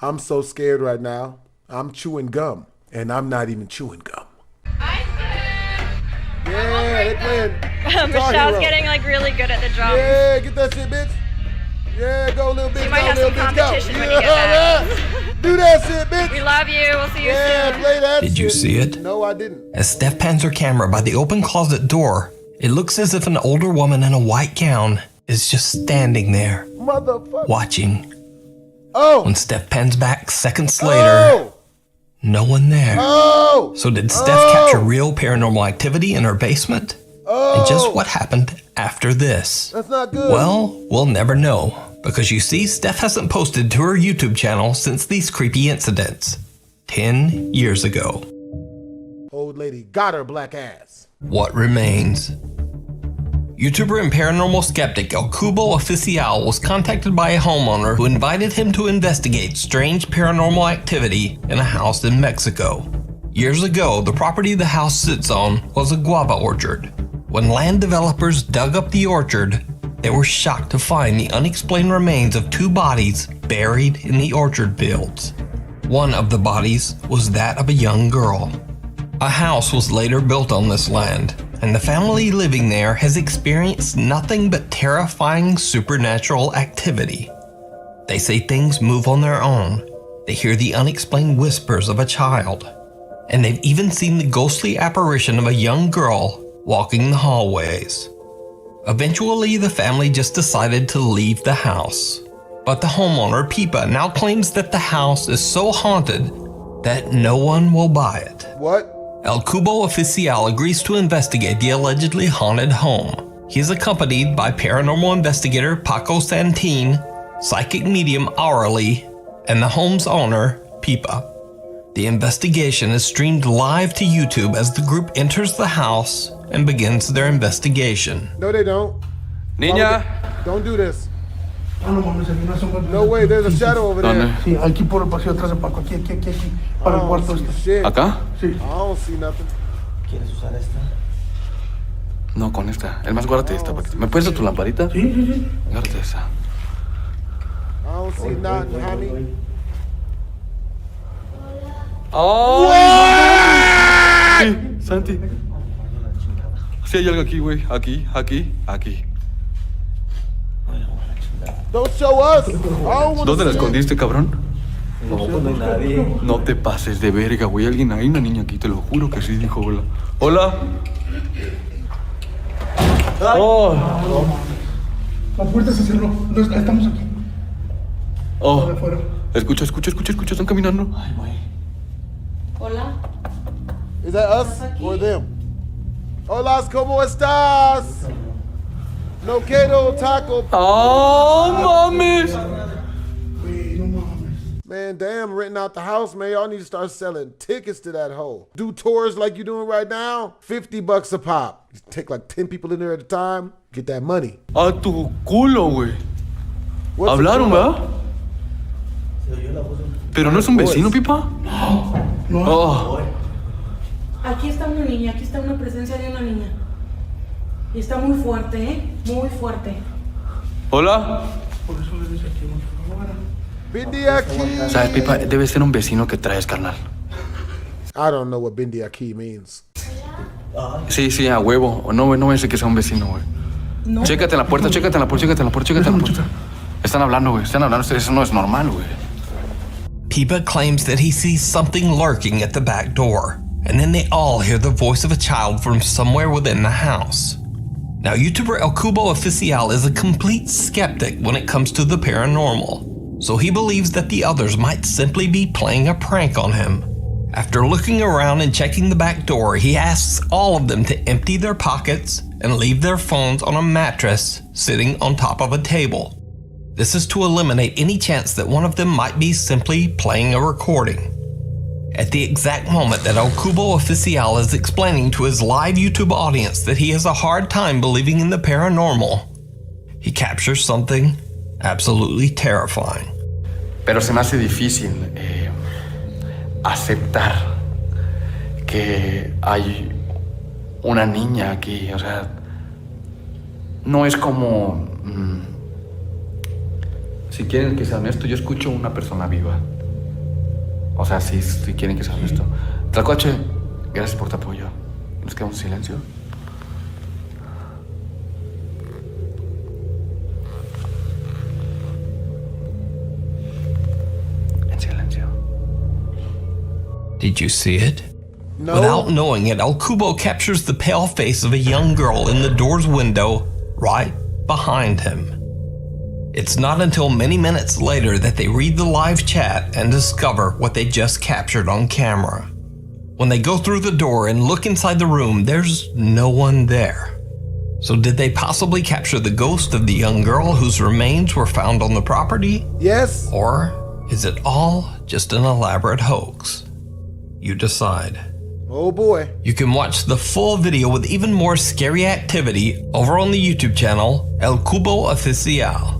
I'm so scared right now. I'm chewing gum, and I'm not even chewing gum. Yeah, they playing. Michelle's getting like really good at the drums. Yeah, get that shit, bitch. Yeah, go little bitch. You might have little some bitch, competition go. when you get back. Do that shit, bitch. We love you. We'll see you soon. Play that Did you see it? No, I didn't. As Steph pans her camera by the open closet door, it looks as if an older woman in a white gown is just standing there, motherfucker, watching. Oh! When Steph pans back seconds later, no one there. Oh! So did Steph capture real paranormal activity in her basement? And just what happened after this? That's not good. Well, we'll never know, because you see, Steph hasn't posted to her YouTube channel since these creepy incidents 10 years ago. Old lady got her black ass. What remains? YouTuber and paranormal skeptic El Cubo Oficial was contacted by a homeowner who invited him to investigate strange paranormal activity in a house in Mexico. Years ago, the property the house sits on was a guava orchard. When land developers dug up the orchard, they were shocked to find the unexplained remains of 2 bodies buried in the orchard fields. One of the bodies was that of a young girl. A house was later built on this land, and the family living there has experienced nothing but terrifying supernatural activity. They say things move on their own. They hear the unexplained whispers of a child, and they've even seen the ghostly apparition of a young girl walking the hallways. Eventually, the family just decided to leave the house, but the homeowner, Pipa, now claims that the house is so haunted that no one will buy it. What? El Cubo Oficial agrees to investigate the allegedly haunted home. He is accompanied by paranormal investigator Paco Santin, psychic medium Aureli, and the home's owner, Pipa. The investigation is streamed live to YouTube as the group enters the house and begins their investigation. No, they don't. Niña. Don't do this. No way, there's a shadow over there. Sí, aquí por el pasillo atrás de Paco, aquí, para el cuarto este. ¿Acá? Sí. I don't see nothing. ¿Quieres usar esta? No, con esta. El más guárdate esta. ¿Me puedes dar tu lamparita? Sí. Guárdate esa. I don't see nothing, honey. ¡Oh! Sí, Santi. Sí hay algo aquí, güey. Aquí. Don't show us. ¿Dónde la escondiste, cabrón? No, pues no hay nadie. No te pases de verga, güey. Alguien, hay una niña aquí, te lo juro que sí dijo hola. ¡Hola! ¡Oh! La puerta se cerró. Estamos aquí. ¡Oh! Escucha. Están caminando. Ay, güey. Hola. Is that us or them? Hola, ¿cómo estás? No quiero taco. ¡Oh, mames! Man, damn, renting out the house, man. Y'all need to start selling tickets to that hole. Do tours like you're doing right now. $50 a pop. Just take like 10 people in there at a time. Get that money. A tu culo, güey. Hablaron, ¿verdad? ¿Pero no es un vecino, Pipa? No. Oh. Aquí está una niña, aquí está una presencia de una niña. Y está muy fuerte, muy fuerte. Hola. Por eso le dice aquí, por favor. Bindi aquí. ¿Sabes, Pipa? Debe ser un vecino que traes, carnal. I don't know what Bindi aquí means. Sí, a huevo. No voy a decir que sea un vecino, güey. No. Chécate la puerta. Están hablando, güey. Eso no es normal, güey. Pipa claims that he sees something lurking at the back door, and then they all hear the voice of a child from somewhere within the house. Now, YouTuber El Cubo Oficial is a complete skeptic when it comes to the paranormal, so he believes that the others might simply be playing a prank on him. After looking around and checking the back door, he asks all of them to empty their pockets and leave their phones on a mattress sitting on top of a table. This is to eliminate any chance that one of them might be simply playing a recording. At the exact moment that El Cubo Oficial is explaining to his live YouTube audience that he has a hard time believing in the paranormal, he captures something absolutely terrifying. Pero se me hace difícil aceptar que hay una niña aquí, o sea, no es como... Si quieren que sea honesto, yo escucho una persona viva. O sea, si quieren que sea honesto. Tlacuache, gracias por tu apoyo. Nos quedamos en silencio. En silencio. Did you see it? No. Without knowing it, El Cubo captures the pale face of a young girl in the door's window right behind him. It's not until many minutes later that they read the live chat and discover what they just captured on camera. When they go through the door and look inside the room, there's no one there. So did they possibly capture the ghost of the young girl whose remains were found on the property? Yes. Or is it all just an elaborate hoax? You decide. Oh boy. You can watch the full video with even more scary activity over on the YouTube channel El Cubo Oficial.